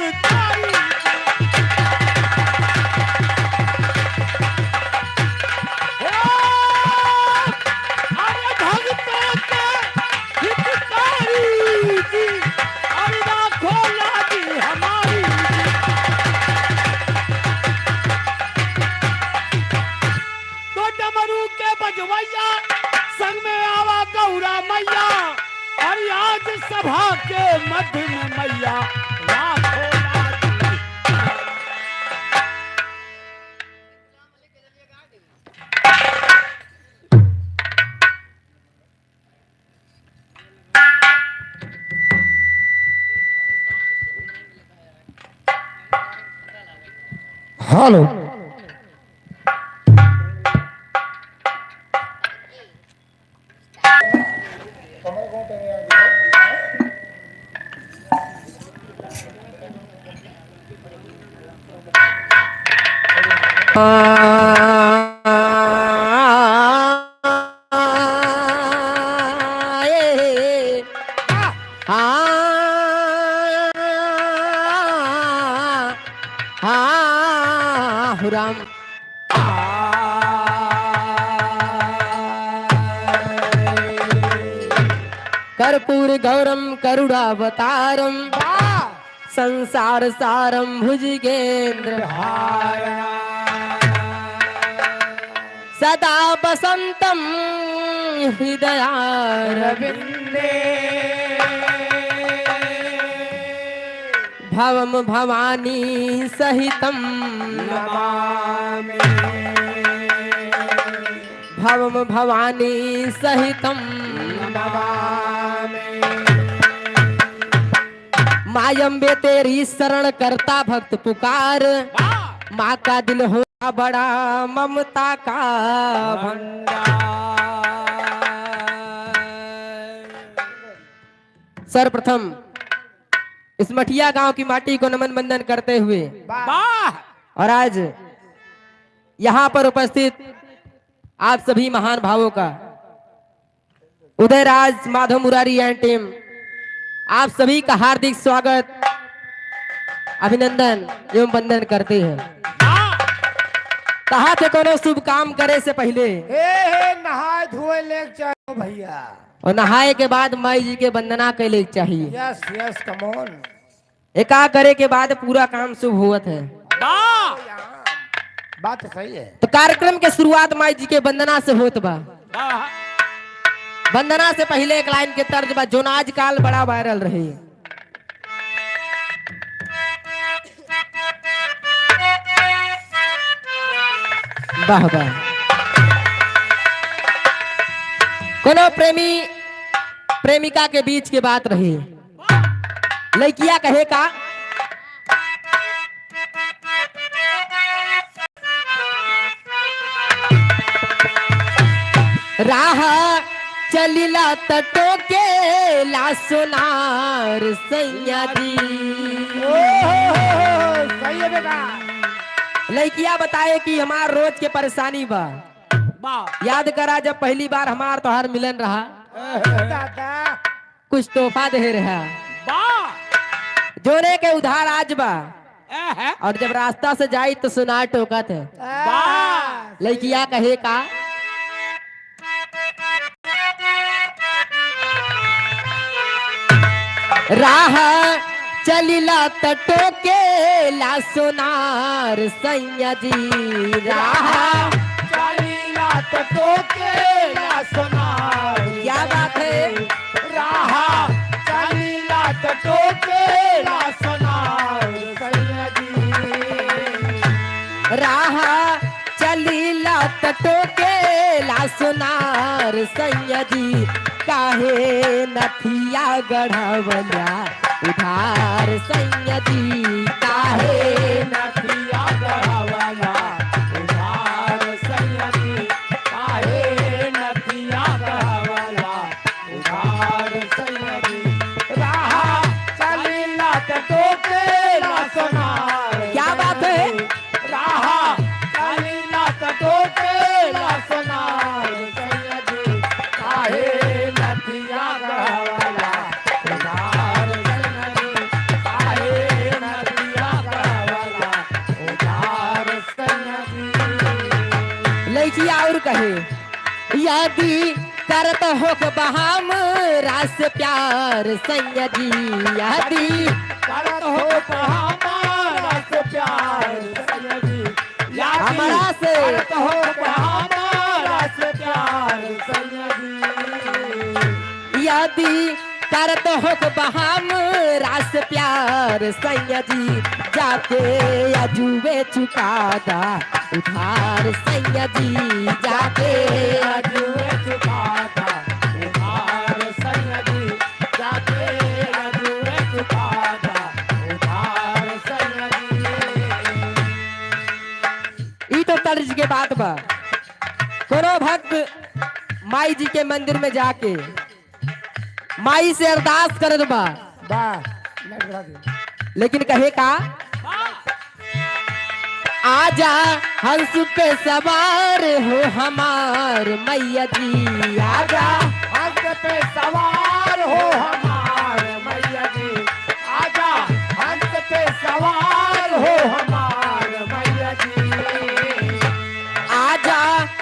हितकारी। अरे भक्तों के हितकारी जी, अरे राखो लाजी हमारी। तो डमरू के बजवैया संग में आवा गौरा मैया, और आज सभा के मध्य में मैया राखो लाजी। हेलो राम कर्पूर गौरम करुणावतारम संसार सारम भुजगेंद्र सदा बसंतम हृदयारविंदे भवम भवानी सहितम नमामि भवम भवानी सहितम नमामि। मायम्बे तेरी शरण करता भक्त पुकार, माँ का दिल होता बड़ा ममता का भंडार। सर्वप्रथम इस मठिया गांव की माटी को नमन बंदन करते हुए और आज यहाँ पर उपस्थित आप सभी महान भावों का उदयराज माधव मुरारी एंड टीम आप सभी का हार्दिक स्वागत अभिनंदन एवं वंदन करते हैं। कहा थे कोनो शुभ काम करे से पहले नहाए धोए ले चाहिए भैया, और नहाए के बाद माई जी के वंदना कैले चाहिए। Yes yes come on. एका करे के बाद पूरा काम शुभ होत है। बात सही है। तो कार्यक्रम के शुरुआत माई जी के वंदना से होत बा। वंदना से पहले एक लाइन के तर्ज बा जो आजकल बड़ा वायरल रही। वाह वाह। कोनो प्रेमी प्रेमिका के बीच के बात रही, लड़किया कहे का राह चलिला तटो के ला सोनार सैया जी। सही है बेटा। लड़किया बताए कि हमार रोज के परेशानी बा। याद करा जब पहली बार हमार तोहार मिलन रहा, कुछ तोहफा दे रहा जोने के उधार आज बा, और जब रास्ता से जाई तो सुना टोकत है। लड़किया कहे का राह चलिला तटो के ला सोनार सैया जी। राह चलिला तटो के ला सोनार। क्या बात है। राह चलिला तटो के ला सोनार सैया जी। राह चलिला तटो के ला सोनार सैया जी। काहे नथिया गढ़वला उधार सैया जी। काहे नथिया गढ़वला उधार सैया जी। काहे नथिया गढ़वला उधार सैया जी। राह चलिला तटो के ला सोनार। क्या बात है। राह चलिला तटो के ला सोनार सैया जी। काहे नथिया गढ़वला उधार सैया जी। काहे नथिया कहे यदि करत हो बहाम रास प्यार सैया जी यदि करत हो हमारा से प्यार सैया जी हमारा से करत हो हमारा से प्यार सैया जी यदि करत हो बहाम रास प्यार सैया जी जाके अजुए चुकादा उधार सैया जी जाके अजुए चुकाता उधार सैया जी जाके अजुए चुकाता उधार सैया जी। ई तो तर्ज के बात बा कोनो भक्त माई जी के मंदिर में जाके माई से अरदास करत बा लेकिन कहे का आजा हंस पे सवार हो हमार मैया जी आजा हंस पे सवार हो हमार मैया जी आजा हंस पे सवार हो हमार मैया जी आजा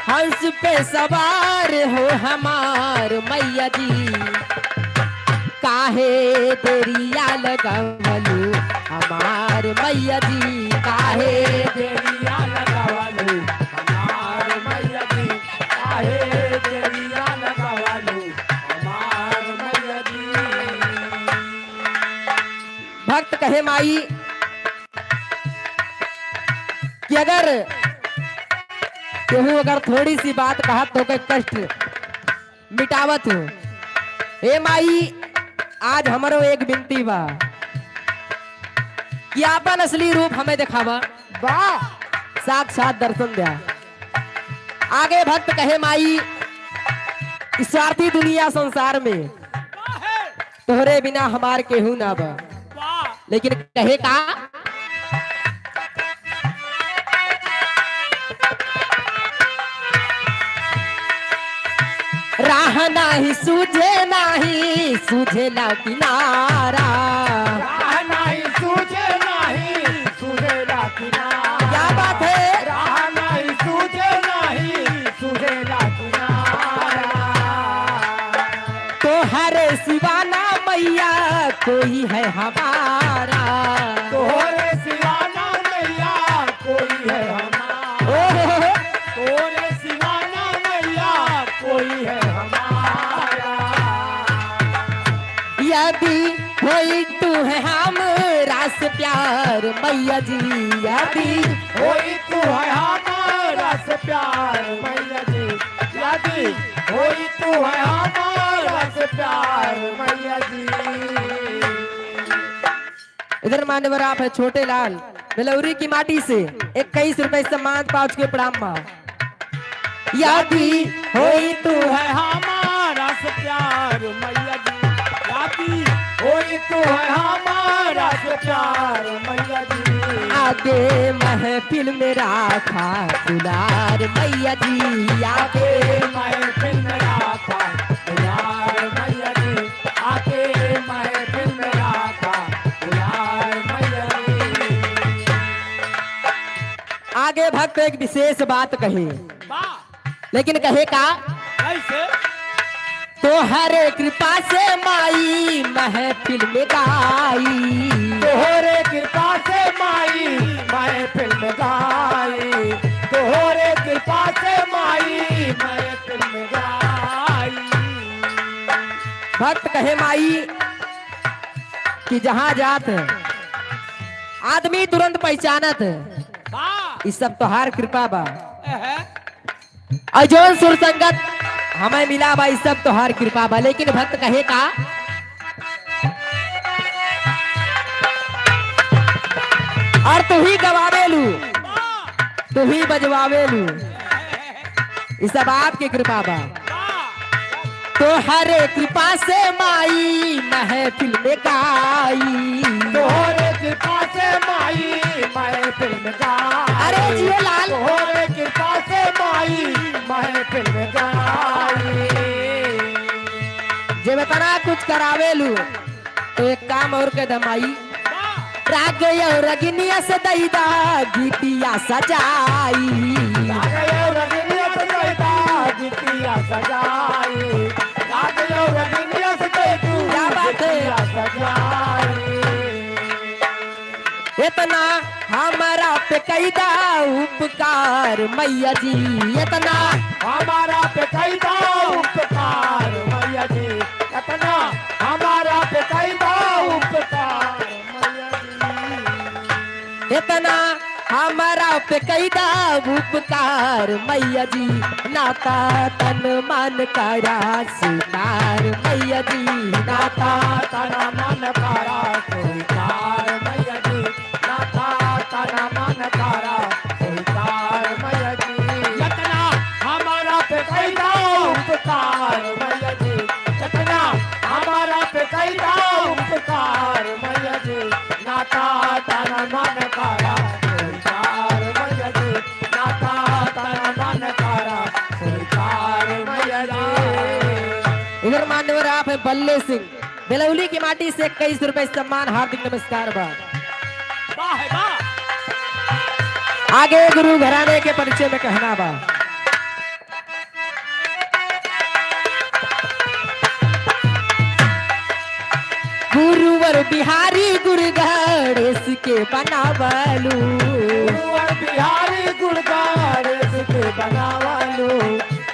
हंस पे सवार हो हमार मैया जी काहे देरिया लगवलू हमार मैया जी काहे देरिया लगावलू हमार मैया जी काहे देरिया लगावलू हमार मैया जी। भक्त कहे माई कि अगर केहू अगर थोड़ी सी बात कहत तो कष्ट मिटावत हो हे माई आज हमारो एक विनती बा कि आपन असली रूप हमें दिखावा वाह साक्षात दर्शन दिया आगे भक्त कहे माई इस स्वार्थी दुनिया संसार में तोहरे बिना हमार केहू ना बा लेकिन कहे का राह नाही सूझे ला किनारा राह नहीं सूझे नहीं सूझेला किनारा क्या बात है राह नहीं सूझे ला किनारा तो हरे सिवाना मैया कोई है हमारा तोहरे सिवाना मैया कोई है हमारा ओहो तोहरे सिवाना मैया कोई है हमारा यदि कोई तू है हमारा से प्यार मैया जी यदि कोई तू है हमारा से प्यार मैया जी यदि कोई तू है हमारा से प्यार मैया जी। इधर मान्यवर आप है छोटे लाल बेलौरी की माटी से 21 रुपए सम्मान पाँच के प्रणाम माँ यदि कोई तू है हमारा से प्यार मैया जी यदि कोई तू है हमारा से प्यार मैया जी आगे महफिल में राखा दुलार मैया जी आगे महफिल में राखा दुलार मैया जी आके महफिल में राखा दुलार मैया जी। आगे भक्त एक विशेष बात कहे वाह लेकिन कहे का कैसे तो हरे कृपा से माई महफिल में गाई तोहरे कृपा से माई महफिल में गाई तोहरे कृपा से माई महफिल में गाई। भक्त कहे माई कि जहां जात है आदमी तुरंत पहचानत है वाह इस सब तोहार कृपा बा है अजोन सुर संगत हमें मिला बा इस सब तोहार कृपा बा लेकिन भक्त कहे का और तू ही गवावेलू तू ही बजवावेलू इस सब आपकी कृपा बा तो हरे कृपा से माई महफिल में गाई तोहरे कृपा से माई महफिल में गाई अरे जियो लाल तोहरे कृपा से माई महफिल में गाई। जब इतना कुछ करावेलू तो एक काम और के दमाई राग और रगनिया से दैदा गीतिया सजाई रगनिया से दैदा गिटिया सजाई राजलो रजनिया से तू क्या बात है? गिटिया सजाई इतना हमारा पे कैदा उपकार मैया जी, इतना हमारा पे कैदा उपकार मैया जी, इतना हमारा पे कैदा उपकार मैया जी, इतना हमारा पे कैदा उपकार मैया जी, नाता तन मन करा स्वीकार मैया जी, नाता तना मन कारा स्वीकार मैया जी, नाता तना मन कारा स्वीकार मैया जी, इतना हमारा पे कैदा उपकार मैया जी, इतना हमारा पे कैदा उपकार मैया जी, नाता तना मन कारा स्वीकार मैया जी, नाता तना मन कारा स्वीकार मैया जी। इधर मान्यवर आप है बल्ले सिंह बेलौली की माटी से 21 रुपए सम्मान, हार्दिक नमस्कार बा। वाह वाह आगे गुरु घराने के परिचय में कहना बा। गुरुवर बिहारी गुरु गणेश के बनावलू, गुरुवर बिहारी गुणगारेश के बनावालो,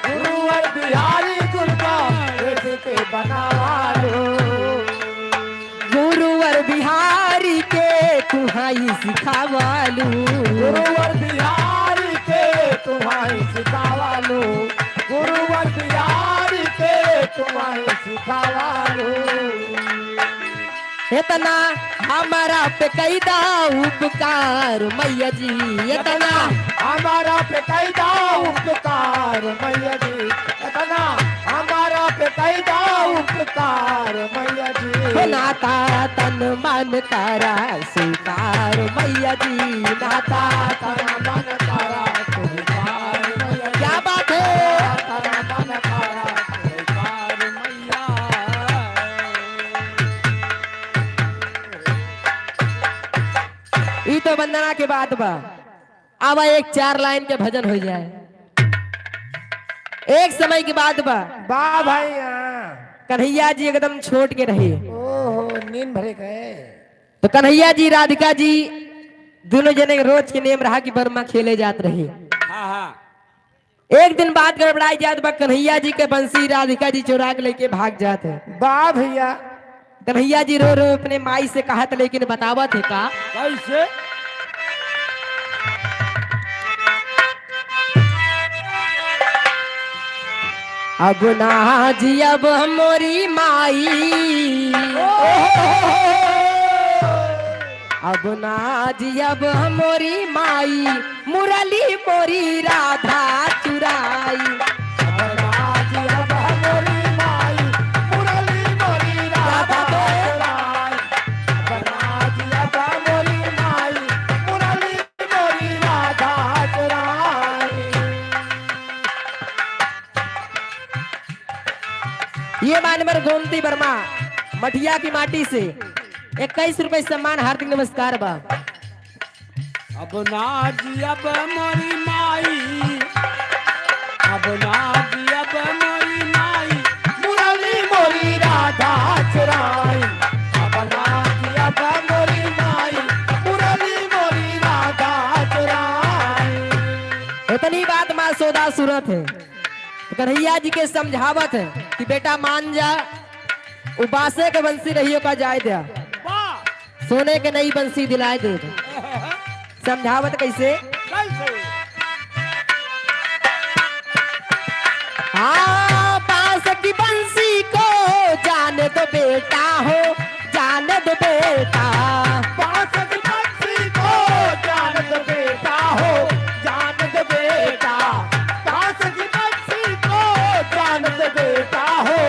गुरुवर बिहारी गुणगारेश के बनावालो, गुरुवर बिहारी के तुहाई सिखावालू, गुरुवर बिहारी के तुम्हारी सिखावालो, गुरुवर बिहारी के तुम्हारी सिखावालो, इतना हमारा पे कैदा उपकार मैया जी, इतना हमारा पे कैदा उपकार मैया जी, इतना हमारा पे कैदा उपकार मैया जी, नाता तन मन करा स्वीकार मैया जी, नाता तना मन कारा स्वीकार मैया जी, क्या बात है? तना मन कारा स्वीकार मैया। ई तो वंदना के बाद बा। अब एक 4 लाइन के भजन हो जाए। एक समय की बात बा, वाह भाई कन्हैया जी एकदम छोट के रहे, ओहो नींद भरे गए, तो कन्हैया जी राधिका जी दोनों जने के रोज के नेम रहा कि बर्मा खेले जात रहे। हाँ हाँ एक दिन बात गड़बड़ाई जात बा, कन्हैया जी के बंसी राधिका जी चुरा के लेके भाग जात है। वाह भैया कन्हैया जी रो रो अपने माई से कहा था, लेकिन बतावत है का कैसे अब ना जी अब मोरी माई, अब ना जी अब मोरी माई, मुरली मोरी राधा चुराई, ये मानवर गोमती वर्मा मठिया की माटी से 21 रुपए सम्मान, हार्दिक नमस्कार बा। अब नाज अब मोरी माई, अब नाज अब मोरी माई, मुरली मोरी राधा चुराई, अब नाज अब मोरी माई, मुरली मोरी राधा चुराई। इतनी बात माँ सौदा सूरत है, तो कन्हैया जी के समझावत है कि बेटा मान जा, उबासे के बंसी रहियो का जाय दिया, वाह सोने के नई बंसी दिलाए दे। समझावत कैसे? कैसे हाँ बांस की बंसी को जाने दो बेटा हो, जाने दो बेटा, बांस की बंसी को जान दो बेटा हो, जान दो बेटा, बांस की बंसी को जान दो बेटा हो,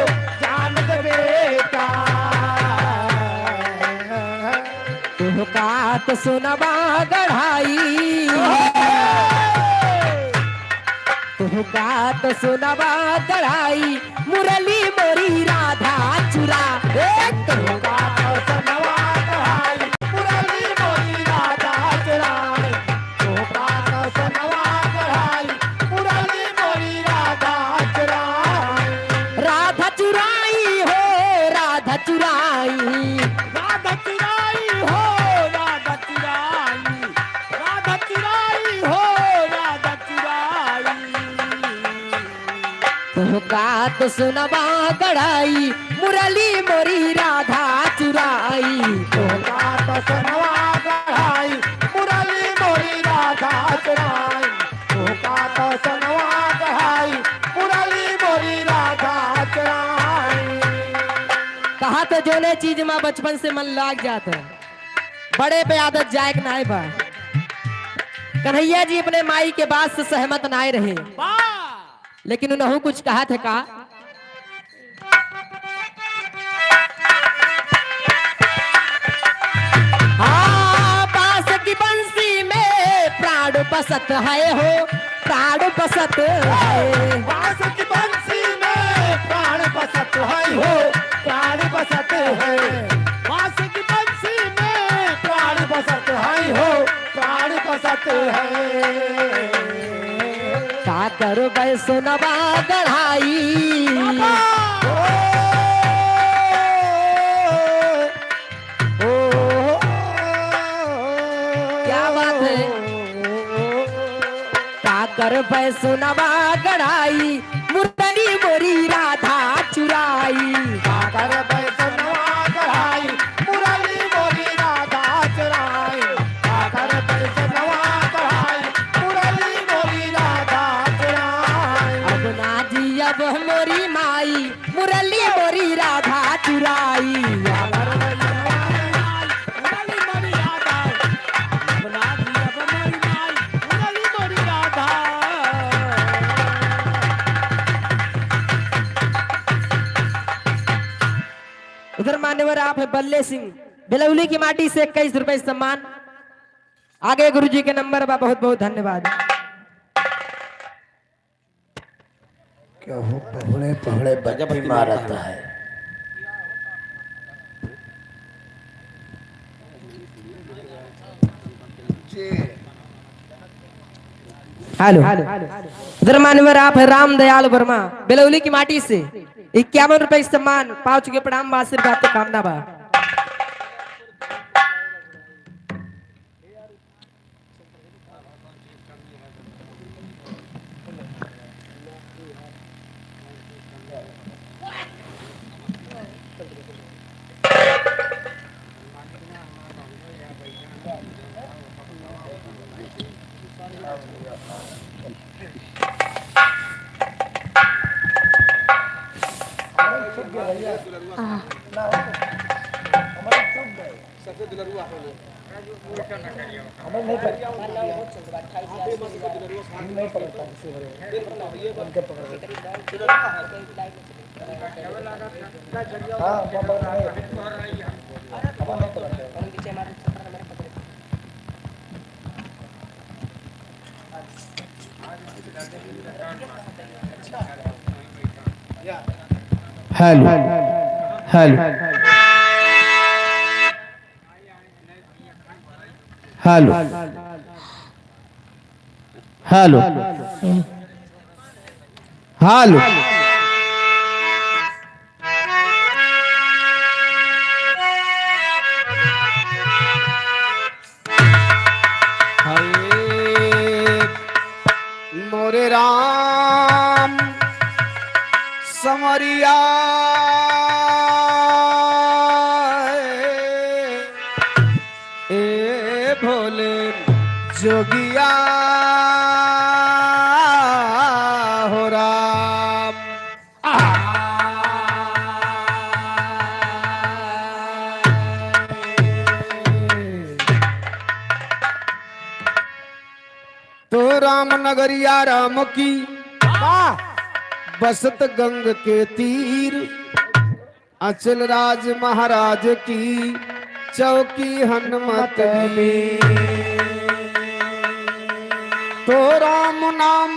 जान दो बेटा। तुह का तो सुनवा गढ़ाई, तुह का तो सुनवा गढ़ाई, मुरली मोरी राधा चुरा, तुह का सनवा कढ़ाई, मुरली मोरी राधा चुराई, तो का सनवा कढ़ाई, मुरली मोरी राधा चुराई। बात सुनवा गढ़ाई मुरली मोरी राधा चुराई। तो बात सुनवा गढ़ाई मुरली मोरी राधा चुराई। तो बात सुनवा गढ़ाई मुरली मोरी राधा चुराई। कहा तो जोने चीज में बचपन से मन लाग जाता बड़े पे आदत जाए कि नाय बा। कन्हैया जी अपने माई के बात से सहमत नाय रहे, लेकिन उन्होंने कुछ कहा था का हाँ बांस की बंसी में प्राण बसत है हो, प्राण बसत है। बांस की बंसी में प्राण बसत है हो, प्राण बसत है। बांस की बंसी में प्राण बसत है हो, प्राण बसत है। का करो सुनवा गढ़ाई क्या बात है। का कर सुनवा गढ़ाई मुरली मोरी राधा चुराई। सागर बैसनवा गढ़ाई मुरली मोरी राधा चुराई। सागर बैसनवा गढ़ाई मुरली मोरी राधा चुराई। अब ना जी अब मोरी माई मुरली मोरी राधा चुराई। सागर बैसनवा मुरली मोरी राधा, बना दी अब मोरी माई, मुरली मोरी राधा। उधर मान्यवर आप है बल्ले सिंह बेलौली की माटी से 21 रुपए सम्मान। आगे गुरुजी के नंबर बा, बहुत बहुत धन्यवाद। क्या हो पहले पहले बच्ची मारता है। हेलो उधर मान्यवर आप है राम दयाल वर्मा बेलौली की माटी से 51 रुपए सम्मान। पाँच चुके प्रणाम बा, आशीर्वाद तो कामना बा। Hello hello hello hello hello मोरे राम समरिया ए भोले जोगिया हो राम। तो राम नगरिया राम की बसत गंग के तीर, अचल राज महाराज की चौकी हनुमत वीर। तो राम नाम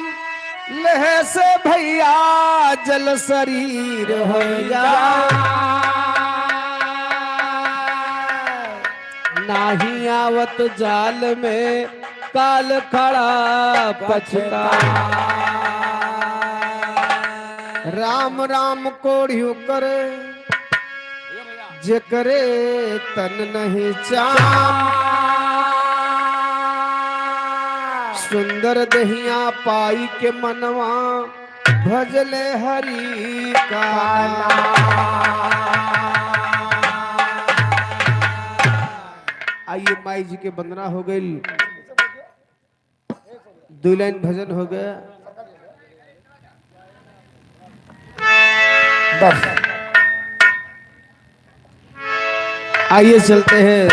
लह से भैया जल शरीर हो नाही आवत जाल में काल खड़ा पछता। राम राम कोढ़ियो करे जे करे तन नहीं चाम। सुंदर दहिया पाई के मनवा भजले हरि का आइए माई जी के वंदना हो गई, 2 लाइन भजन हो गया। बस आइए चलते हैं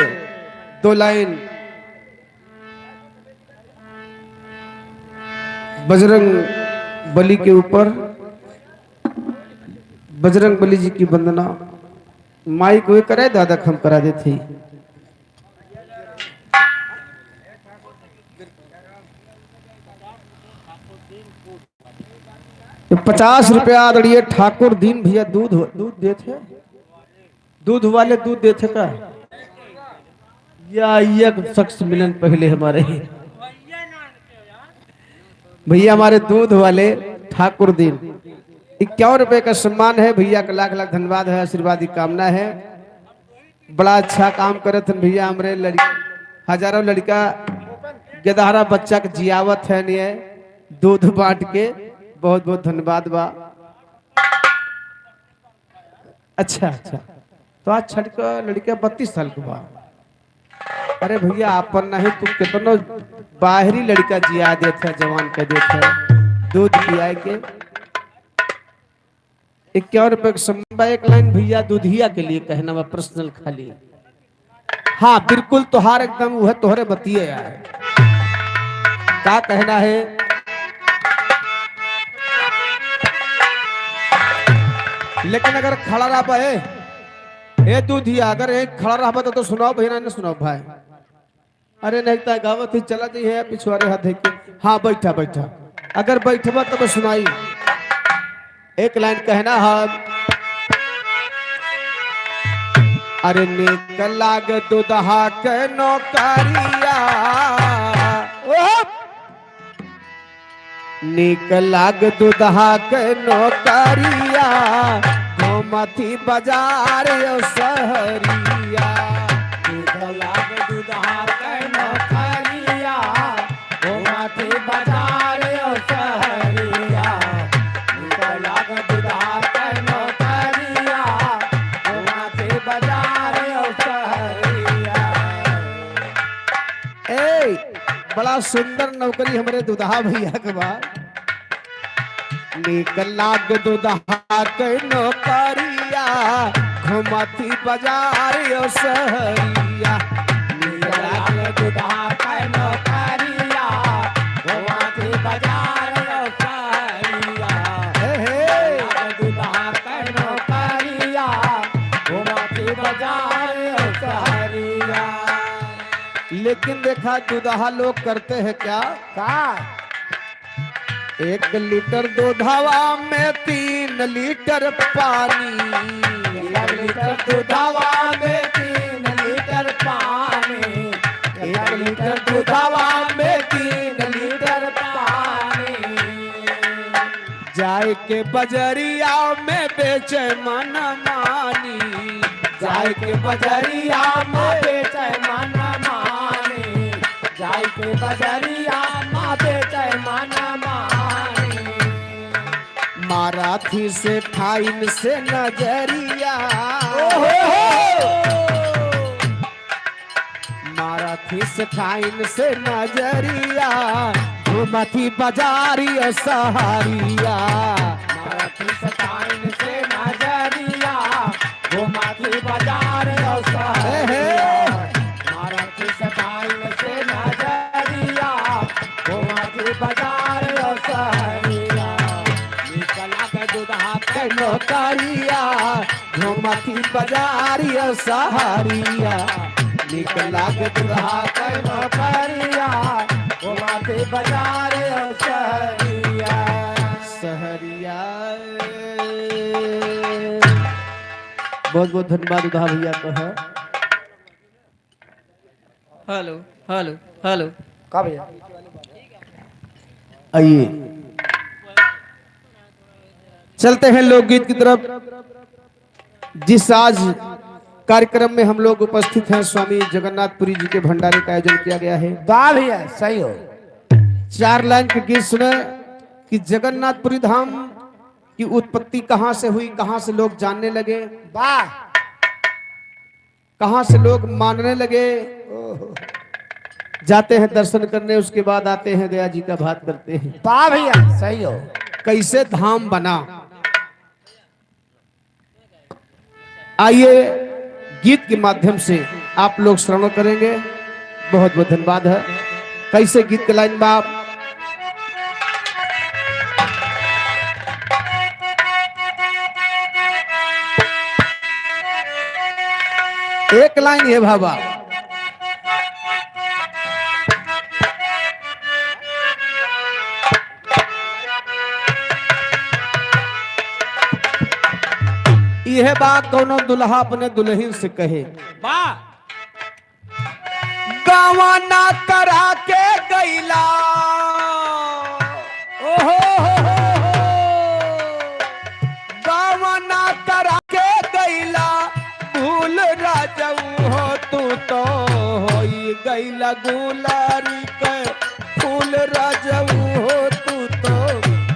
2 लाइन बजरंग बली के ऊपर। बजरंग बली जी की वंदना माई कोई करे, दादा हम करा देते। तो 50 रुपया आदरणीय ठाकुर दीन भैया दूध देते, दूध वाले दूध देते का या एक शख्स मिलन पहले हमारे भैया हमारे दूध वाले ठाकुर दीन 51 रुपए का सम्मान है। भैया का लाख लाख धन्यवाद है, आशीर्वाद की कामना है। बड़ा अच्छा काम करे थे भैया, हमारे हजारों लड़का गदहारा बच्चा के जियावत है नहीं दूध बांट के, बहुत बहुत धन्यवाद बा। अच्छा तो आज लड़का 32 साल के बा। अरे भैया अपन नहीं तू कितनो बाहरी लड़का जिया देते, जवान कर देते दूध पिया के। 51 रुपए का सम्मान। 1 लाइन भैया दूधिया के लिए कहना बा पर्सनल खाली। हाँ बिल्कुल तोहार एकदम वह तोहरे बतिए यार, क्या कहना है। लेकिन अगर खड़ा रहा ए दूधिया, अगर एक खड़ा रहा तो सुनाओ भैया, ना सुनाओ भाई। अरे नहीं तो गावत ही चला जाइए पिछवाड़े हाथ के। हाँ बैठा बैठा, अगर बैठबा तब सुनाई। 1 लाइन कहना है। अरे नेक लाग दुदहा के नौकरिया, नेक लाग दुदहा के नौकरिया, घूमती बाजार सहरिया। नेक लाग दुदहा के नौकरिया, घूमती बाजार सहरिया। नेक लाग दुदहा के नौकरिया, घूमती बाजार सहरिया। बड़ा सुंदर नौकरी हमारे दुदहा भैया के बाद। नेक लाग दुदहा के नौकरिया, घुमती बाजार सहरिया। नेक लाग दुदहा के नौकरिया, घुमती बाजार सहरिया। दुदहा के नौकरिया, घुमती बाजार सहरिया। लेकिन देखा दुदहा लोग करते हैं क्या? 1 लीटर दूधवा में 3 लीटर पानी। 1 लीटर दूधवा में 3 लीटर पानी। 1 लीटर दूधवा में 3 लीटर पानी। जाए के बजरिया में बेचे मन मानी। जाए के बजरिया में बेचे मन मानी। जाए के बजरिया में बेचे मन मानी। माराथी से ठाइन से नजरिया, माराथी से ठाइन से नजरिया, घुमती बाजारी सहारिया। माराथी से ठाइन से नजरिया, घुमती बाजार सहारिया। माराथी से ठाइन से नजरिया, घुमती बाजार सहारिया। दुदहा के नौकरिया, घुमती बाजारी सहारिया। निकला के दुदहा के नौकरिया, घुमती बाजार सहरिया। सहरिया बहुत बहुत धन्यवाद दुदहा भैया को है। हेलो हेलो हेलो का भैया आइए चलते हैं लोकगीत की तरफ। जिस आज कार्यक्रम में हम लोग उपस्थित हैं, स्वामी जगन्नाथपुरी जी के भंडारे का आयोजन किया गया है। वाह भैया सही हो। 4 लाइन के गीत सुने कि जगन्नाथपुरी धाम कि उत्पत्ति कहां से हुई, कहां से लोग जानने लगे, वाह कहां से लोग मानने लगे। जाते हैं दर्शन करने, उसके बाद आते हैं गया जी का बात करते हैं। वाह भैया सही हो। कैसे धाम बना, आइए गीत के माध्यम से आप लोग श्रवण करेंगे। बहुत बहुत धन्यवाद है। कैसे गीत के लाइन बाप, एक लाइन है बाबा, यह बात कोनो दुल्हा अपने दुल्हन से कहे, वाह गवाना करा के गैला, ओहो गवाना करा के गैला, भूल राजऊ हो तू तो होई गैला गुलारी के फूल, राजऊ हो तू तो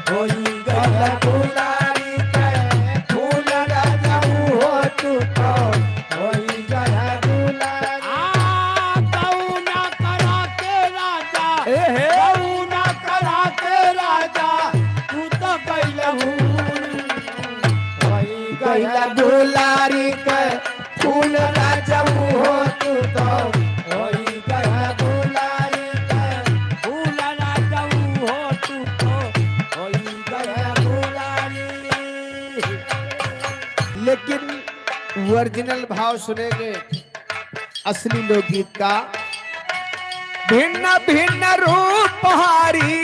होई गैला गुलारी के फूल, राजऊ हो तू तो होई गैला गुलारी। गौना करा के राजा, एहे। गौना करा के राजा, तू तो कैलहू गैला गुलारी के फूल, राजऊ हो तू तो होई गैला गुलारी के फूल राजाऊ हो तू तो होई गया गुलारी। लेकिन ओरिजिनल भाव सुनेंगे असली लोकगीत का, भिन्न भिन्न रूप हारी,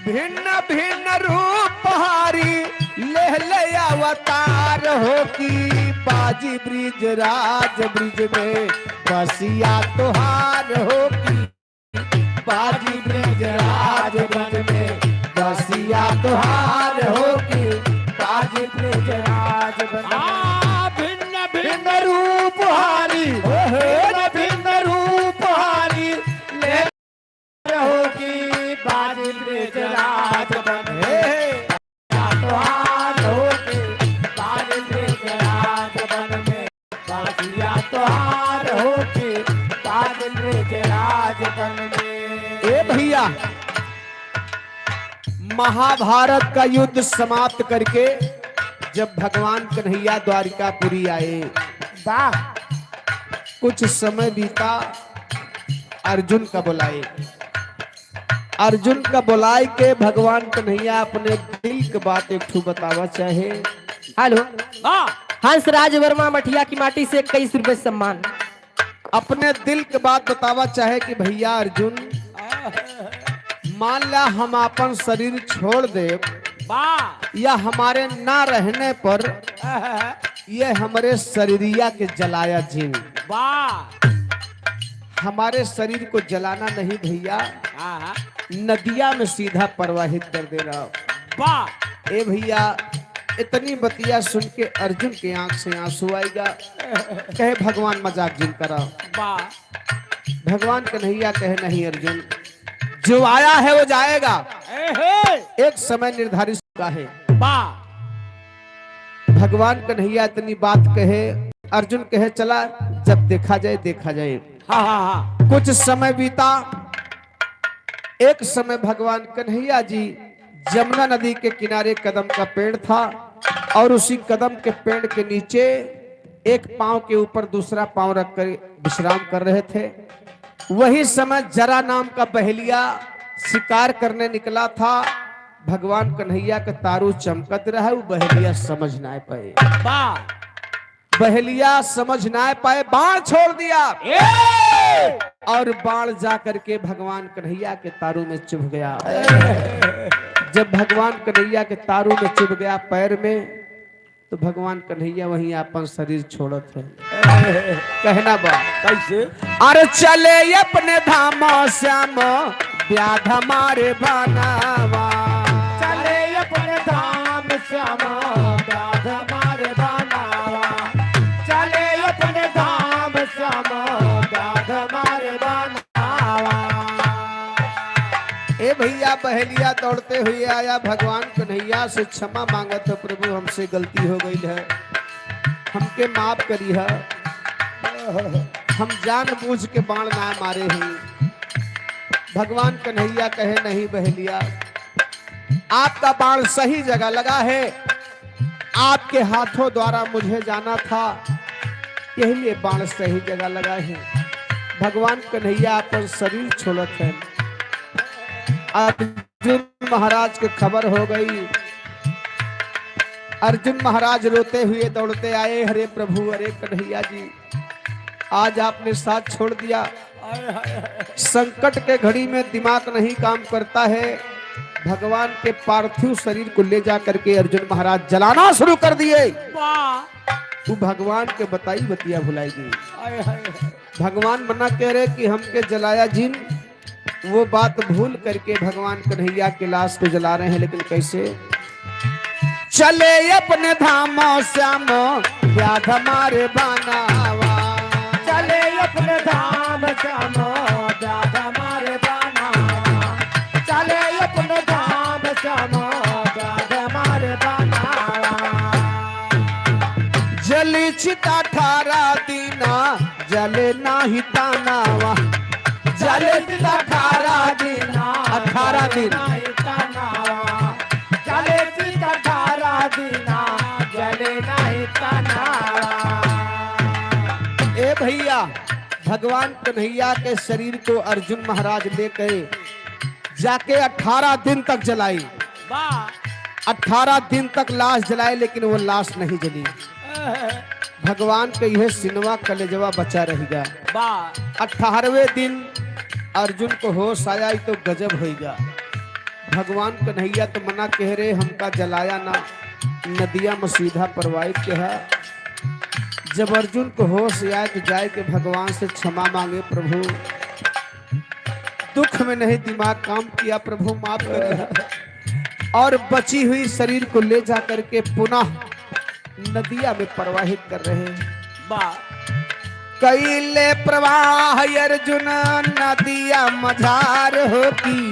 भिन्न भिन्न रूप हारी, ले ले अवतार हो की बाजी ब्रिज राज ब्रिज में बसिया तुहार हो की, बाजी ब्रिज राज ब्रिज में बसिया तुहार हो की, बाजी ब्रिज राज ब्रिज में। भिन्न भिन्न भिन्न रूप हारी, भिन्न भिन्न रूप हारी, ले होगी बाजी ब्रिज राज बन तुहार होगी, बाजी ब्रिज राज बन में बाजिया तुहार होगी, बाजी ब्रिज राज बन में। ए भैया, महाभारत का युद्ध समाप्त करके जब भगवान कन्हैया द्वारिकापुरी आए, वाह कुछ समय बीता, अर्जुन का बुलाए, अर्जुन का बुलाए के भगवान कन्हैया अपने दिल की बात एक ठू बतावा चाहे। हेलो, वाह हंसराज वर्मा मठिया की माटी से 21 रुपए सम्मान। अपने दिल की बात बतावा चाहे कि भैया अर्जुन, मान ला हम अपन शरीर छोड़ दे, वाह या हमारे ना रहने पर ये हमारे शरीरिया के जलाया जीव, वाह हमारे शरीर को जलाना नहीं भैया, नदिया में सीधा प्रवाहित कर देना। वाह ए भैया, इतनी बतिया सुन के अर्जुन के आंख से आंसू आएगा। कहे भगवान मजाक जिन करा, वाह भगवान कन्हैया कहे नहीं अर्जुन, जो आया है वो जाएगा, एक समय निर्धारित का है। वाह भगवान कन्हैया इतनी बात कहे, अर्जुन कहे चला जब देखा जाए देखा जाए। हाँ कुछ समय बीता, एक समय भगवान कन्हैया जी जमुना नदी के किनारे कदम का पेड़ था और उसी कदम के पेड़ के नीचे एक पांव के ऊपर दूसरा पांव रखकर विश्राम कर रहे थे। वही समय जरा नाम का बहेलिया शिकार करने निकला था। भगवान कन्हैया का तारू चमकत रहा, वो बहेलिया समझ ना पाए, वाह बहेलिया समझ ना पाए, बाण छोड़ दिया और बाण जा करके भगवान कन्हैया के तारू में चुभ गया। जब भगवान कन्हैया के तारू में चुभ गया पैर में, तो भगवान कन्हैया वहीं अपन शरीर छोड़त है। कहना बा कैसे? अरे चले अपने धाम श्याम व्याध हमारे बनावा, चले अपने धाम श्याम व्याध हमारे बनावा, चले अपने धाम श्याम व्याध हमारे बनावा। ए भैया बहेलिया दौड़ते हुए आया, भगवान कन्हैया से क्षमा मांगा तो प्रभु हमसे गलती हो गई है, हमके माफ करी है, हम जानबूझ के बाण ना मारे हैं। भगवान कन्हैया कहे नहीं बहेलिया, आपका बाण सही जगह लगा है, आपके हाथों द्वारा मुझे जाना था, यही लिए बाण सही जगह लगा है। भगवान कन्हैया अपन शरीर छोड़त है। अर्जुन महाराज को खबर हो गई। अर्जुन महाराज रोते हुए दौड़ते आए, हरे प्रभु हरे कन्हैया जी, आज आपने साथ छोड़ दिया। संकट के घड़ी में दिमाग नहीं काम करता है। भगवान के पार्थिव शरीर को ले जा करके अर्जुन महाराज जलाना शुरू कर दिए। तू भगवान के बताई बतिया भुलाएगी। भगवान मना कह रहे कि हमके जलाया जिन, वो बात भूल करके भगवान कन्हैया के लाश को जला रहे हैं। लेकिन कैसे? चले अपने धामों श्याम व्याध हमारे बनावा, चले अपने धाम श्याम व्याध हमारे बनावा, चले अपने धाम श्याम व्याध हमारे बनावा। जली चिता 18 दीना जले नाही तानावा, जले चिता 18 दीना 18 दिन जले चिता 18 दीना जले नहीं तनावा। ए भैया, भगवान कन्हैया के शरीर को अर्जुन महाराज लेकर जाके 18 दिन तक जलाई। 18 दिन तक लाश जलाई, लेकिन वो लाश नहीं जली। भगवान के यह सिनवा कलेजवा बचा रहेगा। 18वें दिन अर्जुन को होश आया तो गजब होगा। भगवान कन्हैया तो मना कह रहे, हमका जलाया ना, नदिया में सीधा प्रवाहित के है। जब अर्जुन को होश आया तो जाए के भगवान से क्षमा मांगे, प्रभु दुख में नहीं दिमाग काम किया, प्रभु माफ कर। और बची हुई शरीर को ले जा करके पुनः नदिया में प्रवाहित कर रहे हैं। कैले प्रवाह अर्जुन नदिया मझार होती,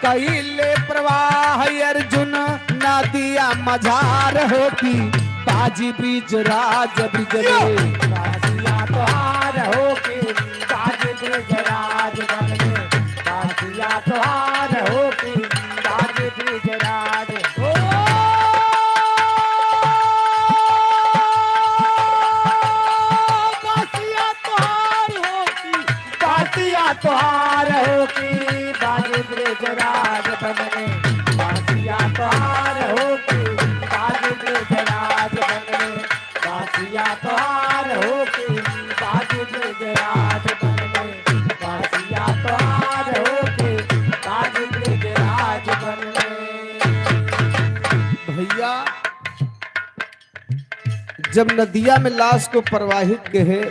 कैले प्रवाह अर्जुन नदिया मझार होती, बाजी बीज राज बिजले बाजिया तोहार होके बाजी बीज राज बनले, बाजिया तोहार होके बाजी बीज राज। तोहार होकी बाजी ब्रिज राज बनने, बासिया तोहार होकी बाजी ब्रिज राज बनने, बासिया तोहार होकी बाजी ब्रिज राज बनने, बासिया तोहार होकी बाजी ब्रिज राज बनने। भैया, जब नदिया में लाश को प्रवाहित कहे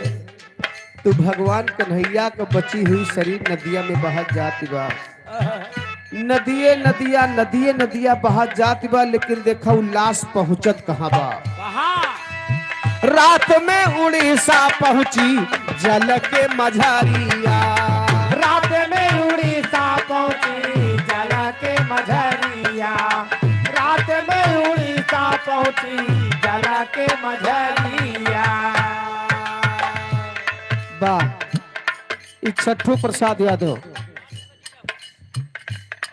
तो भगवान कन्हैया का बची हुई शरीर नदिया में बहत जाती बा। नदिये नदिया नदिये नदिया बहत जाती बा, लेकिन देखा उल्लास पहुंचत कहाँ बा। रात में उड़ीसा पहुंची जल के मझारिया, रात में उड़ीसा पहुंची जल के मझरिया, रात में उड़ीसा पहुंची जल के मझरिया। वाह, छठो प्रसाद यादव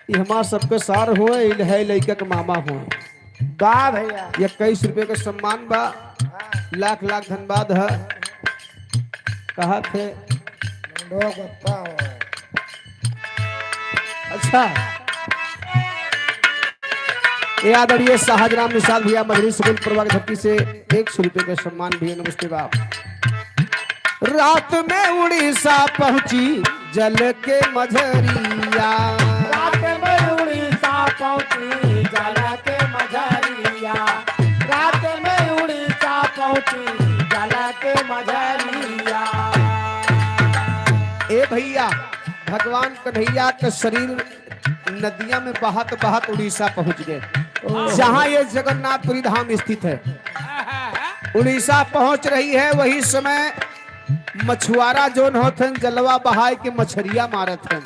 ये हमार सबके सार हुए, है लड़का के मामा हुए। वाह भैया, 21 रुपये का सम्मान बा, लाख लाख धन्यवाद है। कहा थे अच्छा, ये आदरणीय शाहजराम निषाद भैया मधुरी सुगुल प्रभाग धरती से 100 रुपये का सम्मान भैया, नमस्ते बाप। रात में उड़ीसा पहुंची जल के मझरिया, रात में उड़ीसा पहुंची जल के मझरिया, रात में उड़ीसा पहुंची जल के मझरिया। ए भैया, भगवान कन्हैया का शरीर नदिया में बहत बहत उड़ीसा पहुंच गए, जहां ये जगन्नाथपुरी धाम स्थित है। उड़ीसा पहुंच रही है, वही समय मछुआरा जोन होथन जलवा बहाय के मछरिया मारत हन।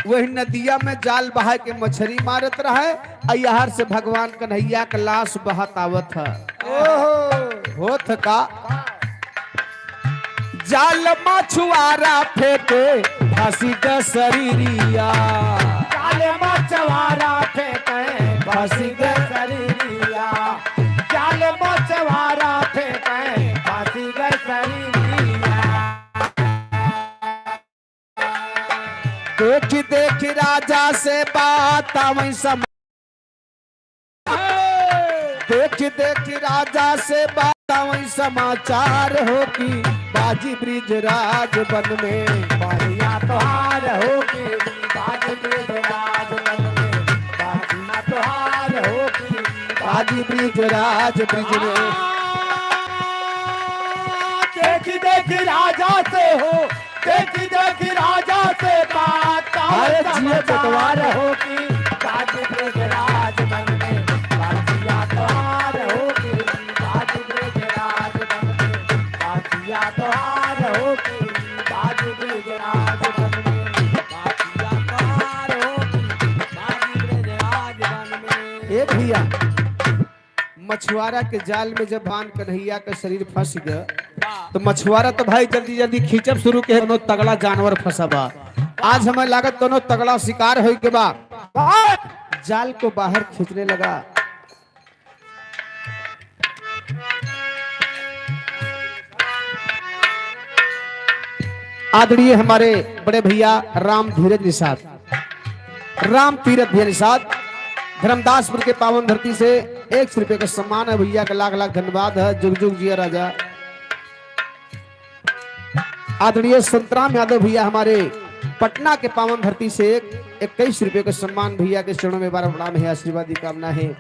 वही नदिया में जाल बहा के मछली मारत रहे। अयहर से भगवान कन्हैया का लाश बहत आवत है। होत का जाल मछुआरा फेंके फांसी का शरीरिया। जाल मछुआरा फेंके फांसी का शरीरिया। जाल मछुआरा फेंके फांसी का शरीरिया। देख राजा से बात वही सम देख राजा से बात वही समाचार हो कि बाजी ब्रिज राज वन में बाजिया तोहार होगी। बाजी ब्रिज राज वन में बाजिया तोहार होगी। बाजी ब्रिज राज ब्रिज में। देख राजा से हो। देख राजा से बात अरे जिये तोहार होगी। बाजी ब्रिज राज वन में बाजिया तोहार होगी। बाजी ब्रिज राज वन में बाजिया तोहार होगी। बाजी ब्रिज राज वन में बाजिया तोहार होगी। बाजी ब्रिज राज वन में। एक भैया मछुआरा के जाल में जब बांध कन्हैया का शरीर फंस गया तो मछुआरा तो भाई जल्दी जल्दी खींचब शुरू के दोनों तगड़ा जानवर फंसा बा। आज हमें लागत दोनों तगड़ा शिकार हो के बा। जाल को बाहर खींचने लगा। आदरणीय हमारे बड़े भैया राम धीरज निषाद, राम तीरथ भैया निषाद, धर्मदासपुर के पावन धरती से 100 रुपए का सम्मान है। भैया का लाख लाख धन्यवाद है। जुग जुग जिया राजा। आदरणीय संतराम यादव भैया हमारे पटना के पावन धरती से 21 रुपए का सम्मान। भैया के चरणों में बार प्रणाम है, आशीर्वाद की कामना है।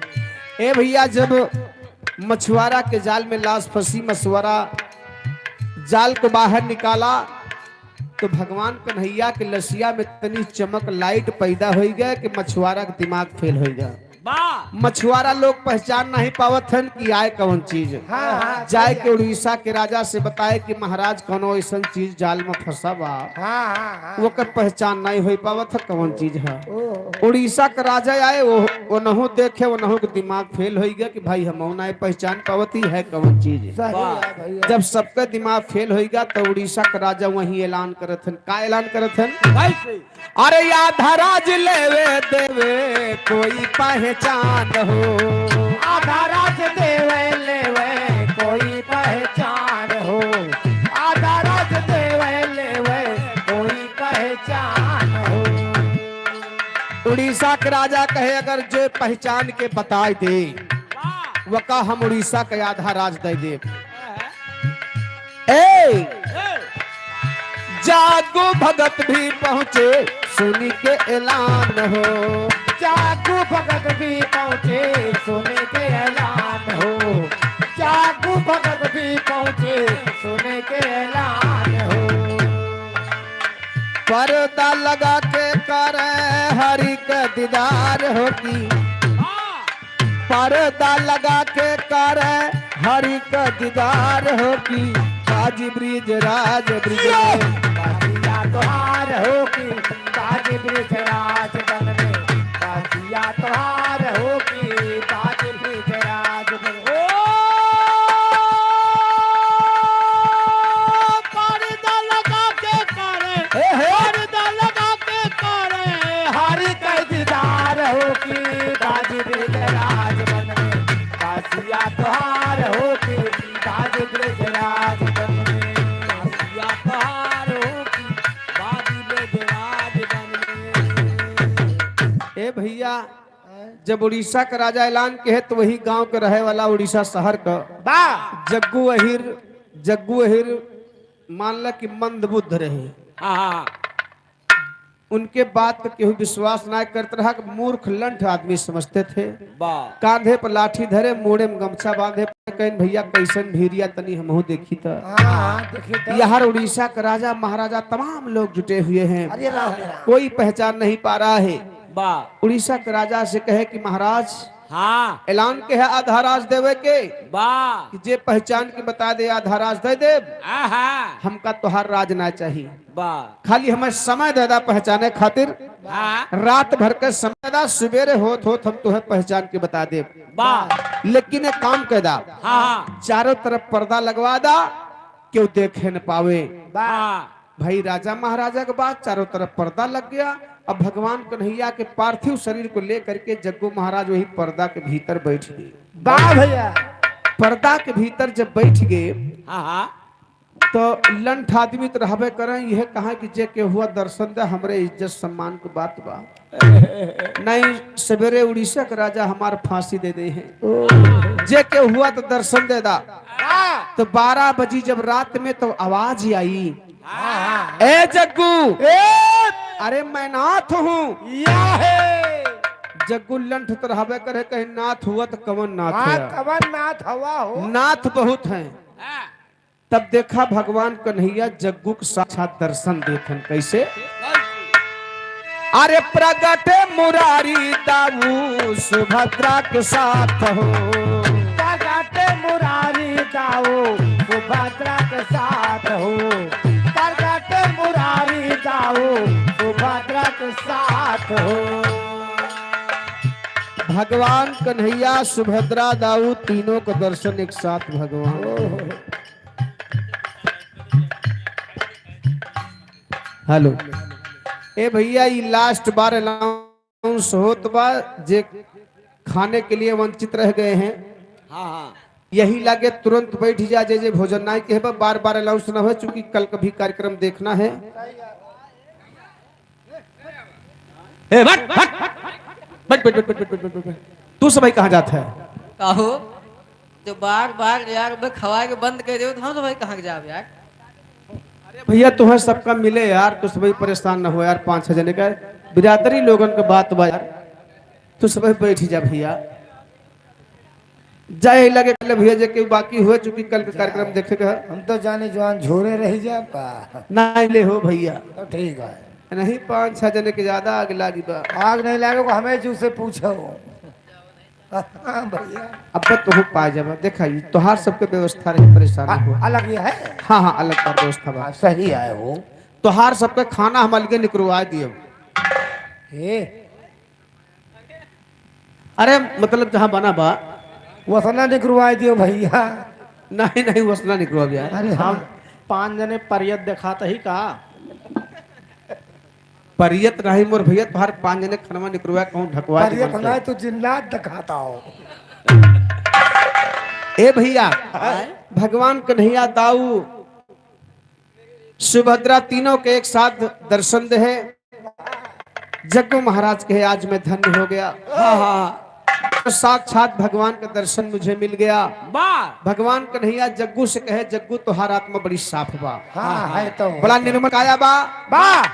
ए भैया जब मछुआरा के जाल में लाश फंसी, मछुआरा जाल को बाहर निकाला तो भगवान कन्हैया के लसिया में तनी चमक लाइट पैदा हो गया कि मछुआरा का दिमाग फेल हो गया। मछुआरा लोग पहचान नहीं पावत हन कि आए कौन चीज। जाए के उड़ीसा के राजा से बताए कि महाराज कोनो ऐसा चीज जाल में फंसा बा। वो कर पहचान नहीं हो पावत है कौन चीज है। उड़ीसा का राजा आए वो नहो देखे, वो नहो के दिमाग फेल हो गया कि भाई हम नहीं पहचान पावती है कौन चीज। जब सबका दिमाग फेल हो गया तो उड़ीसा का राजा वही ऐलान करत हन। का ऐलान करत हन? अरे आधा राज लेवे देवे कोई पहचान हो। आधा राज देवे लेवे कोई पहचान हो। आधा राज देवे लेवे कोई पहचान हो। उड़ीसा के राजा कहे अगर जो पहचान के बताए दे वका हम उड़ीसा का आधा राज दे दे। जागो भगत भी पहुंचे सुनी के ऐलान हो। जागू भगत भी पहुंचे सुने के ऐलान हो। जागू भगत भी पहुंचे सुने के ऐलान हो। पर्दा लगा के करे हरि का दीदार होगी। पर्दा लगा के करे हरि का दीदार होगी। बाजी ब्रिज राज ब्रिज में बाजिया तोहार होगी। बाजी ब्रिज राज वन में बाजिया तोहार होगी। बाजी ब्रिज राज वन में। पर्दा लगा के करे, पर्दा लगा के करे हरि का दीदार होगी। बाजी ब्रिज राज वन में बाजिया तोहार होगी। बाजी ब्रिज राज वन में बाजिया तोहार होगी। बाजी ब्रिज राज वन में। ए भैया जब उड़ीसा का राजा ऐलान के है तो वही गांव के रहे वाला उड़ीसा शहर का जग्गू अहिर मान ला कि मंद बुद्ध रहे। उनके बात पर केहू विश्वास ना करते रहा कि मूर्ख लंठ आदमी समझते थे। कांधे पर लाठी धरे, मोड़े में गमछा बांधे, कहीं भैया कैसन भीरिया तनी हमहू देखी था। यहाँ उड़ीसा का राजा महाराजा तमाम लोग जुटे हुए हैं, कोई पहचान नहीं पा रहा है। उड़ीसा के राजा से कहे कि महाराज हाँ ऐलान के है आधा राज देवे के वाह कि जे पहचान के बता दे आधा राज दे दे। आहा हमका तोहार राज ना चाहिए, वाह खाली हमें समय दे दा पहचाने खातिर। हाँ रात भर के समय दा, सवेरे होत होत हम तुम्हें पहचान के बता दे। वाह लेकिन एक काम कर दा, हाँ चारों तरफ पर्दा लगवा दा, क्यों देखे न पावे। हाँ भाई राजा महाराजा के बाद चारों तरफ पर्दा लग गया। अब भगवान कन्हैया के पार्थिव शरीर को लेकर के जग्गू महाराज वही पर्दा के भीतर बैठ गए। वाह भैया पर्दा के भीतर जब बैठ गए हाँ हाँ तो लंठ आदमी तो रहबे करें, यह कहा कि जे के हुआ दर्शन दे, हमरे इज्जत सम्मान की बात बा। नहीं सवेरे उड़ीसा के राजा हमार फांसी दे दे हैं, जे के हुआ तो दर्शन दे दा। तो 12 बजी जब रात में तो आवाज आई, ए जग्गू, अरे मैं नाथ हूँ। या है जग्गू लंठ तो रहबे करे, कहीं नाथ हुआ तो कवन नाथ हाँ है। कवन नाथ हवा हो। नाथ बहुत हैं। हाँ तब देखा भगवान कन्हैया जग्गू के साक्षात दर्शन देथन। कैसे? अरे प्रगटे मुरारी दाऊ सुभद्रा के साथ हो, प्रगटे मुरारी दाऊ सुभद्रा के साथ हो, प्रगटे मुरारी दाऊ सुभद्रा के साथ हो। भगवान कन्हैया सुभद्रा दाऊ तीनों को दर्शन एक साथ भगवान। हेलो ए भैया, ये लास्ट बार अनाउंस होत बा, जे खाने के लिए वंचित रह गए हैं हाँ यही लागे तुरंत बैठ जा, जे भोजन नहीं के बार बार अनाउंस ना हो, चूंकि कल कभी कार्यक्रम देखना है। ए but but but but but but but but तू सब कहाँ जाता है? कहो जो बाग बाग यार मैं खवा के बंद कर दे तो हम तो भाई कहाँ जाब यार। भैया तुम्हें सबका मिले यार, तो सभी परेशान ना हो यार। 5-6 जने का बिरादरी लोगन का बात बा यार, तू सब बैठ जा भैया। जाए लगे कल भैया जे के बाकी हुए, चूंकि कल का कार्यक्रम देखेगा। हम तो जाने जवान झोरे रह जा पा। नहीं ले हो भैया, तो ठीक है, नहीं 5-6 जने के ज्यादा आग लागी बा। आग नहीं लगे को हमें जू से पूछो। हाँ भैया अब तो हो पा जाबा। देखा ये तोहार सबके व्यवस्था रही, परेशान हो। अलग ये है। हाँ हाँ अलग का व्यवस्था बा। हाँ, सही है वो। तोहार सबके खाना हम अलगे निकलवा दिए। ए अरे मतलब जहाँ बना बा वसना निकलवा दियो भैया। नहीं नहीं वसना निकलवा दिया। अरे हम 5 जने परियत दिखाते ही कहा परियत नहीं मोर भैया, तोहार 5 जने खनवा निकलवा कहूँ ढकवा अरे अपना तो जिन्नात दिखाता हो। ए भैया, भगवान कन्हैया दाऊ सुभद्रा तीनों के एक साथ दर्शन दे। जग्गू महाराज के आज मैं धन्य हो गया। हाँ हाँ तो साक्षात भगवान का दर्शन मुझे मिल गया। वाह भगवान कन्हैया जग्गू से कहे, जग्गू तुहार आत्मा बड़ी साफ बा, हाँ है तो बड़ा निर्मल काया बा,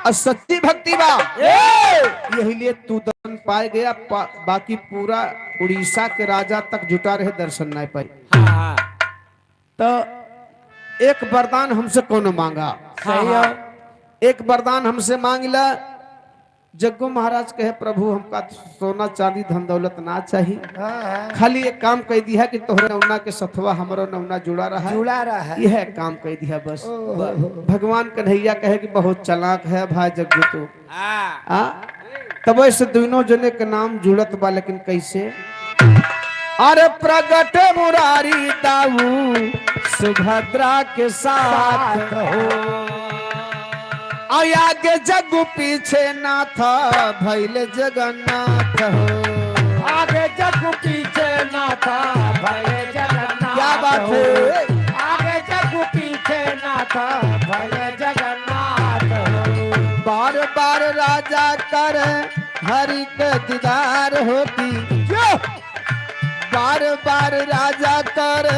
और सच्ची भक्ति बा। यही लिए तू दर्शन पाए गया। बाकी पूरा उड़ीसा के राजा तक जुटा रहे, दर्शन नहीं पाए। हाँ तो एक वरदान हमसे कौन मांगा? सही है। एक वरदान हमसे मांग ला। जग्गू महाराज कहे, प्रभु हमका सोना चांदी धन दौलत ना चाहिए, खाली एक काम कह दिया कि तोहरे नौना के सथवा हमारा नौना जुड़ा रहा है, जुड़ा रहा है। यह काम कह दिया बस। भगवान कन्हैया कहे कि बहुत चालाक है भाई जग्गू तो। तब ऐसे दोनों जने के नाम जुड़त बा, लेकिन कैसे? अरे प्रगट मुरारी दाऊ सुभद्रा के साथ हो, आगे जग्गू पीछे नाथ भैले जगन्नाथ हो। आगे जग्गू पीछे नाथ भले जगन्नाथ। क्या बात है? आगे जग्गू पीछे नाथ भले जगन्नाथ हो। बार बार राजा कर हरि के दीदार होती, बार बार राजा कर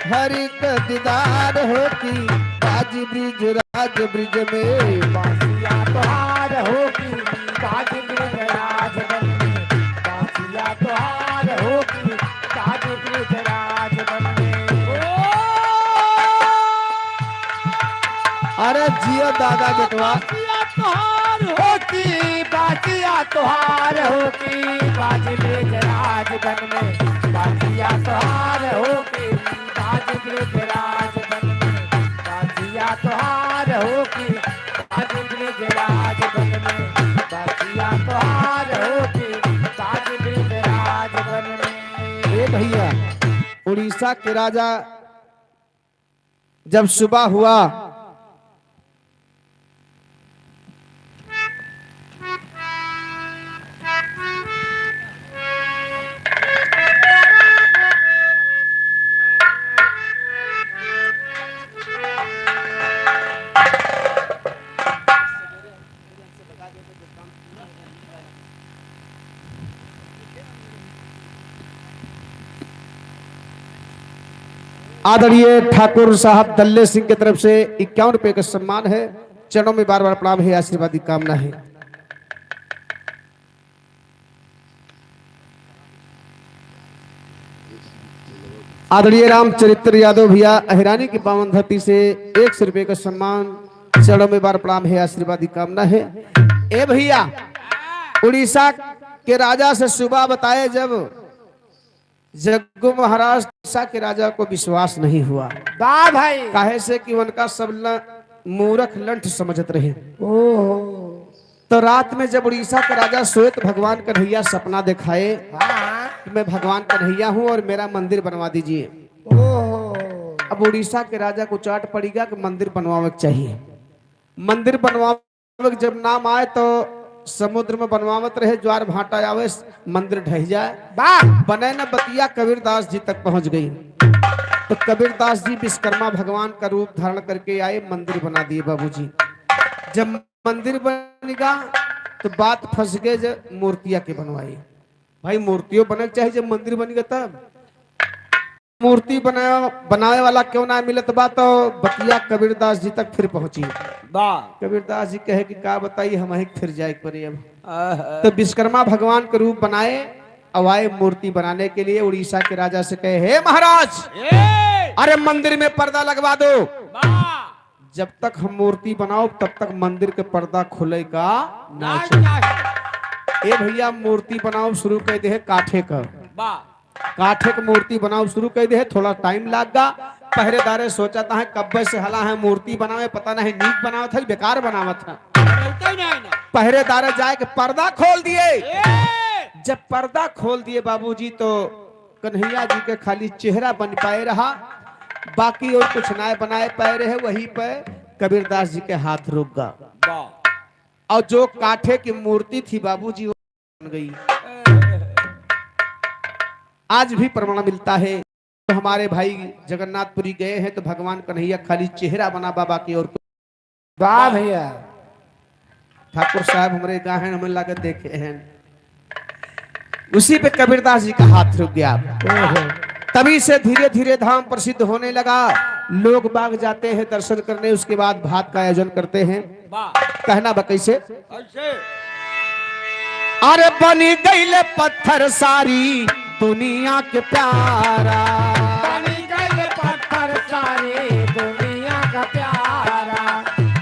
हरि के दीदार होती। बाज ब्रिज राज ब्रिज में बासिया तोहार होगी, बाज ब्रिज राज बन में। बासिया तोहार होगी, बाज ब्रिज राज बन में। अरे जियो दादा बेटवा। तुहार हो होती बाजिया तुहार होती बाज ब्रजराज बन में बाजिया तुहार होती बाज ब्रजराज बन में बाजिया तुहार होती बाज ब्रजराज बन में बाजिया तुहार होती बाज ब्रजराज बन में। ए भैया, उड़ीसा के राजा जब सुबह हुआ आदरणीय ठाकुर साहब दल्ले सिंह की तरफ से 51 रुपए का सम्मान है। चरणों में बार बार प्रणाम है, आशीर्वाद की कामना है। आदरणीय रामचरित्र यादव भैया अहिरानी की पावन धरती से 100 रुपए का सम्मान। चरणों में बार प्रणाम है, आशीर्वाद की कामना है। ए भैया, उड़ीसा के राजा से सुबह बताए जब जग्गू महाराज उड़ीसा के राजा को विश्वास नहीं हुआ। वाह भाई। काहे से कि उनका सब मूर्ख लंठ समझत रहे। ओहो। तो रात में जब उड़ीसा के राजा सोए तो भगवान कन्हैया सपना दिखाए हाँ। कि मैं भगवान कन्हैया हूँ और मेरा मंदिर बनवा दीजिए। ओहो। अब उड़ीसा के राजा को चाट पड़ेगा कि मंदिर बनवावे के चाहिए। मंदिर बनवावे के जब नाम आए तो समुद्र में बनवावत रहे, ज्वार भाटा आवे मंदिर ढह जाए। वाह। बने न बतिया कबीरदास जी तक पहुंच गई। तो कबीरदास जी विश्वकर्मा भगवान का रूप धारण करके आए, मंदिर बना दिए बाबूजी। जब मंदिर बनेगा तो बात फंस गए, जब मूर्तियां के बनवाई। भाई मूर्तियों बने चाहिए, जब मंदिर बनेगा तब। मूर्ति बनाने वाला क्यों ना मिलत बा, तो बतिया कबीरदास जी तक फिर पहुंची। वाह। कबीरदास जी कहे कि का बताइए, हम ही फिर जाए पड़े। अब तो विश्वकर्मा भगवान का रूप बनाए, अब आए मूर्ति बनाने के लिए। उड़ीसा के राजा से कहे, हे महाराज, अरे मंदिर में पर्दा लगवा दो। जब तक हम मूर्ति बनाओ तब तक मंदिर के पर्दा खुलेगा ना। ए भैया, मूर्ति बनाओ शुरू कर दे काठे का। काठे की मूर्ति बनाओ शुरू कर दे, थोड़ा टाइम लागा। पहरेदारे सोचा था कब से हला है मूर्ति बनावे, पता नहीं नीक बनावा था बेकार बनावा था। पहरेदारे जाए के पर्दा खोल दिए। जब पर्दा खोल दिए बाबूजी, तो कन्हैया जी के खाली चेहरा बन पाए रहा, बाकी और कुछ ना बनाए पाए रहे। वहीं पे कबीरदास जी के हाथ रुक गया और जो काठे की मूर्ति थी बाबूजी वो बन गई। आज भी प्रमाण मिलता है। तो हमारे भाई जगन्नाथपुरी गए हैं तो भगवान कन्हैया खाली चेहरा बना, बाबा की और। वाह भैया। ठाकुर साहब हमारे गाँव हैं, हमें लागत देखे हैं। उसी पे कबीरदास जी का हाथ रुक गया। तभी से धीरे धीरे धाम प्रसिद्ध होने लगा। लोग बाग जाते हैं दर्शन करने, उसके बाद भात का आयोजन करते हैं। कहना बा कैसे, अरे बनी गई पत्थर सारी दुनिया के प्यारा। बनी गई पत्थर सारी दुनिया का प्यारा।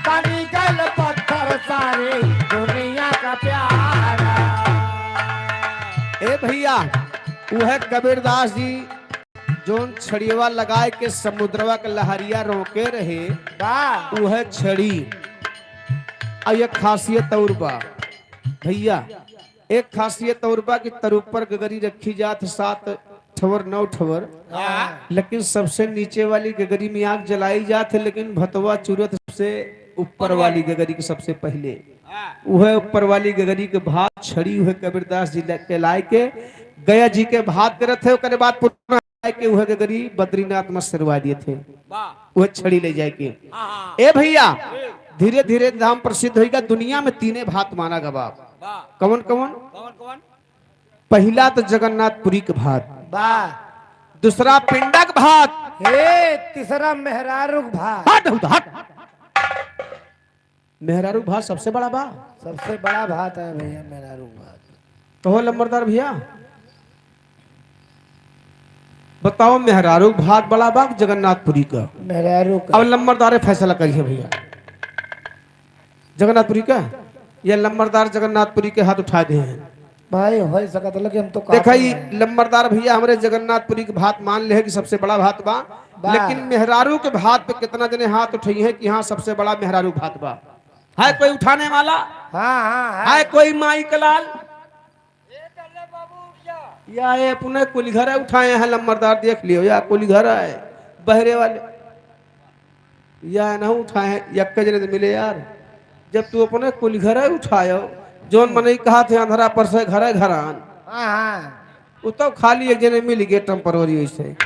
बनी गई पत्थर सारी दुनिया का प्यारा। ए भैया, वह कबीरदास जी जोन छड़िया लगाए के समुद्रवा के लहरिया रोके रहे, वाह। वह छड़ी। और एक खासियत और बा भैया, एक खासियत और बा कि तरुप पर गगरी रखी जात 7 ठवर 9 ठवर, लेकिन सबसे नीचे वाली गगरी में आग जलाई जात है, लेकिन भतवा चूरत सबसे ऊपर वाली गगरी के सबसे पहले। वह ऊपर वाली गगरी के भात छड़ी हुए कबीरदास जी के लाए के गया जी के भात करत है। उसके बाद पुनः के वह गगरी बद्रीनाथ में सरवा दिए थे, वह छड़ी ले जाए के। ए भैया, धीरे धीरे धाम प्रसिद्ध होगा। दुनिया में 3 भात माना गवा। कौन कौन? पहला तो जगन्नाथपुरी के भात, वाह। दूसरा पिंडक भात, हे तीसरा मेहरारू भात। हट हट। मेहरारू भात सबसे बड़ा बा, सबसे बड़ा भात है भैया मेहरारू भात। तो हो लंबरदार भैया बताओ, मेहरारू भात बड़ा बा जगन्नाथपुरी का? मेहरारू का। अब लंबरदार फैसला करिए भैया। जगन्नाथपुरी का ये लंबरदार जगन्नाथपुरी के हाथ उठा दिए हैं। भाई हो सकत लगे हम तो देखा ही लंबरदार भैया हमारे जगन्नाथपुरी के भात मान ले है कि सबसे बड़ा भात बा, लेकिन मेहरारू के भात पे कितना जने हाथ उठाई है कि हाँ सबसे बड़ा मेहरारू भात बा। है कोई उठाने वाला? हाँ हाँ है कोई माई कलाल? या ये पुणे कुलघर है उठाए हैं लंबरदार, देख लियो या कुलघर है बहरे वाले या नहीं उठाए हैं यक्के जने मिले यार। जब तू अपने कुलघर है उठायो जोन मने कहा थे अंधरा पर से घर है घरान हाँ हाँ वो तो खाली एक जने मिल गए टेम्पररी वैसे।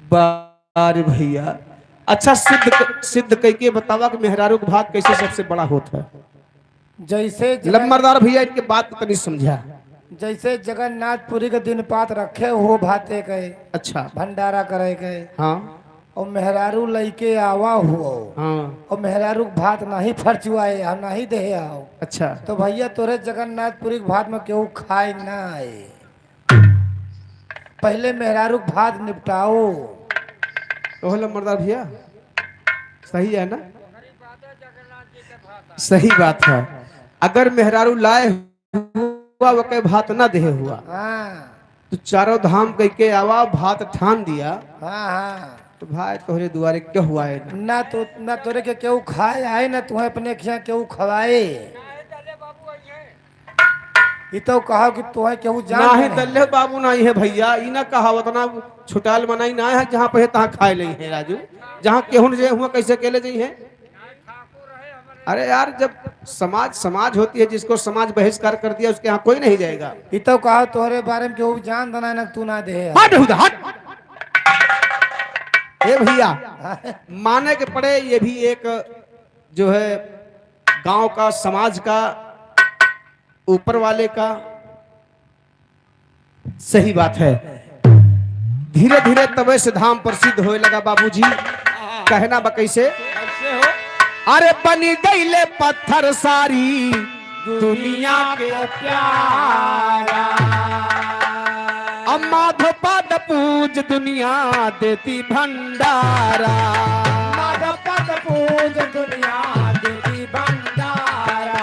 बार भैया अच्छा सिद्ध कह के बतावा कि मेहरारू का भात कैसे सबसे बड़ा होता है। जैसे लंबरदार भैया इनके बात को नहीं समझा। जैसे जगन्नाथपुरी के दिन पात रखे हो भाते के अच्छा भंडारा करे के हाँ और मेहरारू लइके आवा हो हाँ और मेहरारू के भात नहीं फरचुआए हम नहीं दे आओ अच्छा तो भैया तोरे जगन्नाथपुरी के भात में केहू खाए ना आए। पहले मेहरारू के भात निपटाओ। तो लंबरदार भैया सही है ना? सही बात है। अगर मेहरारू लाए हुआ वो के भात ना दे हुआ हाँ तो चारों धाम कह के आवा भात ठान दिया हाँ हाँ तो भाई तोहरे दुआरे क्या हुआ है ना? ना तोरे के केहू खाए आए ना तुम्हें अपने खिया केहू खवाए। ये तो कहा कि तुम्हें केहू जान ना है दल्ले बाबू नहीं है भैया ई ना कहावत ना छुटाल मनाई ना है जहाँ पे तहाँ खाए ले है राजू जहाँ केहू जे हुआ कैसे केले जाइ है। अरे यार जब समाज होती है जिसको समाज बहिष्कार कर दिया उसके यहाँ कोई नहीं जाएगा। ये तो कहा तोहरे बारे में केहू जान दना ना तू ना दे। हट हट ए भैया माने के पड़े ये भी एक जो है गांव का समाज का ऊपर वाले का सही बात है। धीरे धीरे तबे से धाम प्रसिद्ध होए लगा बाबूजी। कहना बा कैसे अरे बनी गईले पत्थर सारी दुनिया के प्यारा अम्मा धोपाद पूज दुनिया देती भंडारा पद पूज दुनिया देती भंडारा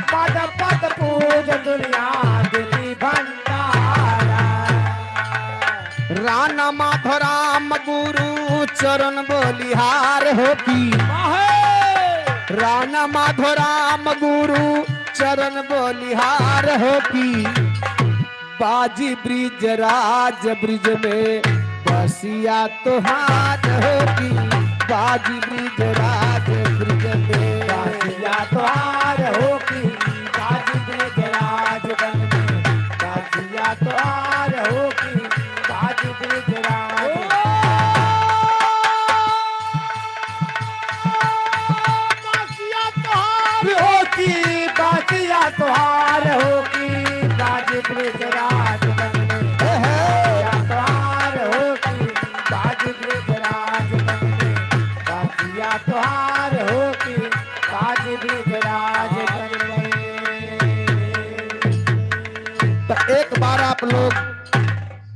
पद पूज दुनिया देती भंडारा। राणा माधोराम गुरु चरण बोलिहार होती राणा माधोराम गुरु चरण बोलिहार होती बाजी ब्रिज राज ब्रिज में बसिया तुहार होगी बाजी ब्रिज राज ब्रिज में बसिया तुहार होगी बाजी ब्रिज राज में बसिया तुहार होगी बाजी ब्रिज राज होगी बाजिया तुहार होगी बाजी ब्रिज राज तुहार होगी बाजी ब्रिज राज बाजिया तुहार होगी बाजी ब्रिज राज। तो एक बार आप लोग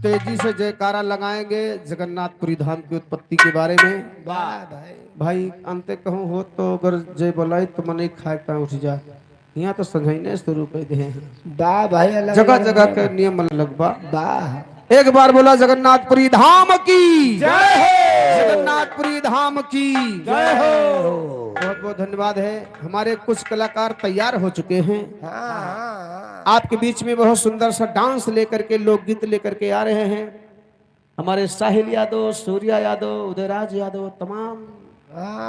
तेजी से जयकारा लगाएंगे जगन्नाथपुरी धाम की उत्पत्ति के बारे में। वाह भाई भाई अंते कहूँ हो तो अगर जय बोलाई तो मन खाए का उठ जा यहाँ तो समझाइने शुरू कर दे वाह भाई अलग जगह जगह के नियम अलग बा। वाह एक बार बोला जगन्नाथपुरी धाम की जय हो जगन्नाथपुरी धाम की जय हो। बहुत बहुत धन्यवाद है। हमारे कुछ कलाकार तैयार हो चुके हैं हाँ आपके बीच में बहुत सुंदर सा डांस लेकर के लोकगीत लेकर के आ रहे हैं। हमारे साहिल यादव सूर्या यादव उदयराज यादव तमाम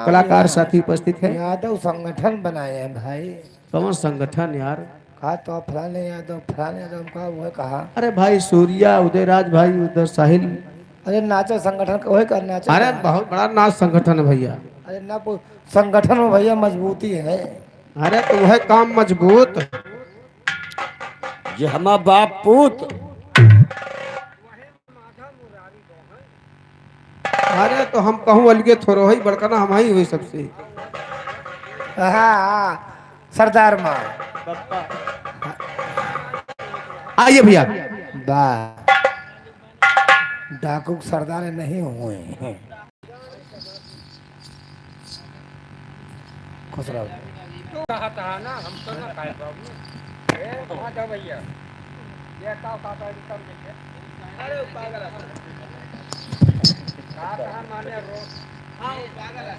कलाकार साथी उपस्थित है। यादव संगठन बनाए हैं भाई। कौन संगठन यार? कहा तो फलाने यादव का वो कहा। अरे भाई सूर्या उदयराज भाई उधर साहिल। अरे नाचो संगठन का वही करना चाहिए। अरे बहुत बड़ा नाच संगठन है भैया। अरे ना संगठन में भैया मजबूती है। अरे तो वह काम मजबूत ये हमारा बाप पूत। अरे तो हम कहूँ अलगे थोड़ो ही बड़का ना हम ही हुई सबसे। हाँ सरदार माँ आइए भैया। वाह डाकू सरदार नहीं हुए हैं। खुश रहो। कहा था ना हम तो ना खाए बाबू ए कहां जा भैया ये का खाता है तब देखे अरे पागल है कहां माने रो हां पागल है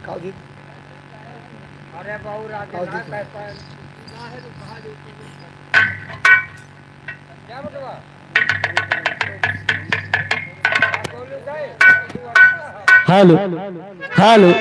खाओ जी। अरे बाबू रात ना कहता है ना है तो कहां जो क्या बतवा बोलो गए हेलो हेलो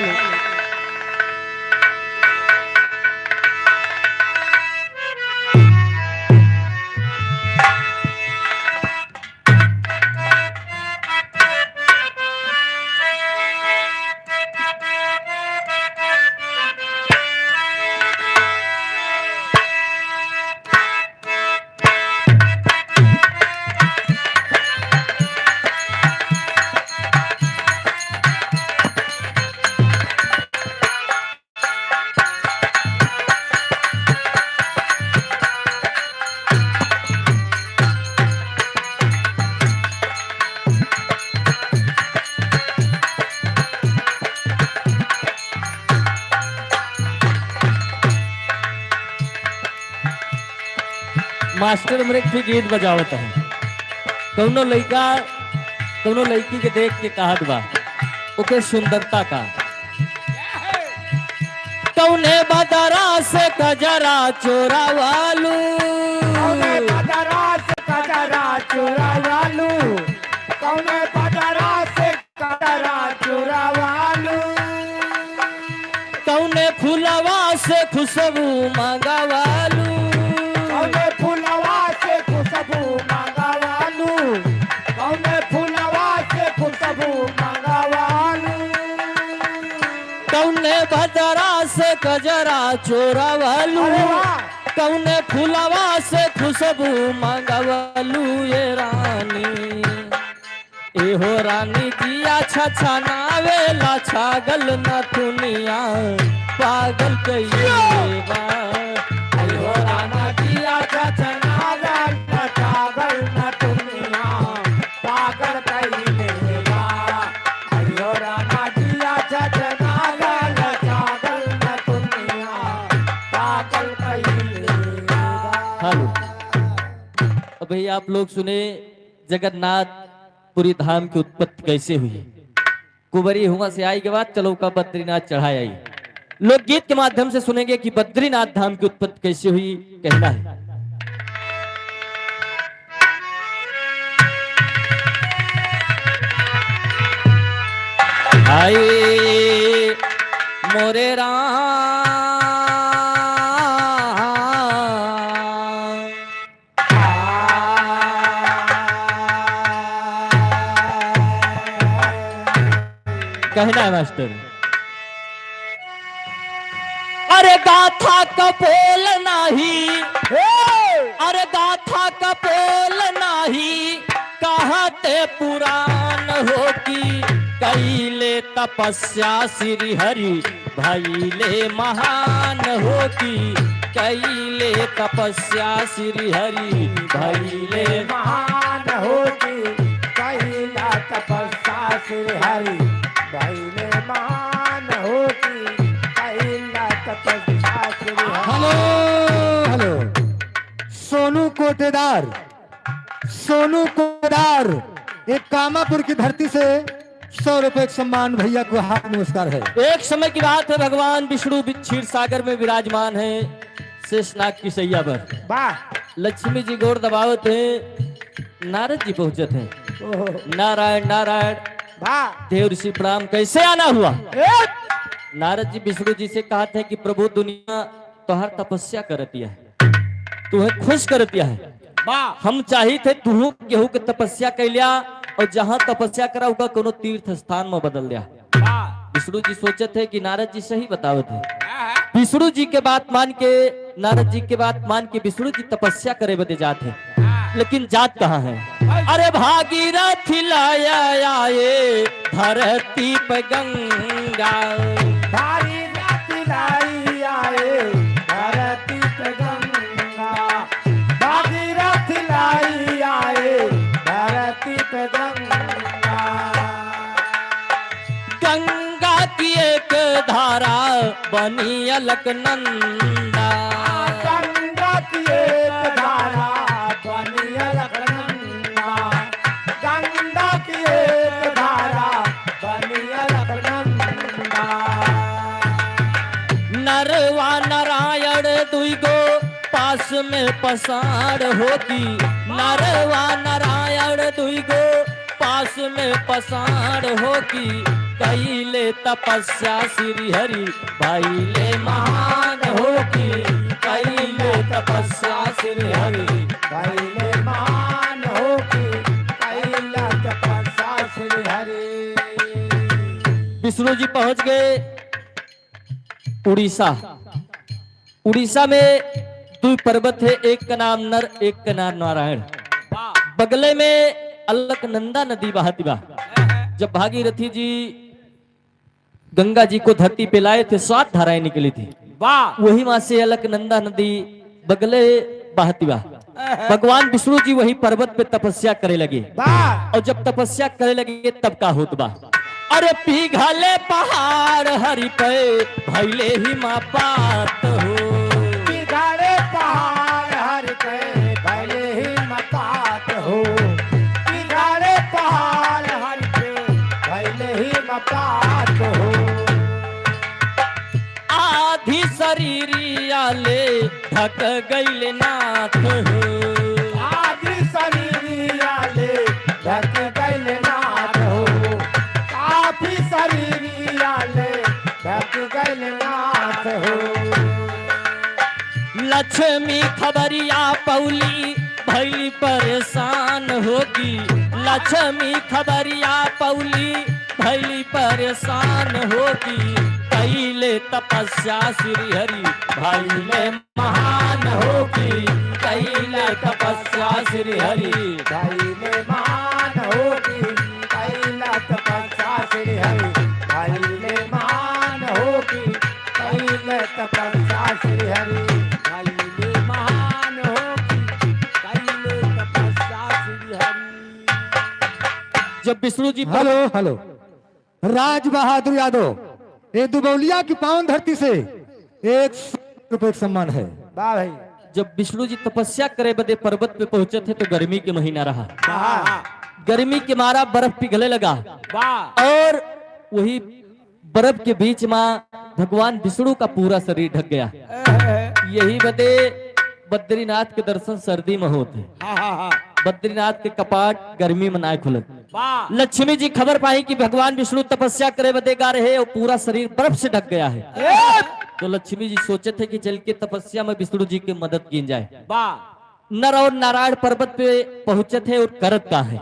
मास्टर हमरे के गीत बजावत है कौनो लड़का कौनो लड़की के देख के कहत बा ओके सुंदरता का कौने बदरा से कजरा चोरा वालू कौने बदरा से कजरा चोरा वालू कौने बदरा से कजरा चोरा वालू कौने फुलवा से खुशबू मांगा वालू कौने फुलवा से खुशबू मांगा वालू कौने फुलवा से खुशबू मांगा वालू कौने बदरा से कजरा चोरा वालू अरे वाह कौने फुलवा से खुशबू मांगवलू ये रानी ए हो रानी जिया छछा नावेला छागल न दुनिया पागल कइले बा आई हो राना जिया छछना गल न पागल न दुनिया पागल कइले बा आई हो राना जिया छछना गल न पागल न दुनिया पागल कइले बा। हेलो अब भैया आप लोग सुने जगन्नाथपुरी धाम की उत्पत्ति कैसे हुई। कुबरी हुआ से आई के बाद चलो का बद्रीनाथ चढ़ाई आई। लोकगीत के माध्यम से सुनेंगे कि बद्रीनाथ धाम की उत्पत्ति कैसे हुई कहना है। आए मोरे राम कहना है मास्टर। अरे गाथा कपोल नाही अरे गाथा कपोल नाही कहते पुराण हो की कैले तपस्या श्री हरि भैले महान हो की कैले तपस्या श्री हरि भैले महान होती कैला तपस्या श्री हरि भैले महान होती कैला तपस्या श्री हरि। हेलो हेलो सोनू कोटेदार एक कामापुर की धरती से 100 रुपए के सम्मान भैया को हाथ नमस्कार है। एक समय की बात है भगवान विष्णु क्षीर सागर में विराजमान है शेषनाग की सैया पर। वाह लक्ष्मी जी गोर दबावत है नारद जी पहुंचत हैं। नारायण नारायण वाह देव ऋषि प्रणाम कैसे आना हुआ। नारद जी विष्णु जी से कहा था कि प्रभु दुनिया तोहर तपस्या करतिया है तुम्हें खुश करतिया है। हम चाही थे तू केहू के तपस्या कैलिया और जहां तपस्या करा होगा कोनो तीर्थ स्थान में बदल दिया। विष्णु जी सोचे थे कि नारद जी सही बतावत है। विष्णु जी के बात मान के नारद जी के बात मान के विष्णु जी तपस्या करे बदे जाते लेकिन जात कहाँ है। अरे भागीरथ लाया आए धरती पे गंगा भागीरथ लाई आए धरती पे गंगा भागीरथ लाई आए धरती पे गंगा गंगा की एक धारा बनी अलकनंदा। गंगा की एक धारा बनी अलकनंदा, गंगा की एक धारा बनी अलकनंदा। नरवा नारायण दुई गो पास में पसार होगी, नरवा नारायण दुई गो पास में पसार होगी। कैले तपस्या श्री हरि भाईले महान होगी, कैले तपस्या श्री हरि। कैले मान होगी, कैला तपस्या श्री हरि। विष्णु जी पहुंच गए उड़ीसा। उड़ीसा में दो पर्वत है, एक का नाम नर, एक का नाम नारायण। बगले में अलकनंदा नदी बहती बा। जब भागीरथी जी गंगा जी को धरती पे लाए थे, 7 धाराएं निकली थी। वही वहां से अलकनंदा नदी बगले बहती बा। भगवान विष्णु जी वही पर्वत पे तपस्या करे लगे, और जब तपस्या करे लगे तब का होत बा। अरे पिघले पहाड़ हरि पे भैले ही मापात हो, पिघले पहाड़ हरि पे भैले ही मपात हो, पिघले पहाड़ हरि पे भैले ही मपात हो। आधी शरीरिया ले ढक गईले नाथ हो, आदि शरीरिया ले ढक गइल नाथ हो, काफी शरीरिया ले ढक गइल नाथ हो। लक्ष्मी खबरिया पौली भैली परेशान होगी, लक्ष्मी खबरिया पौली भैली परेशान होगी। कैले तपस्या श्री हरि भैले महान होगी, कैले तपस्या श्री हरि। भैले मान होगी, कैला तपस्या श्री हरि। भैले मान होगी, कैला तपस्या श्री हरि। भैले मान होगी, कैले तपस्या श्री हरि। जब विष्णु जी हेलो हेलो, राज बहादुर यादव, ये दुबौलिया की पावन धरती से 100 रुपए का सम्मान है। वाह भाई, जब विष्णु जी तपस्या करे बदे पर्वत पे पहुंचे थे तो गर्मी के महीना रहा। वाह गर्मी के मारा बर्फ पिघले लगा, और वही बर्फ के बीच में भगवान विष्णु का पूरा शरीर ढक गया। यही बदे बद्रीनाथ के दर्शन सर्दी में होते, बद्रीनाथ के कपाट गर्मी में ना खुलत। लक्ष्मी जी खबर पाई कि भगवान विष्णु तपस्या करे बदे गा रहे और पूरा शरीर बर्फ से ढक गया है। तो लक्ष्मी जी सोचे थे कि चल के तपस्या में विष्णु जी की मदद की जाए। नर और नारायण पर्वत पे पहुंचे थे और करत का है।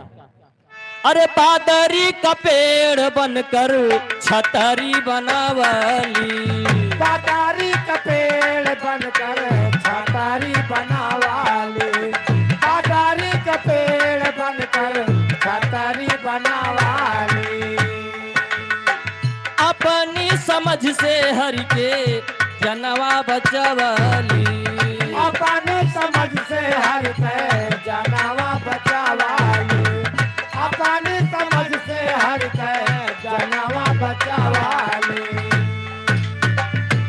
अरे पादरी का पेड़ बनकर छतरी बनावली, पातारी का पेड़ बनकर छतारी बनावाले, पातारी का पेड़ बनकर छतारी बनावाले। अपनी समझ से हरि के जनवा बचवली, अपने समझ से हर पे जनावा बचावाले, अपने समझ से हर पे जनावा बचावाले।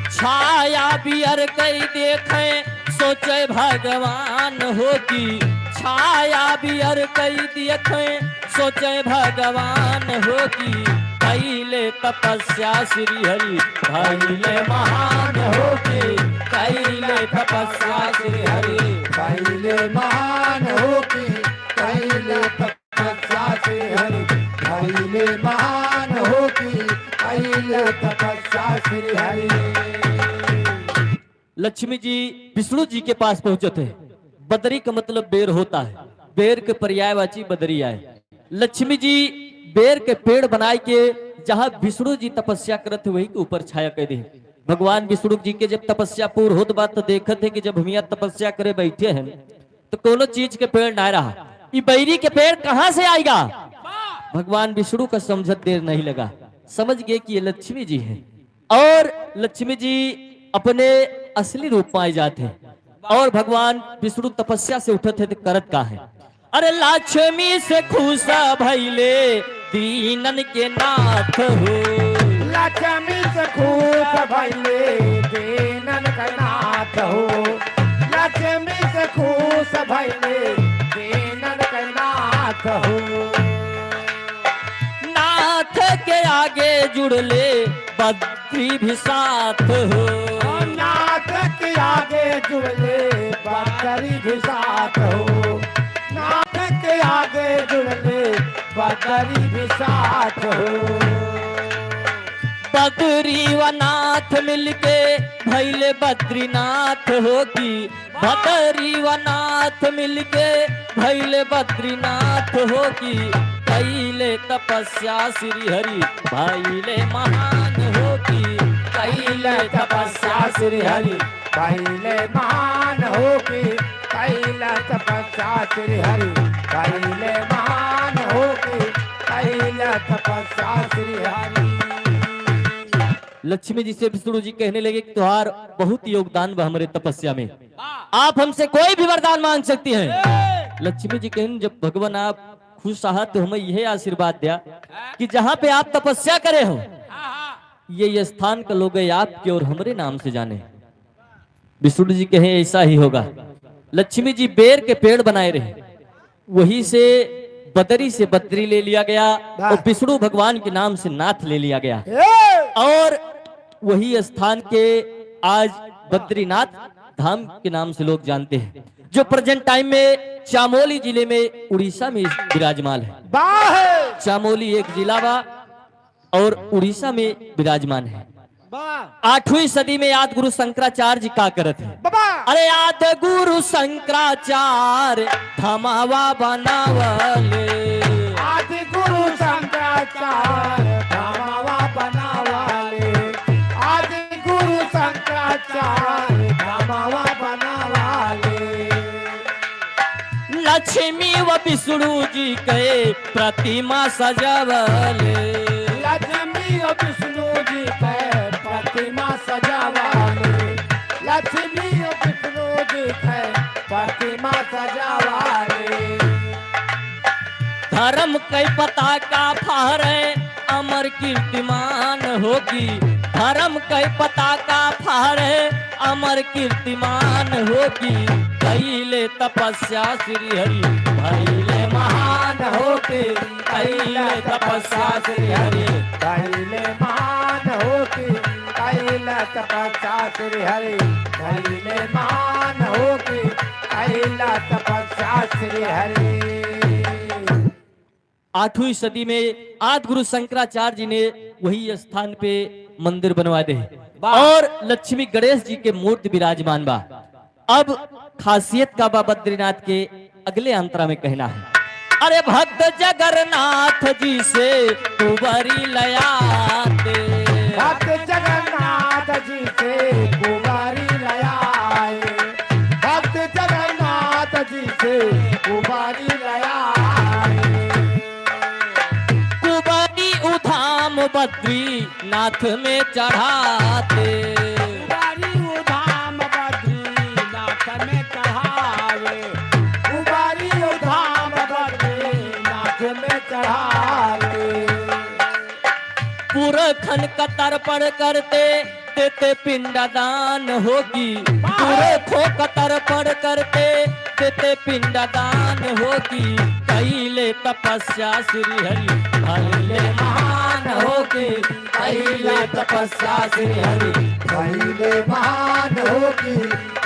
छाया बियर कई देखे सोचे भगवान होगी, छाया बियर कई देखे सोचे भगवान होगी। कैले तपस्या श्री हरि भैले महान होगी, कैले तपस्या श्री हरि। कैले महान होगी, कैले तपस्या श्री हरि। कैले महान होगी, कैले तपस्या श्री हरि। लक्ष्मी जी विष्णु जी के पास पहुंचे थे। बदरी का मतलब बेर होता है, बेर के पर्यायवाची बदरी आए। लक्ष्मी जी बेर के पेड़ बनाए के जहां विष्णु जी तपस्या करत थे वही के ऊपर छाया कर दे। भगवान विष्णु जी के जब तपस्या पूर्ण होत बात तो देखत है कि जब हम तपस्या करे बैठे हैं तो कोनो चीज के पेड़ ना रहा, ये बैरी के पेड़ कहां से आएगा। भगवान विष्णु का समझत देर नहीं लगा, समझ गए कि ये लक्ष्मी जी है। और लक्ष्मी जी अपने असली रूप में आ जाते हैं, और भगवान विष्णु तपस्या से उठे थे तो करत का है। अरे लक्ष्मी से खुश भैले दीनन के नाथ हो, लक्ष्मी से खुश भइले दीनन के नाथ हो लक्ष्मी से खुश भइले दीनन के नाथ हो नाथ के आगे जुड़ले बद्री भी साथ हो नाथ के आगे जुड़ले बकरी भी साथ हो नाथ के आगे जुड़ले बकरी भी साथ हो बद्री व नाथ मिलके भैले बद्रीनाथ होगी बद्री व नाथ मिलके भैले बद्रीनाथ होगी कैले तपस्या श्री हरि भैले महान होगी कैले तपस्या श्री हरि पहले महान होगी कैला तपस्या श्री हरि पहले महान होगी कैला तपस्या श्री हरि लक्ष्मी जी से विष्णु जी कहने लगे कि तुम्हार बहुत योगदान बा हमारे तपस्या में आप हमसे कोई भी वरदान मांग सकती हैं लक्ष्मी जी कहने जब भगवान आप खुश आहा तो हमें यह आशीर्वाद दिया कि जहाँ पे आप तपस्या करे हो ये स्थान का लोग आपके और हमारे नाम से जाने विष्णु जी कहे ऐसा ही होगा लक्ष्मी जी बेर के पेड़ बनाए रहे वही से बदरी से बद्री ले लिया गया और विष्णु भगवान के नाम से नाथ ले लिया गया और वही स्थान के आज बद्रीनाथ धाम के नाम से लोग जानते हैं जो प्रेजेंट टाइम में चामोली जिले में उड़ीसा में विराजमान है चामोली एक जिला बा और उड़ीसा में विराजमान है 8वीं सदी में आदि गुरु शंकराचार्य जी का करत है अरे आदि गुरु शंकराचार्य धमावा बनावले आदि गुरु शंकराचार्य धमावा बनावाले आदि गुरु शंकराचार्य धमावा बनावाले लक्ष्मी व विष्णु जी के प्रतिमा सजावले लक्ष्मी और विष्णु जी के प्रतिमा सजावाले लक्ष्मी और विष्णु जी के प्रतिमा सजावाले धर्म के पताका फहरे अमर कीर्तिमान होगी धर्म के पताका फहरे अमर कीर्तिमान होगी कैले तपस्या श्री हरि भैले महान होके कैले तपस्या श्री हरि पहले महान होके कैला तपस्या श्री हरि पहले महान होके कैला तपस्या श्री हरि 8वीं सदी में आदि गुरु शंकराचार्य जी ने वही स्थान पे मंदिर बनवा दे और लक्ष्मी गणेश जी के मूर्ति विराजमान बा अब खासियत का बा बद्रीनाथ के अगले अंतरा में कहना है अरे भक्त जगन्नाथ जी से कुंवरी लयाते भक्त जगन्नाथ जी से कुमारी लयाए भक्त जगन्नाथ जी से कुमारी लयाए कुंवरी उधाम बद्रीनाथ में चढ़ाते उधाम बद्रीनाथ में चढ़ावे उबारी उधाम बद्रीनाथ में चढ़ावे पुरखन का तर्पण करते देते पिंडदान होगी पुरखों का तर्पण करते देते पिंडदान होगी कैले तपस्या श्री हरि भैले महान होगी कैले तपस्या श्री हरि पहले महान होगी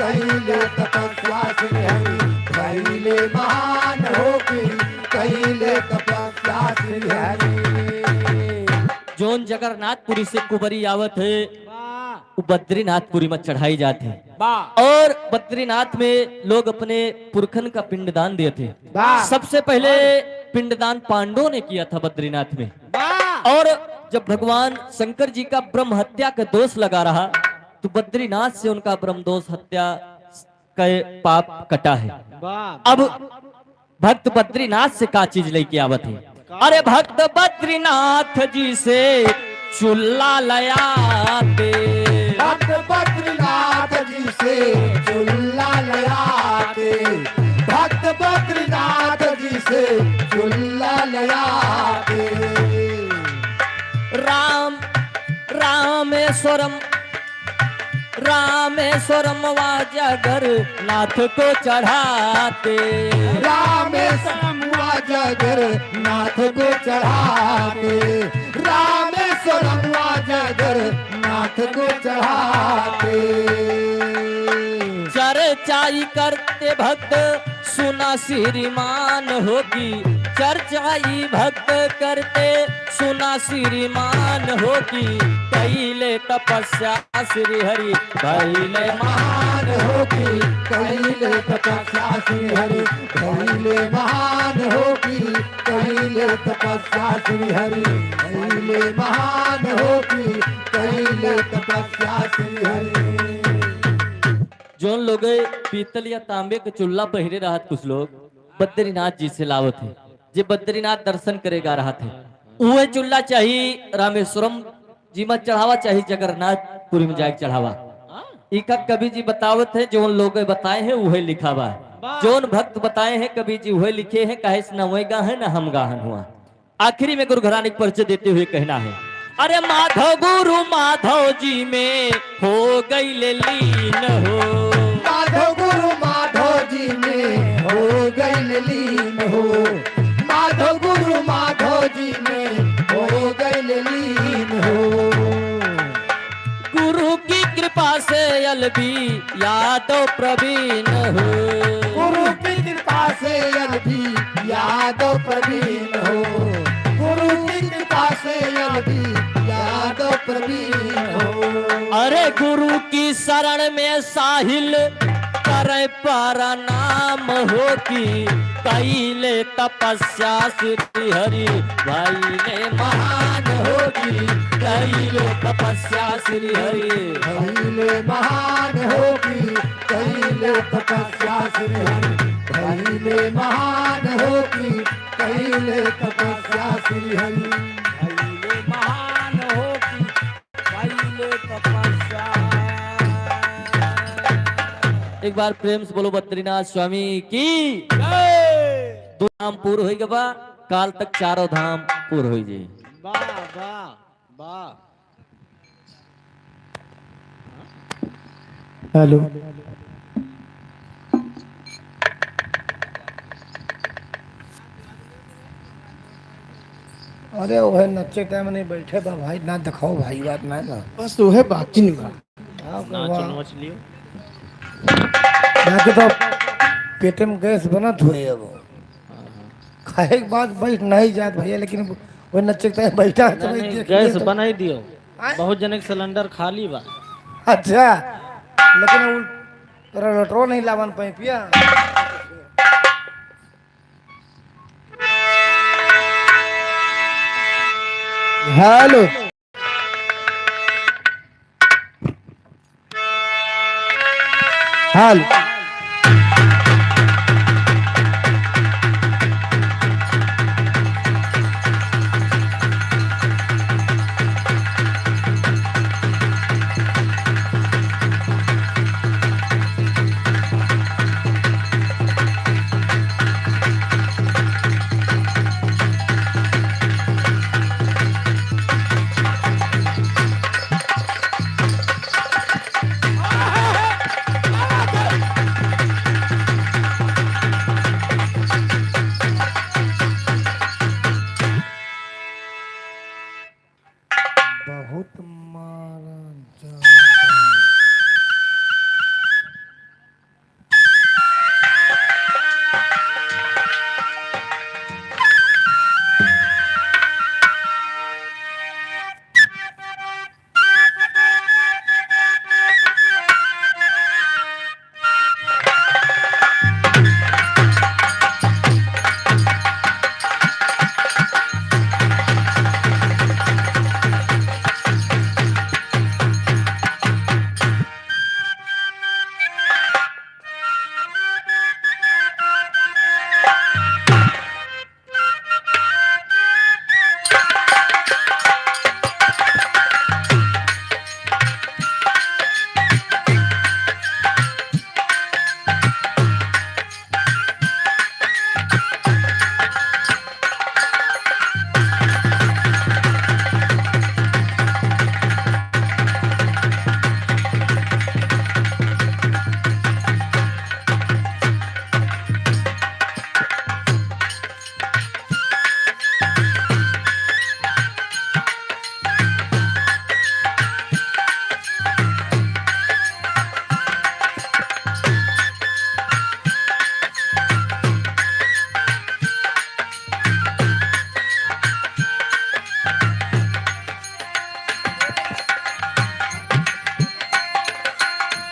कैले तपस्या श्री हरि पहले महान होगी कैले तपस्या श्री हरि जोन जगन्नाथपुरी से कुंवरी आवत है वो बद्रीनाथपुरी में चढ़ाई जाते और बद्रीनाथ में लोग अपने पुरखन का पिंडदान दिए थे सबसे पहले पिंडदान पांडवों ने किया था बद्रीनाथ में और जब भगवान शंकर जी का ब्रह्म हत्या का दोष लगा रहा तो बद्रीनाथ से उनका ब्रह्म दोष हत्या का पाप कटा है अब भक्त बद्रीनाथ से का चीज लेके आवत है अरे भक्त बद्रीनाथ जी से चुल्ला लयाते भक्त बद्रीनाथ जी से चुल्ला लयाते भक्त बद्रीनाथ जी से चुल्ला लयाते राम रामेश्वरम रामेश्वरम वाजागर नाथ को चढ़ाते। रामेश्वरम वाजगर नाथ को चढ़ाते। रामेश्वरम वाजगर नाथ को चढ़ाते। चर्चाई करते भक्त सुना श्रीमान होगी। चर्चाई भक्त करते सुना श्रीमान होगी। कैले तपस्या श्री हरि कैले महान होगी कैले तपस्या श्री हरि कैले महान होगी कैले तपस्या श्री हरि कैले महान होगी कैले तपस्या श्री हरि। जो लोग पीतल या तांबे के चूल्हा पहिरे रहा कुछ लोग बद्रीनाथ जी से लावत है। जे बद्रीनाथ दर्शन करेगा रहा थे वह चूल्हा चाहिए रामेश्वरम जी में चढ़ावा चाहिए जगन्नाथपुरी में जाके चढ़ावा। इका कवि जी बतावत है जो लोग बताए हैं वह लिखा हुआ है। जोन भक्त बताए हैं कवि जी वह लिखे हैं कहे न वही गा है न हम गाहन हुआ। आखिरी में गुरु घराने के परिचय देते हुए कहना है अरे माधव गुरु माधव जी में हो गई लीन हो। माधव गुरु माधव जी में हो गई लीन हो। माधव गुरु माधव जी में हो गई लीन हो। गुरु की कृपा से अलबी यादव प्रवीण हो। गुरु की कृपा से अलबी यादव प्रवीण हो। गुरु की कृपा से अलबी यादव प्रवीण हो। अरे गुरु की शरण में साहिल करे पर नाम होगी। कैले तपस्या श्री हरि भाई ने महान होगी। कैले तपस्या श्री हरि कैले महान होगी कैले तपस्या श्री हरि कैले महान होगी कैले तपस्या श्री हरि कैले महान होगी कैले तपस्या। एक बार प्रेम से बोलो बद्रीनाथ स्वामी की जय। दो धाम पूर्ण हो गया काल तक चारों धाम पूर्ण हो जाए। वाह वाह वाह। हेलो अरे वह नच्चे टाइम नहीं बैठे बा भाई ना दिखाओ भाई बात ना ना बस वो है बाकी नहीं बा। जाके तो पेटे में गैस बनत हुए अब खाए के बाद बैठ नहीं जात भैया लेकिन वो नच्चे टाइम बैठा है तो भाई देख गैस लिए तो- बना ही दियो आय? बहुत जने के सिलेंडर खाली बा। अच्छा लेकिन वो तेरा लटरो नहीं लावन पाई पिया। हेलो हेलो बहुत मारा जा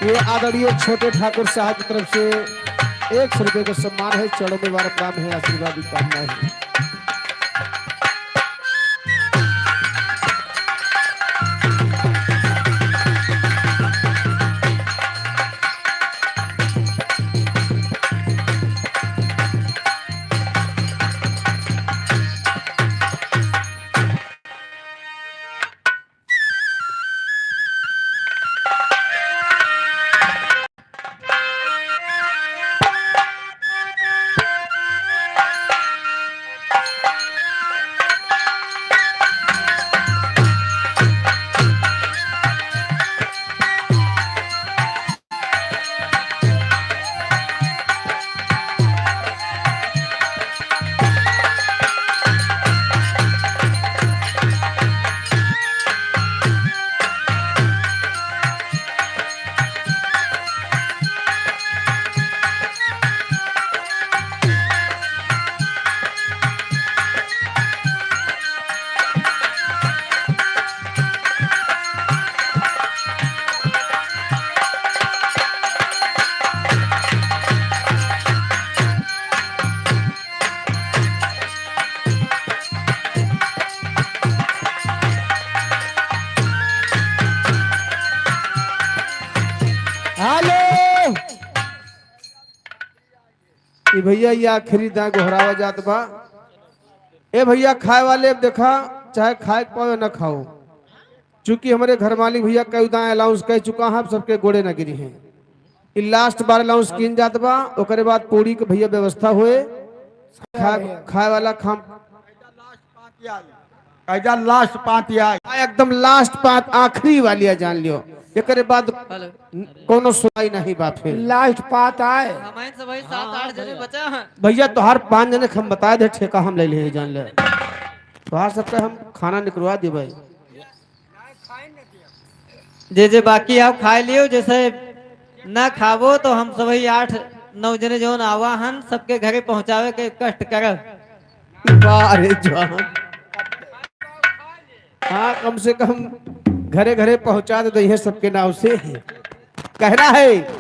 ये आदरणीय छोटे ठाकुर साहब की तरफ से 100 रुपए का सम्मान है। चरणों में बार प्रणाम है, आशीर्वाद की कामना है। ये भैया ये आखिरी दां गोहरावा जात बा। ए भैया खाए वाले अब देखा चाहे खाए के पाओ या न खाओ, चूंकि हमारे घर मालिक भैया कई दां अलाउंस कह चुका है, सबके गोड़े न गिरी हैं। इ लास्ट बार अलाउंस किन जात बा, ओकरे बाद पूरी के भैया व्यवस्था हुए खाए वाला खाम ऐजा लास्ट पाँच आई एकदम लास्ट बात आखिरी वाली जान लियो, एकरे बाद कोनो सुनाई नहीं बा। फिर लास्ट पाँच आए हमारे से भाई 7-8 जने बचा है। भैया तोहार 5 जने हम बता दे, ठेका हम ले ले जान ले, तोहार सबके हम खाना निकलवा दे भाई। जे बाकी आप खाए लियो, जैसे ना खावो तो हम सब 8-9 जने जो आवा हन सबके घरे पहुंचावे के कष्ट करब। अरे जवान, हाँ कम से कम घरे घरे पहुंचा दे है सबके नाव से कहना है।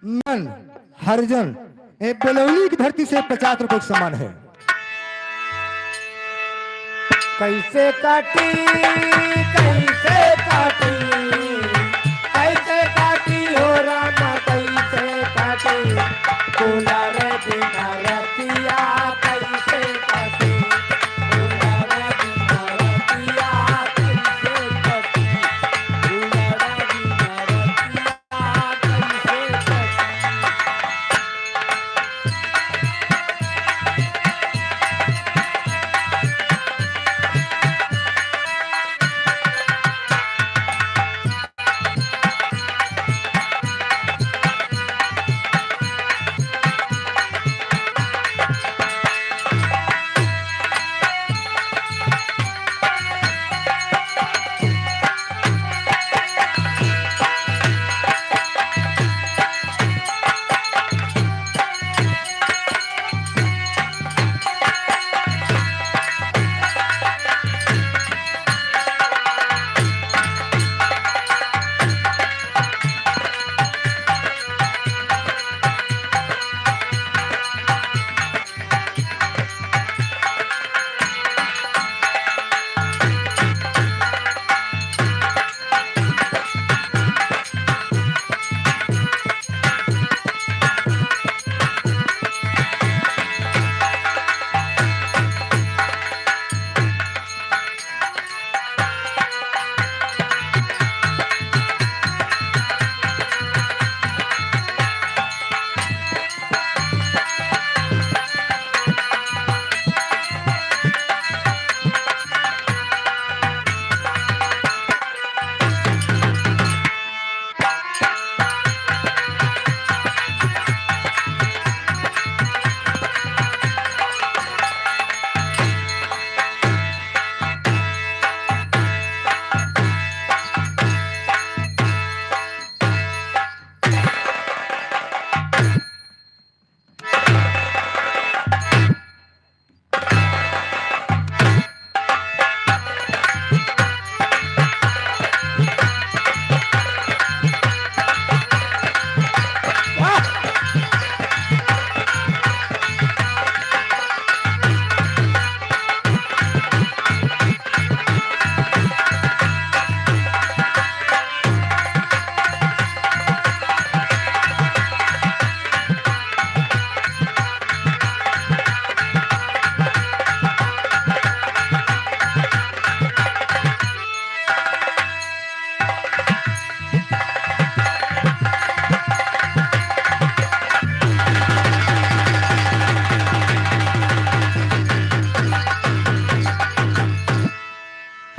मन हरिजन ये बेलौली की धरती से 50 रुपए का सामान है। कैसे काटी कैसे काटी कैसे काटी हो रामा कैसे काटी कूलर बिना रतिया कैसे काटी कूलर बिना रतिया कैसे काटी कूलर बिना रतिया कैसे काटी।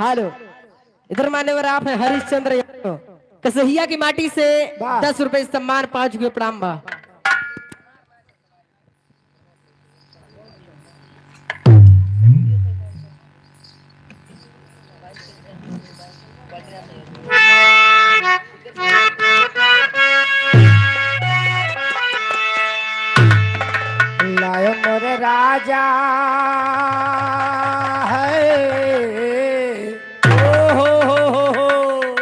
हेलो, इधर मान्यवर आप हैं हरिश्चंद्र यादव, कसहिया की माटी से 10 रुपए सम्मान, 5 रुपए प्रणाम बा। लायो मोरे राजा है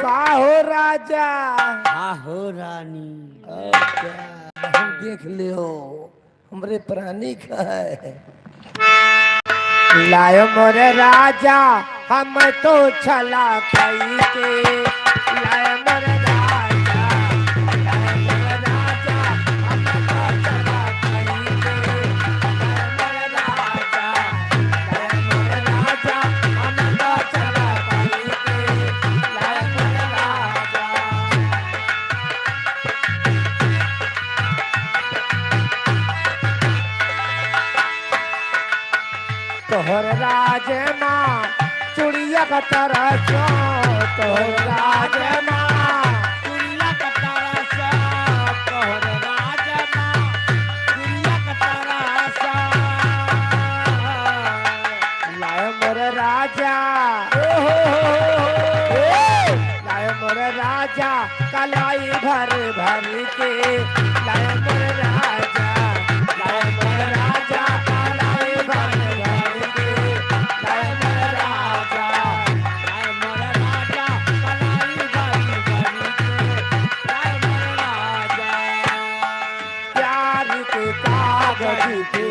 का हो राजा आहो रानी हम देख लियो हमरे प्राणी का है। लायो मोरे राजा हम तो छला खाई के लायो मोरे राजा लायो मोरे राजा हम तो छला खाई के लायो मोरे राजा लायो मोरे राजा हम तो छला खाई के लायो मोरे राजा। तोहर राज माँ चुड़िया का तरसो तोहर राज माँ दुनिया का तारासा तोहर राजा माँ दुनिया का तारासा लायो मोर राजा लायो मोर राजा कलाई भर भर के लायो मोर राजा लायो मोर राजा कलाई भर भर के लायो मोर राजा आए मोर राजा कलाई भर कागज के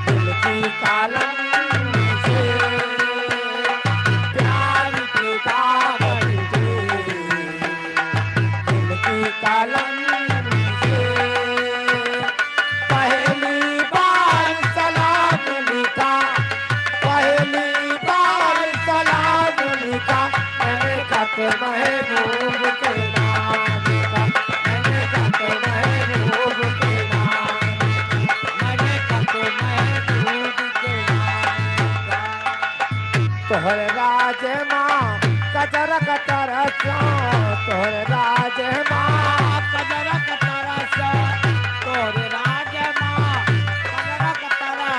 दिल की कलम से प्यार के कागज के दिल की कलम से पहली बार सलाम लिखा पहली बार सलाम लिखा मैंने खत महबूब के नाम लिखा मैंने खत महबूब के नाम मैंने खत महबूब के नाम तोहर राज माँ कजर कतर तोहर राज माँ कजर कतरा तोर राज माँ कजर कतरा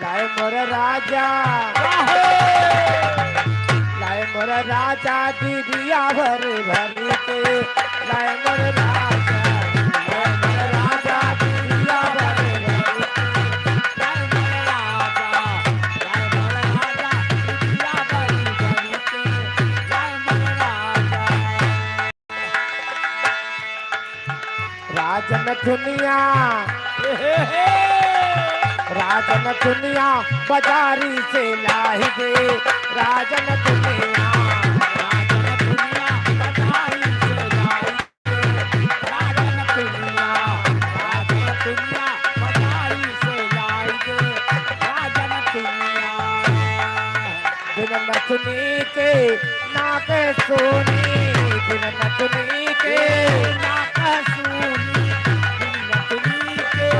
लाए मोर राजा लाए मोर राजा दीदिया भर भर के लाए मोर राजा लाए मोर राजा दीदिया भर भर राजन दुनिया राजन दुनिया बाजारी से लाई दे राजन दुनिया बाजारी से लाई राजन दुनिया बाजारी से लाई दे राजन दुनिया बिन नथुनी के नाक सोनी बिन नथुनी के नाक सूनी नथुनी के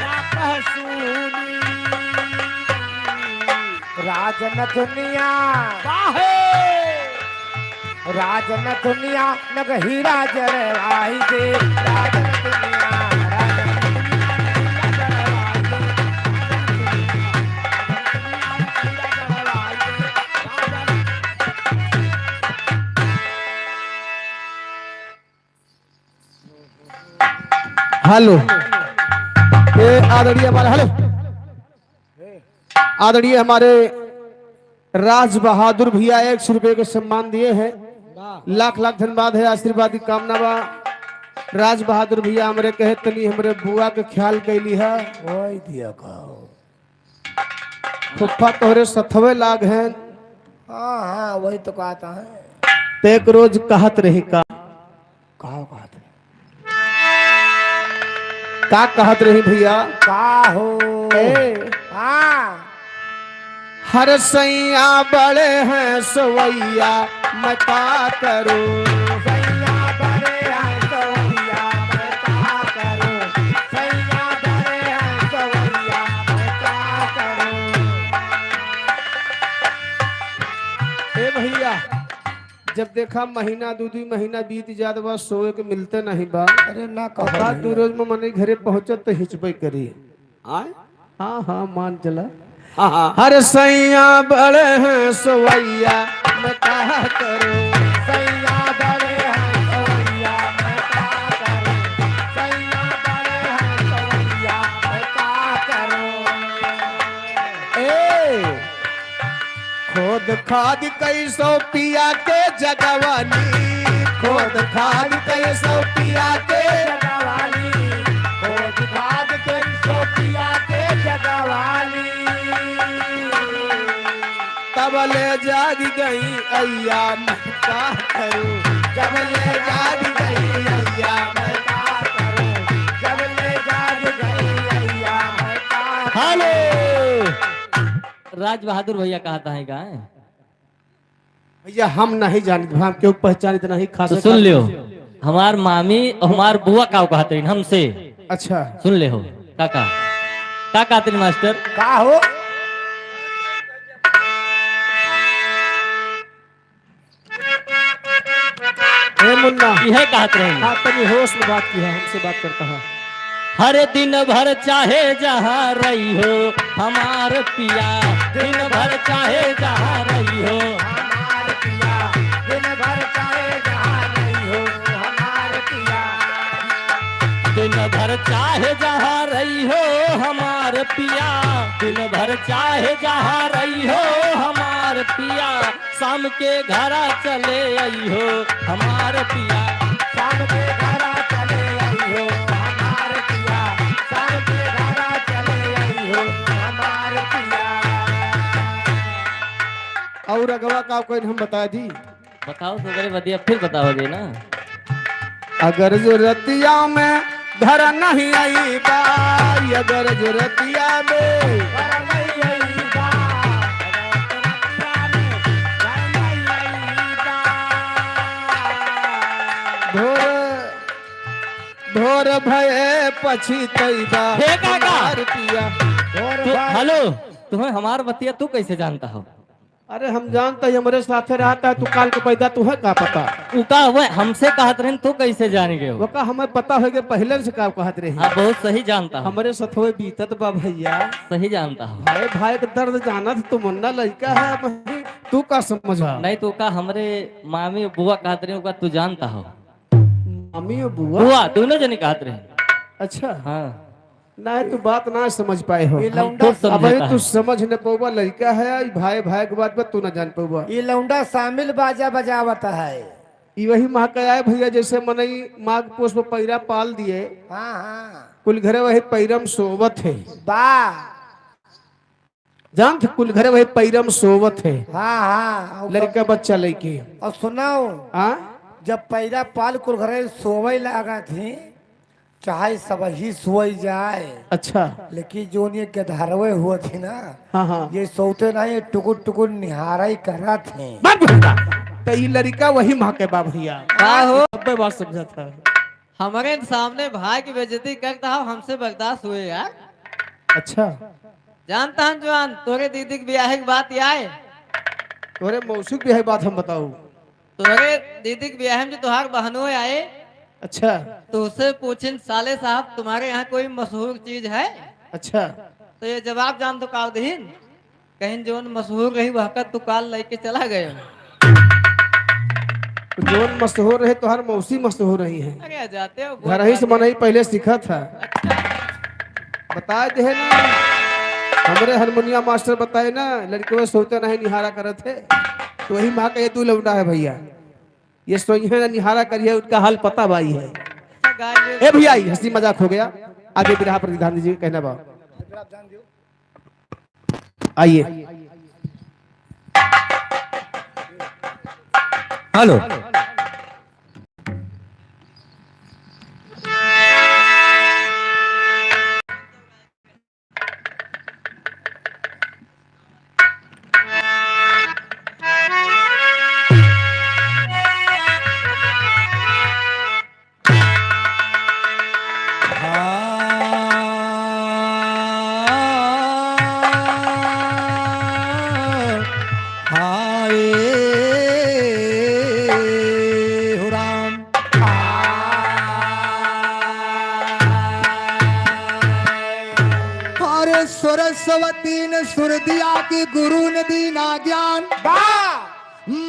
नाक सूनी राजन दुनिया काहे राजन दुनिया नग हीरा जर आई दे राजन दुनिया राजन हेलो ये आदरणीय हमारे हेलो आदरणीय हमारे राज बहादुर भैया 100 रुपए के सम्मान दिए हैं। लाख लाख धन्यवाद है, आशीर्वाद की कामना बा। राज बहादुर भैया हमरे कहे तनी हमरे बुआ के ख्याल कैली है। ओए दिया कहो फुफ्फा तोहरे सथवे लाग हैं हाँ हाँ वही तो कहता है ते एक रोज कहत रही का कहो कहते का कहत रही भैया का हो ए, हाँ हर सैया बड़े हैं सवैया मैं का करूं सैया बड़े हैं सवैया मैं क्या करूं सैया बड़े हैं सवैया मैं क्या करूं ए भैया जब देखा महीना दू महीना बीत जात बा सोए के मिलते नहीं बा। अरे ना का तू रोज में मने घरे पहुंचत तो हिचबे करी आए हाँ हाँ मान चला हाँ हाँ हर सैया बड़े हैं सवैया मैं क्या करूं सैया बड़े हैं सवैया मैं क्या करूं सैया बड़े हैं सवैया मैं क्या करूं ए खुद खाद कैसो पिया के जगवानी खुद खाद कैसो पिया के जगवाली खोज खाद के सोपिया के जगवाली तब ले जाग गई अय्या मैं का करूं जब ले जाग गई अय्या मैं क्या करूं जब ले जाग गई अय्या मैं क्या हेलो राज बहादुर भैया कहता है का भैया हम नहीं जानते हम क्यों पहचान इतना ही खास तो सुन लियो हमार मामी और हमार बुआ का कहते हैं हमसे अच्छा सुन ले हो काका का कहते हैं मास्टर का हो ए मुन्ना यह कहते रहे हाँ तनी होश में बात की है हमसे बात करता है हर दिन भर चाहे जहाँ रही हो हमार पिया दिन भर चाहे जहाँ रही हो हमार पिया दिन भर चाहे जहाँ नहीं हो हमार पिया दिन भर चाहे जहाँ रही हो हमार पिया दिन भर चाहे जहाँ रही हो हमार पिया शाम के घरा चले आई हो हमार पिया शाम के घरा चले और अगवा का कोई हम बता दी। बताओ तो बड़े बढ़िया, फिर बताओगे ना। अगर जो रतिया में घर नहीं आई बाई, अगर जो रतिया में भोर भोर भये पछितैबा हे काका! हमार पिया। हेलो, तुम्हें हमार बतिया तू कैसे जानता हो? अरे हम जानता है हमारे साथे रहता है, तू काल के पैदा तुहे का पता। उका हुए हमसे कहत रहे तू कैसे जान गए हो? वो का हमें पता हो गया पहले से का कहत रही। हाँ बहुत सही जानता हूँ, हमारे सथवे बीतत बा भैया। सही जानता हूँ। भाई भाई का दर्द जाना तू मुन्ना लड़का है भाई, तू का समझा। नहीं तो का हमरे मामी बुआ कहत रहे, तू जानता हो? मम्मी और बुआ बुआ दोनों जने कहत रहे। अच्छा हाँ नहीं तू बात ना समझ पाए हो। ये हम लौंडा खूब अब समझाता तू है। समझ न पौवा, लड़का है भाई भाई के बात तू न जान पौवा। ये लौंडा शामिल बाजा बजावता है। ई वही माँ का आए भैया, जैसे मनई माघ पोष में पैरा पाल दिए, हाँ हाँ कुल घरे वही पैरम सोवत है। वाह जानत कुल घरे वही पैरम सोवत है, हाँ हाँ लड़का बच्चा लड़के। और सुनाओ, हाँ जब पैदा पाल कुल घरे सोवे लगा थी, चाहे सब ही सोई जाए, अच्छा लेकिन जो ये गधरवे हुआ थी ना, हाँ हाँ ये सोते नहीं, टुकुर टुकुर निहारा ही करा थे। बात भैया, तो ई लड़का वही माँ के बा भैया। का हो? अब्बे बात समझा था। हमारे सामने भाई की बेइज्जती करता हो, हमसे बर्दाश्त हुए यार। अच्छा जानता हूँ जवान, तोरे दीदी की ब्याह की बात ये आए। तोरे मौसुक भी है बात हम बताऊ। तोरे दीदी की ब्याह में जो तुहार बहनों आए, अच्छा तो उससे पूछिन साले साहब तुम्हारे यहाँ कोई मशहूर चीज है? अच्छा तो ये जवाब जान तो काल दहीन, कहीं जोन मशहूर रही वह का तू काल लेके चला गए। तो जोन मशहूर रहे तो हर मौसी मशहूर रही है। अरे जाते हो घर ही से मन ही पहले सीखा था। बताए दे ना हमारे हारमोनिया मास्टर बताए ना, लड़के में सोते नहीं निहारा करत है, तो वही माँ का ये तू लौटा है भैया। ये सोइए ना निहारा करिए, उनका हाल पता भाई है। ए भैया हंसी मजाक हो गया, आगे बिरहा पर ध्यान दीजिए। कहना बा आइए। हेलो सरस्वती ने सुर दिया कि गुरु ने दीना ज्ञान,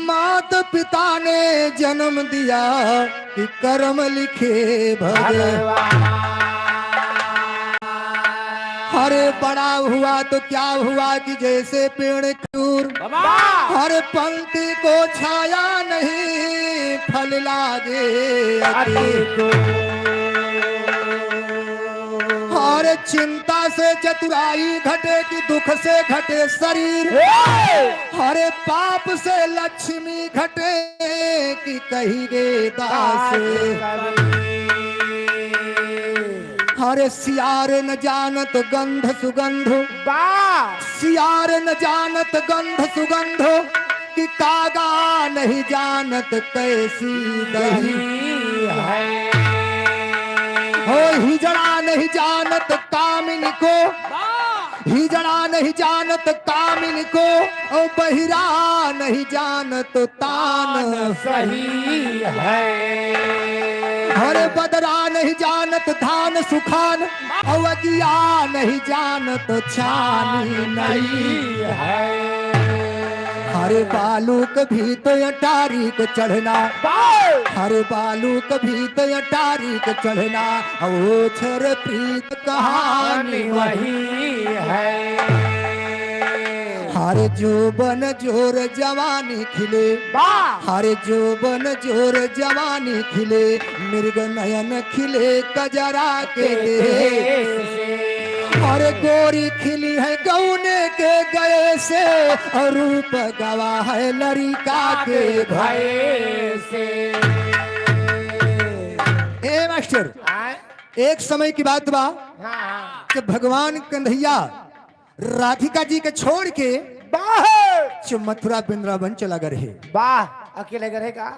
मात पिता ने जन्म दिया कि कर्म लिखे भगवान। अरे बड़ा हुआ तो क्या हुआ कि जैसे पेड़ खजूर, हर पंक्ति को छाया नहीं फल लागे अति। और चिंता से चतुराई घटे कि दुख से घटे शरीर, हरे पाप से लक्ष्मी घटे कि कही गे दास। हरे सियार न जानत गंध सुगंध, सियार न जानत गंध सुगंध कि कागा नहीं जानत कैसी दही है। हो हिजड़ा नहीं जानत कामिनी को, हिजड़ा नहीं जानत कामिनी को, और बहिरा नहीं जानत तान सही है। हरे बदरा नहीं जानत धान सुखान, और अगिया नहीं जानत छानी नहीं है। हरे बालू कभी तो अटारी को चढ़ना, हरे बालू कभी तो अटारी को चढ़ना, ओ छर प्रीत कहानी वही है। हरे जोबन जोर जवानी खिले, हरे जोबन जोर जवानी खिले, मृग नयन खिले कजरा के। और गोरी खिली है गौने के गए से और रूप गवा है लड़का के भय से। ए मास्टर, एक समय की बात बा कि भगवान कन्हैया राधिका जी के छोड़ के बाहर मथुरा वृंदावन चला गए है। वाह, अकेले गए का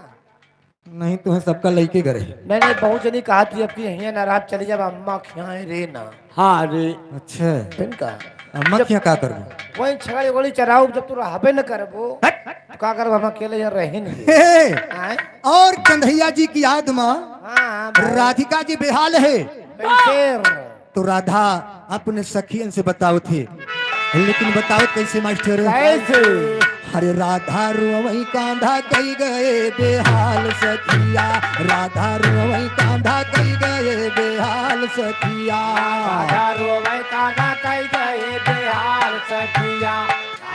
नहीं तुम्हें सबका लड़के गए। मैंने बहुत जनी कहा थी अब यहीं नाराज चले जब अम्मा खियाए रे ना। हाँ रे। अच्छा, इनका अम्मा क्या करबो? वही छगड़ी गोली चराऊ, जब तू रहबे न करबो का करब, हम अकेले यहाँ रहे नहीं। और कन्हैया जी की याद में राधिका जी बेहाल है तो राधा अपने सखियन से बताओ थे, लेकिन बताओ कैसे मास्टर? कैसे? अरे राधा रोवई कांधा कई गए बेहाल सखिया, राधा रोवई कांधा कई गए बेहाल सखिया, राधा रोवई कांधा कई गए बेहाल सखिया,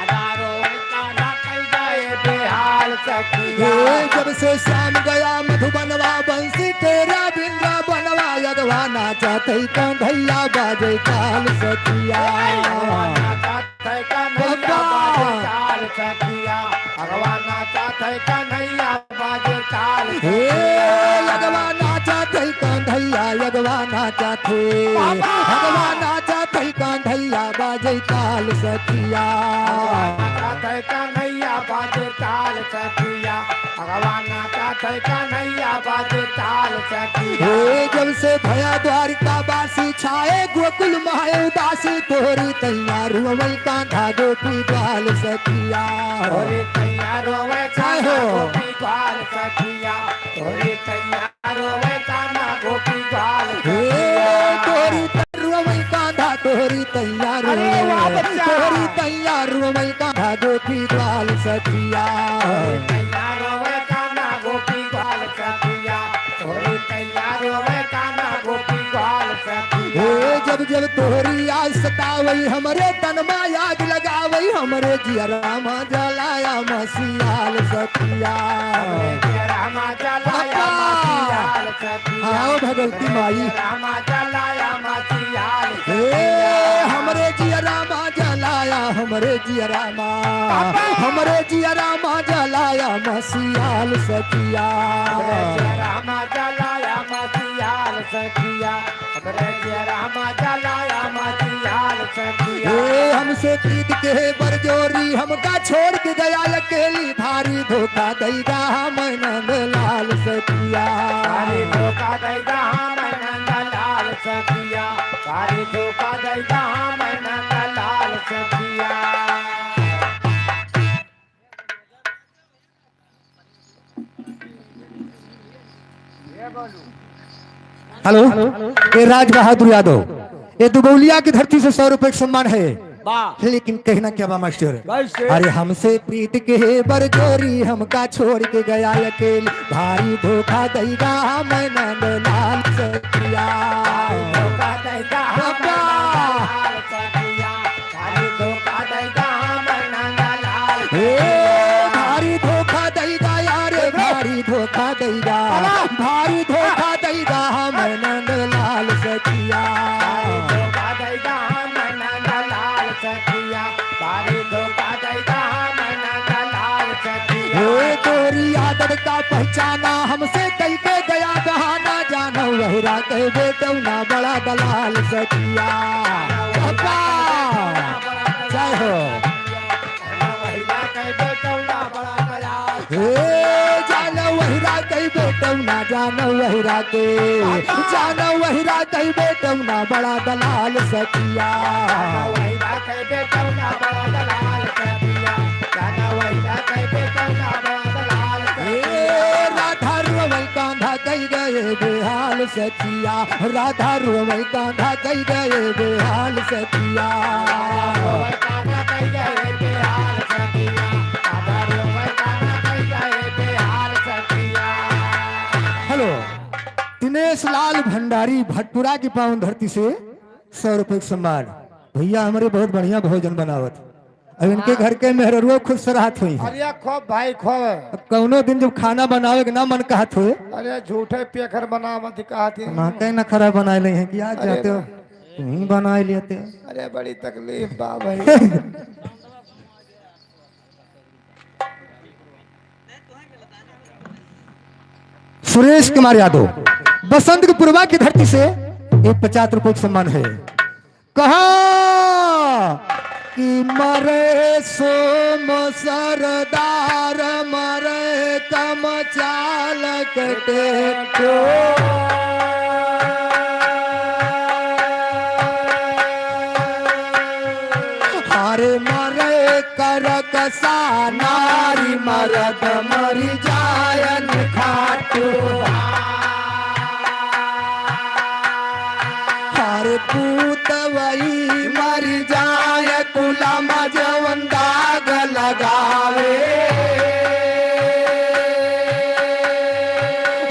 राधा रोवई कांधा कई गए बेहाल सखिया। जब से शाम गया मधुबनवा बंसी तेरा बिंद्रा बनवा यगवा नाचा थई कंधैया बाजे काल सखिया, भगवान नाचा थे कन्हैया बाजे ताल। यगवा नाचा थे कंधैया, यगवा नाचा थे, भगवान नाचा थे कंधैया बाजे ताल सखिया, नाचा थे कन्हैया बाजे ताल सखिया, भगवान नाचा थे कन्हैया बाजे ताल सखिया। जब से भया द्वारिका बासी छाए गोकुल माए उदासी तोरी तैयार हुई कांधा गोपी द्वाल सखिया, तोरी तैयार होवे कान्हा गोपी द्वाल सखिया, तोरी तैयार होवे कान्हा गोपी द्वाल सखिया, तोरी तैयार कांधा तोरी तैयार तोरी तैयार हुई कांधा गोपी द्वाल सखिया, तैयार होवे कान्हा गोपी द्वाल सखिया, तोरी तैयार होवे कान्हा गोपी द्वाल सखिया। जब जब तोहरी आज सतावई हमरे तन में आग लगावई, हमरे जियरामा जलाया मसियाल सखिया, रामा जलाया मसियाल सखिया, आओ भगवती माई, रामा जलाया मसियाल हमरे जियरामा जलाया, हमरे जियरामा, हमरे जियरामा जलाया मसियाल सखिया, रामा जलाया मसियाल सखिया, हमरे रामा जलाया मसियाल सखिया। हमसे प्रीत के बरजोरी हमका छोड़ के गया अकेली, भारी धोखा दैगा मैं नंदलाल सखिया, भारी धोखा दैगा मैं नंदलाल सखिया, भारी धोखा दैगा मैं नंदलाल सखिया। हेलो, ये राज बहादुर यादव, ये दुबौलिया की धरती से 100 रुपए का सम्मान है, लेकिन कहना क्या बा मास्टर? अरे हमसे प्रीत के बरजोरी हमका छोड़ के गया अकेले, भारी धोखा दैगा मैं नंदलाल सखिया, धोखा दैगा नंदलाल सखिया, भारी धोखा दैगा मैं नंदलाल, भारी धोखा दैगा यार, भारी धोखा दैगा, भारी धोखा दैगा मैं नंदलाल सखिया, धोखा दैगा मैं नंदलाल सखिया, भारी धोखा दैगा मैं नंदलाल सखिया। तोरी आदत का पहचाना हमसे कई के गया बहाना, जानो वहरा कह बेटो ना बड़ा दलाल सखिया, जय हो, जानो वहरा कई बेटो ना, जानो वहरा के, जानो वहरा कई बेटो ना बड़ा दलाल सखिया, वहीरा कह बेटो ना बड़ा दलाल सखिया, जानो वहीरा कह बेटो ना बड़ा दलाल सखिया। राधा रोवई कांधा कई गए बेहाल सखिया, राधा रोवई कांधा कई गए बेहाल सखिया, रोवई कान्हा कई गए बेहाल सखिया, राधा रोवई कान्हा कई गए बेहाल सखिया। हेलो, दिनेश लाल भंडारी भटपुरा की पावन धरती से 100 रुपए का सम्मान। भैया हमारे बहुत बढ़िया भोजन बनावत, अब इनके घर के मेहरुआ खुद सराहत हुई है। अरे खूब भाई खूब, अब कौनो दिन जब खाना बनावे के ना मन कहत हुए, अरे झूठे पेखर बना मत कहती, ना कहीं ना खरा बनाए ले हैं कि आज जाते हो तुम ही बना लेते। अरे बड़ी तकलीफ बा भाई। सुरेश कुमार यादव, बसंत की पूर्वा की धरती से एक 50 रुपए का सम्मान है। कहा कि मरे सोम सरदार मरे कम चालक टेक्टो। हरे मरे कर कसा नारी मरद मरी जायन खाटू। हरे पूत वही मरी जाय कुला मजवन दाग लगावे।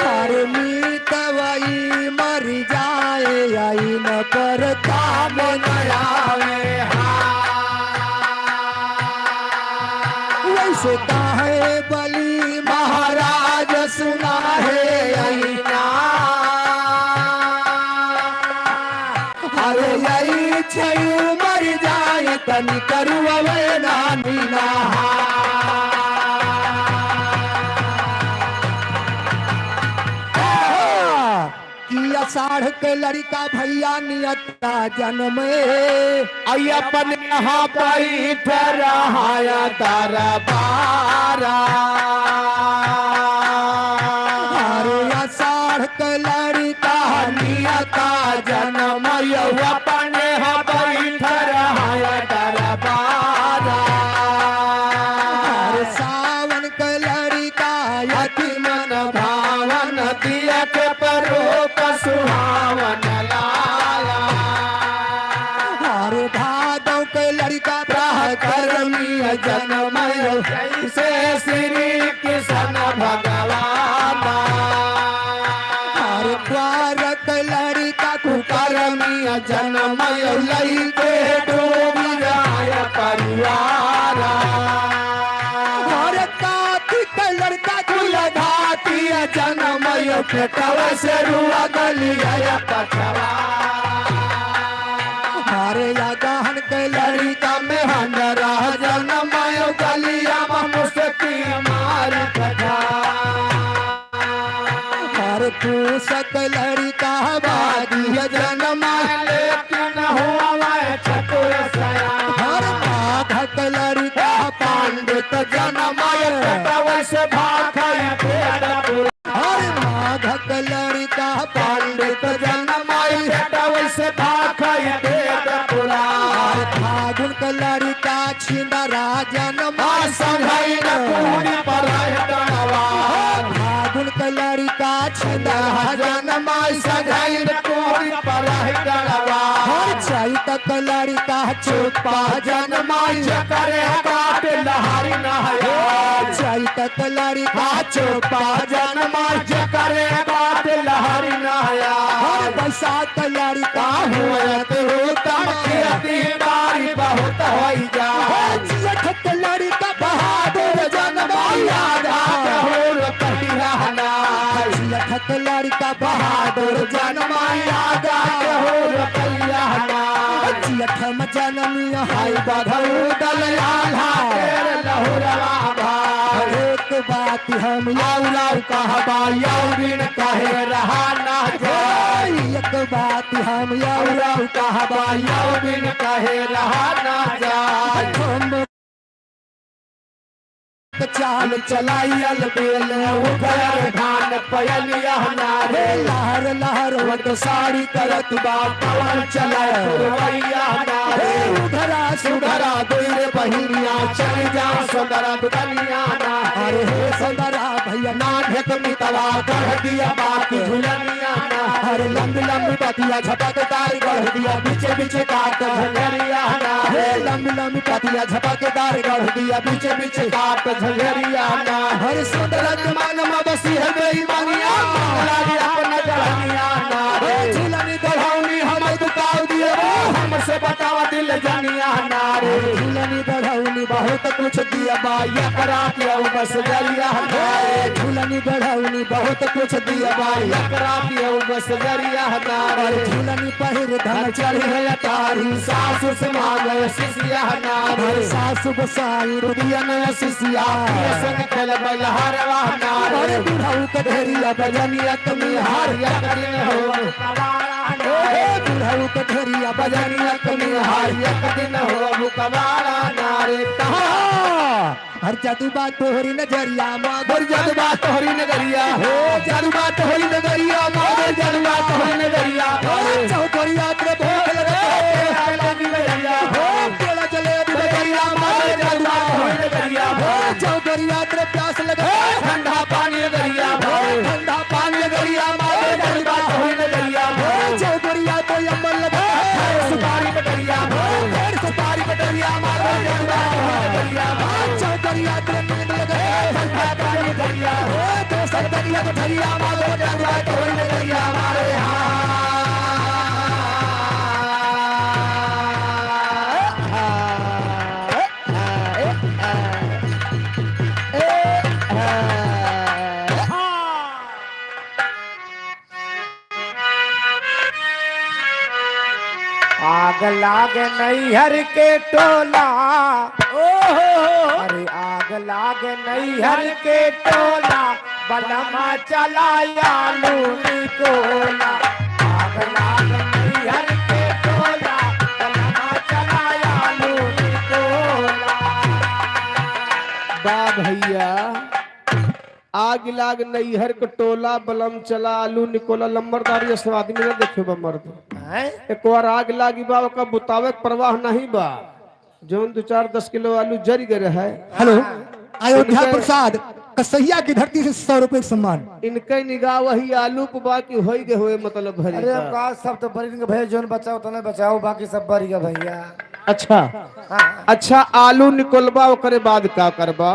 हरे मीत वही मरी जाए आई न पर काम न आवे। वैसे काहे बली महाराज सुना है ऐना। अरे यही छयू मर जाए तनी करुवे नानी नहा। कि अषाढ़ के लड़का भैया नियता जन्म अपन यहाँ बैठ रहा तारा बारा। अरे अषाढ़ के लड़का नियता जन्म अपन यहाँ बैठ रहा तारा बारा। अरे सावन के लड़का अति मन भावन दिया के परोप सुहावन लाया। अरे भादव के लड़का कर्मी जन्म से श्री कृष्ण भगवान। अरे द्वार के लड़का कर्मी जन्म लई के डूब जाय परिवार। अरे कार्तिक के लड़का कुलधाती जन्म पेटव से रुआ गलिया पछवा। अरे या गहन के लड़का में हंडरा जन्म गलिया मुस्की मार कथा। अरे पूसक लड़का बागी जन्म लेकिन हुआ चतुर सया। हर माघक लड़का पंडित जन्म पेटव से भाखय पेट पुरा। हर माघक लड़का पंडित जन्म पेटव से भाखय पेट पुरा। फागुन के लड़का छिंदरा जन्म संघई न पूरी पर डरवा। फागुन के लड़का छिंदरा जन्म संघई न पूरी पर डरवा। हर चैत के लड़का चुप्पा जन्म करे काट लहरी नहया। चैत के लड़का चुपा जन्म करे काट लहरी नहया। हर बैसाख के लड़का हुत हुतम खेती बारी बहुत होई जा। जेठ के लड़का बहादुर जन्म यादा होर पहिराना। जेठ के लड़का बहादुर जन्म यादा होर पहिराना। जेठ में जनमी हाय बधऊ दलयाला तेर लहुरवा भाई। एक बात हम औरा कहबा यौगिन कहे रहा ना जाय। एक बात हम औरा कहबा यौगिन कहे रहा ना जाय। चाल चलाइयल बेल उधर धान पयलिया नारे। लहर लहर वट साड़ी करत बा पवन चलाए पुरवैया नारे। उधरा सुधरा दूर बहिनिया चल जा सुंदरा दुनिया नारे। अरे हे सुंदरा भैया ना ढेक मितवा गढ़ दिया बात झुलनिया नारे। लंबी लंबी पतिया झपक तार गढ़ दिया बीचे बीचे काट झंझरिया नारे। लंबी लंबी पतिया झपकदार गढ़ दिया बीचे बीचे काट झंझरिया नारे। हर सुंदर सुंदर मन में बसी है बेईमानिया लागी अपना जड़निया नारे। झूलनी गढ़ौनी हम दुकाव दिए हमसे बतावा दिल जनिया नारे। झूलनी बढ़ौनी बहुत कुछ दिया बाया करा दिया बस जरिया नारे। झूलनी बढ़ौनी बहुत कुछ दिया बाया करा दिया बस जरिया नारे झूलनी पहिर धन चली है अटारी सासु से मांगे शिष्या नारे सासु बसाई दुनिया में शिष्या ये संग खेल बलहरवा नारे बुढ़ऊ के ढेरिया बजनिया तुम्हें हारिया करिन हो बुढ़ऊ के ढेरिया बजनिया तुम्हें हारिया करिन हो मुकवाला नारे कहा हर जादू बात तोहरी नजरिया मगर जलवा तोहरी नगरिया हो जलवा तोहरी नगरिया मगर जलवा तोहरी नगरिया चौधरिया तेरे भोग लगे हो तेरा चले नगरिया मगर जलवा तोहरी नगरिया हो चौधरिया तेरे प्यास लगे ठंडा पानी नगरिया हो ठंडा पानी नगरिया मगर जलवा तोहरी नगरिया हो चौधरिया तो अम्बल लगे सुपारी पटरिया हो सुपारी पटरिया मगर जलवा तोहरी नगरिया हो चौधरिया तेरे नींद लगे ठंडा पानी नगरिया हो तो सब दरिया तो ठरिया मगर जलवा तोहरी नगरिया हमारे आग लाग नैहर के टोला अरे आग लाग नैहर के टोला बलमा चलाया लूनी कोला आग लाग नैहर के टोला बलमा चलाया लूनी कोला बा भैया आग लाग नैहर के टोला बलम चला आलू निकोला लंबरदारी सब आदमी ने देखे बा मर्द एक बार आग लागी बा ओका बुतावे के परवाह नहीं बा जोन 2-4-10 किलो आलू जर गए है। हेलो अयोध्या प्रसाद कसैया की धरती से 100 रुपए सम्मान इनके निगाह वही आलू को बाकी हो गए हुए मतलब भरी अरे का। का सब तो बरी के भैया जोन बचाओ तो नहीं बचाओ बाकी सब बरी का भैया अच्छा अच्छा आलू निकोलबा ओकरे बाद का करबा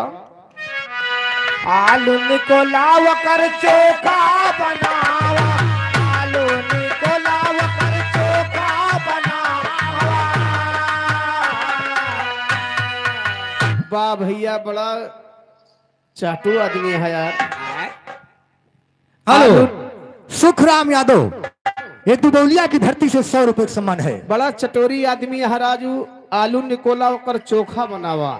आलू निकोलाव कर चोखा बनावा आलू निकोलाव कर चोखा बनावा वाह भैया बड़ा चाटू आदमी है यार। हेलो सुखराम यादव ये दुबौलिया की धरती से 100 रुपए सम्मान है। बड़ा चटोरी आदमी है राजू आलू निकोला होकर चोखा बनावा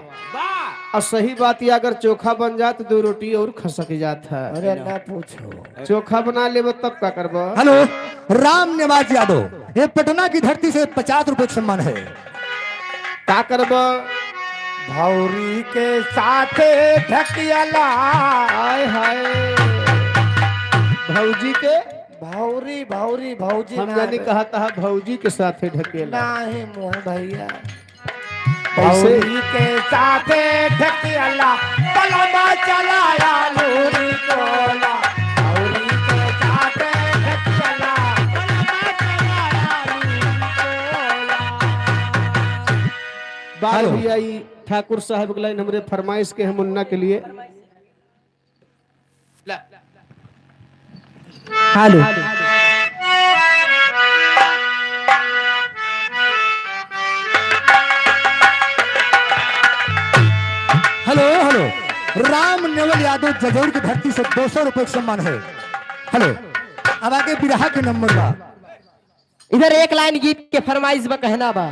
और सही बात ये अगर चोखा बन जाए तो 2 रोटी और खसक जाता है। अरे ना पूछो चोखा बना ले तब का करबो। हेलो राम निवाज यादव ये पटना की धरती से 50 रुपए सम्मान है। का करबो भौरी के साथे ढकियाला हाय हाय भौजी के भौरी भौरी भौजी हम जानी कहा था भौजी के साथ ढकेला नहीं मुँह भैया कैसे? भौरी के साथे ढकियाला बलमा चलाया लूरी कोला भौरी के साथे ढकियाला बलमा चलाया लूरी कोला बार भैया ई ठाकुर साहब के लाइन हमरे फरमाइश के है मुन्ना के लिए। Hello hello hello Ram Naval Yadav Jajaur की धरती से 200 रुपए सम्मान है। हेलो अब आगे बिरहा के नंबर बा इधर एक लाइन गीत के फरमाइश बा कहना बा।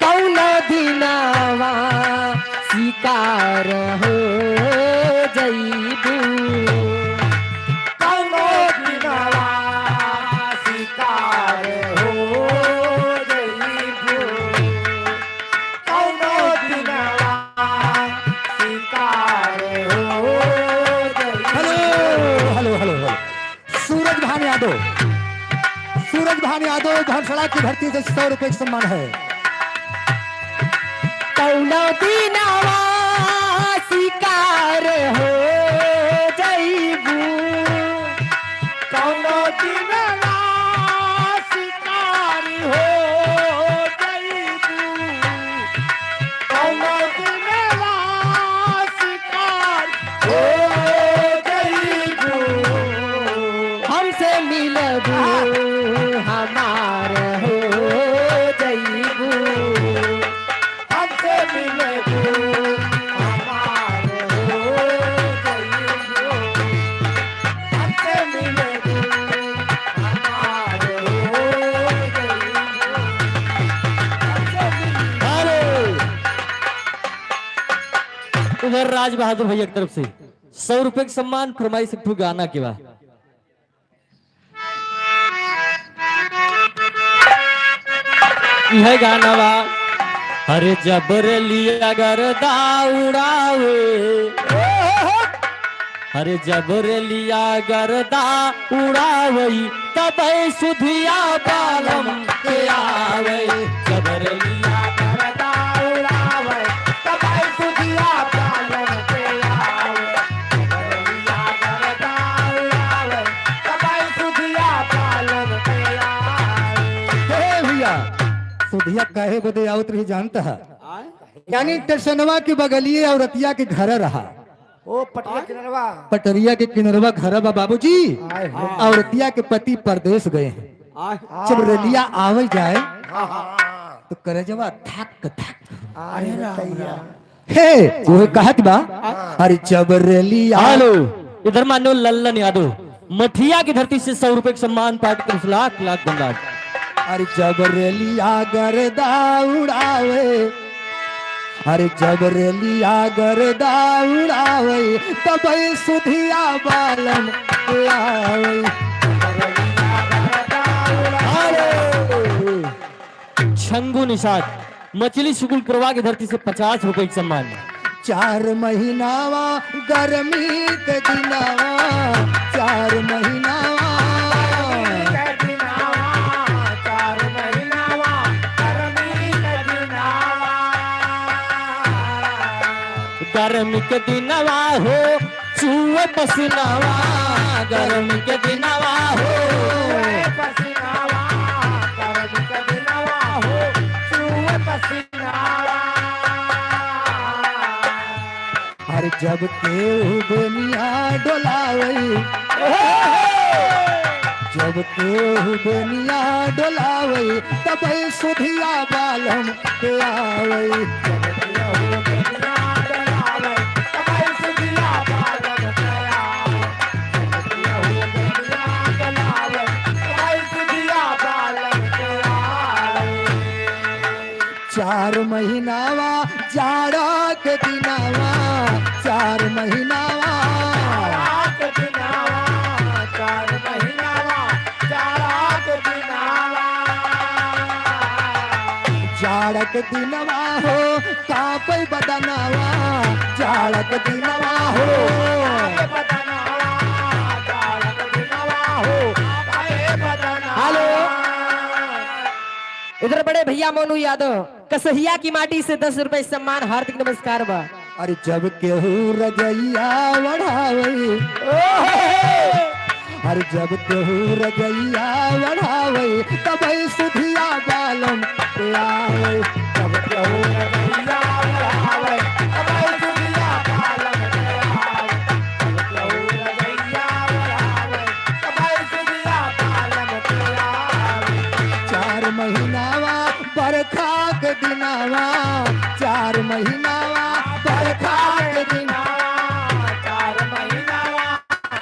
कौनो दिनावा शिकार हो जईबू कौनो दिनवा शिकार हो जईबू कौनो दिनवा शिकार हो हेलो हेलो हेलो हेलो सूरज भान यादव धनसड़ा की धरती से 100 रुपए सम्मान है। कौनो दिनवा शिकार हो जईबू कौनो दिनवा शिकार हो जईबू कौनो दिनवा शिकार हो जईबू मिलबू हमार हो जईबू हमसे मिलबू हमार हो जईबू हमसे मिलबू हमार हो जईबू अरे उधर राज बहादुर भैया की तरफ से 100 रुपए का सम्मान फरमाइश एक ठो गाना के बाद यह गाना बा अरे जबर लिया गरदा उड़ावे अरे जबर लिया गरदा उड़ावई तब सुधिया बालम के आवे जबर लिया करदा उड़ावे तब सुधिया पालन पे आवे करदा उड़ावे तब सुधिया पालन पे आवे हे भैया सुधिया कहे बदे आवत रही जानता है यानी टेशनवा के बगलिए औरतिया के घर रहा ओ पटिया किनरवा पटरिया के किनरवा घर बा बाबूजी औरतिया के पति परदेश गए हैं जब रलिया आवे जाए तो करे जवा थक थक अरे भैया हे वो कहत बा अरे जब रलिया हेलो इधर मानो लल्लन यादव मठिया की धरती से 100 रुपए का सम्मान पार्टी कर लाख लाख धन्यवाद अरे जब रलिया गरदा उड़ावे अरे जब रलिया गरदा उड़ावे तब सुधिया बालम आवे छंगू निषाद मछली शुकुल करवा की धरती से 50 रुपए का सम्मान 4 महीनावा गर्मी के दिनावा 4 महीनावा गर्मी के दिनवा हो चूहे पसीनावा गर्मी के दिनवा हो अरे जब केहू बेनिया डोलावई जब केहू बेनिया डोलावई तब सुधिया बालम के आवई चार महीनावा जाड़ा के दिनावा 4 महीनावा जाड़ा के दिनवा हो कापै बदनावा जाड़ा के दिनवा हो हेलो इधर बड़े भैया मोनू यादव कसहिया की माटी से 10 रुपए सम्मान हार्दिक नमस्कार बा अरे जब केहू रजैया बढ़ावई अरे जब केहू रजैया बढ़ावई तब सुधिया बालम पे आवई जब केहू रजैया बढ़ावई तब सुधिया बालम पे आवई जब केहू रजैया बढ़ावई तब सुधिया बालम पे आवई 4 महीनावा बरखा के दिनावा 4 महीनावा बरखा के दिनावा 4 महीनावा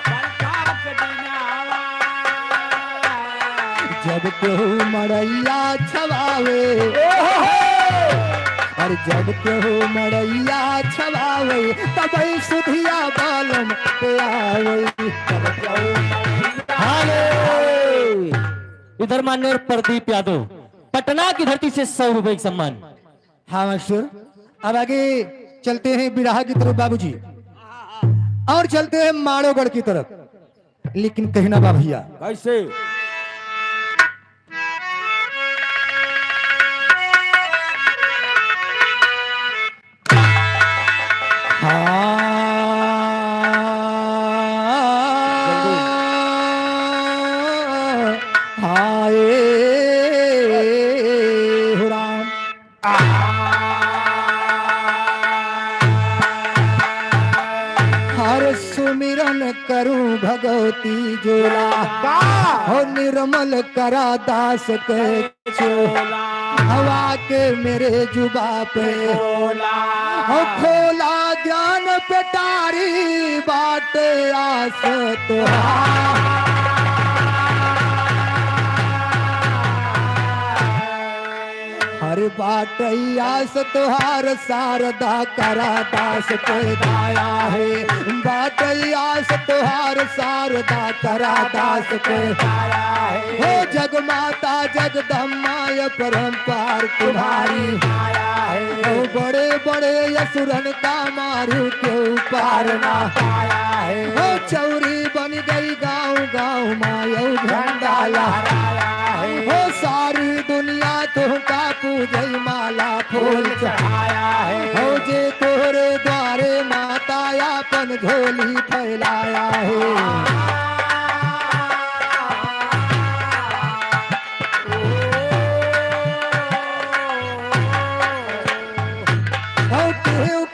बरखा के दिनावा जब केहू मड़ैया छवावे अरे जब केहू मड़ैया छवावे तब सुधिया बालम पे आवई जब केहू इधर मान्य प्रदीप यादव पटना की धरती से 100 रुपए का सम्मान हाँ मास्टर अब आगे चलते हैं बिरहा की तरफ बाबूजी और चलते हैं माड़ोगढ़ की तरफ लेकिन कहना बा भैया कैसे हाय हो राम हर सुमिरन कर करूं भगवती जोला हो निर्मल करा दास के चोला हवा के मेरे जुबा पे हो खोला ज्ञान पेटारी बाट आस हर बाट आस तुहार शारदा करा दास पैदाया है बाट आस तुहार शारदा करा दास पैदाया है हो जगमाता जगदम्मा ये परम्पार तुम्हारी आया है हो बड़े बड़े असुरन का मारू क्यों पार ना पाया है हो चौरी बन गई गाँव गाँव मायो झंडा लहराया है हो सारी दुनिया तुमका पूजई माला फूल चढ़ाया है हो जे तोरे द्वारे माता अपन झोली फैलाया है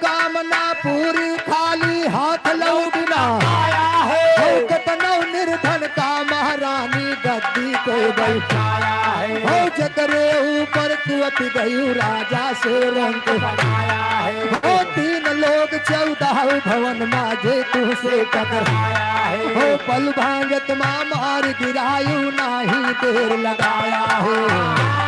कामना पूरी खाली हाथ लौटना आया है कतनौ निर्धन का महारानी गद्दी को बैठाया है हो जकरे ऊपर कुवत गई राजा से रंग बनाया है हो 3 लोग 14 भवन माजे तुझसे टकराया है हो पल भांगत मां मार गिरायु नाही देर लगाया है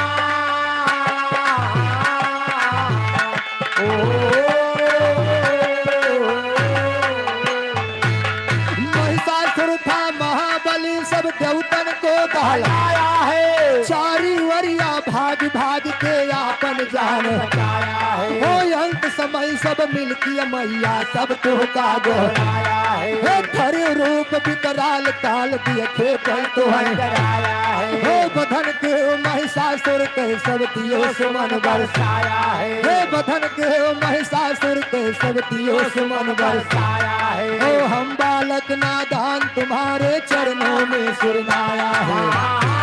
सब देवतन को दहलाया है चारी वरिया भाग भाग के आपन जान बचाया है हो अंत समय सब मिलकी मैया सब तुमका गोहराया है खरे रूप विकराल काल देखे कल तो डराया है हो बधन के महिषासुर के सब दियो सुमन बरसाया है बधन के महिषासुर के सब दियो सुमन बरसाया है हो हम बालक नादान तुम्हारे चरणों में सुरनाया है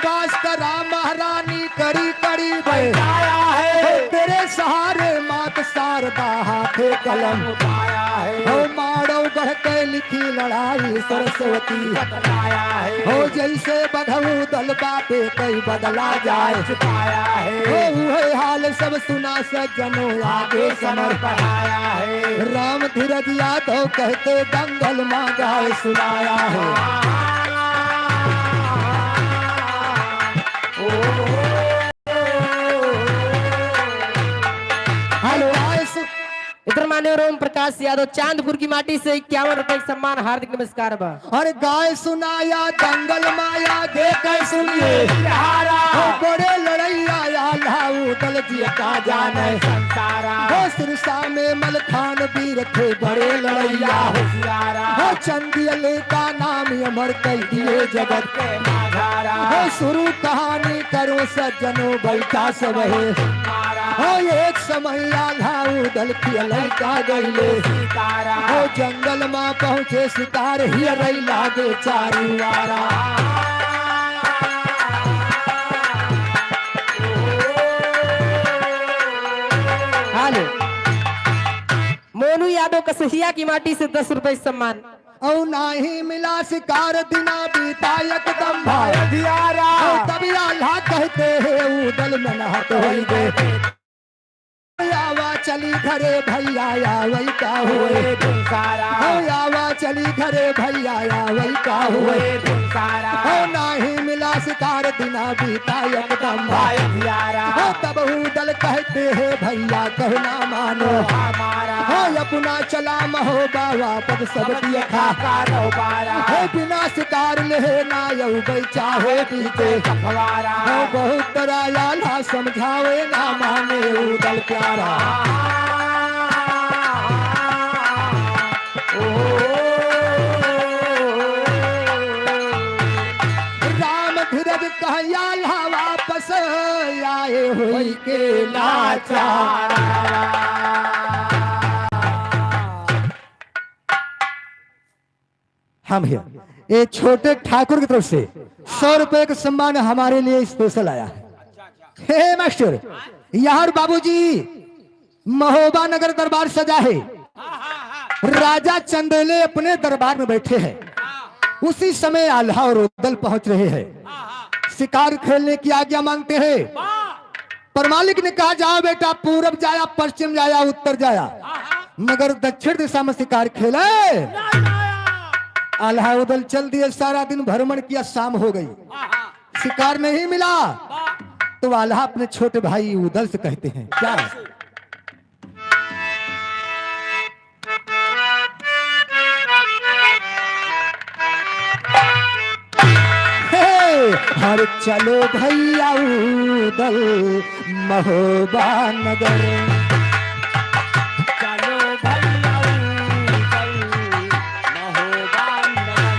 बास करा महारानी करी करी बैठाया है तेरे सहारे मात शारदा हाथे कलम उठाया है हो माड़ो बढ़ के लिखी लड़ाई सरस्वती बतलाया है हो जैसे बधऊ दल बाटे कई बदला जाए चुकाया है हो वही हाल सब सुना सज्जनों आगे समर पढ़ाया है राम धीरज यादव कहते दंगल मां गाय सुनाया है इधर मान्य ओम प्रकाश यादव चांदपुर की माटी से 51 रुपए सम्मान हार्दिक नमस्कार बा और गाय सुनाया दंगल माया गे कह सुनिए बड़े लड़ैया लाऊ दल जी का जाने संसारा हो सिरसा में मलखान वीर थे बड़े लड़ैया होशियारा हो चंदियल का नाम अमर कह दिए जगत के माधारा हो शुरू कहानी करो सज्जनों बैठा सब है हो एक समय लाऊ दल की लड़का गईले हो जंगल में पहुंचे शिकार ही रही लागे चारू वारा हेलो मोनू यादव कसहिया की माटी से 10 रुपए सम्मान औ नाही मिला शिकार दिना बीता एकदम भाई दियारा तभी आल्हा कहते हैं उदल में नहात होई गए आवा चली घरे भैया वही का हुए सारा हो आवा चली घरे भैया वही का हुए सारा हो नाही मिला शिकार दिना बीता एकदम भाई दियारा हो तब उदल कहते हैं भैया कहना मानो हमारा हो अपना चला महो बाबा पद सब दिया खा हो बिना शिकार ले ना यऊ बैचा हो पीते खफवारा हो बहुत तरह समझावे ना माने उदल प्यारा राम धीरज कहया वापस आए हुई के लाचारा हम हैं ये छोटे ठाकुर की तरफ से 100 रुपए का सम्मान हमारे लिए स्पेशल आया है हे मास्टर, यहाँ बाबूजी महोबा नगर दरबार सजा है। राजा चंदेले अपने दरबार में बैठे हैं। उसी समय आल्हा और उदल पहुंच रहे हैं। शिकार खेलने की आज्ञा मांगते हैं। पर मालिक ने कहा जाओ बेटा, पूरब जाया, पश्चिम जाया, उत्तर जाया, मगर दक्षिण दिशा में शिकार खेले। आल्हा उदल चल दिए। सारा दिन भ्रमण किया, शाम हो गई, शिकार नहीं मिला। तो आल्हा अपने छोटे भाई उदल से कहते हैं क्या? हर चलो भैया उदल महोबा नगर, चलो भैया उदल महोबा नगर,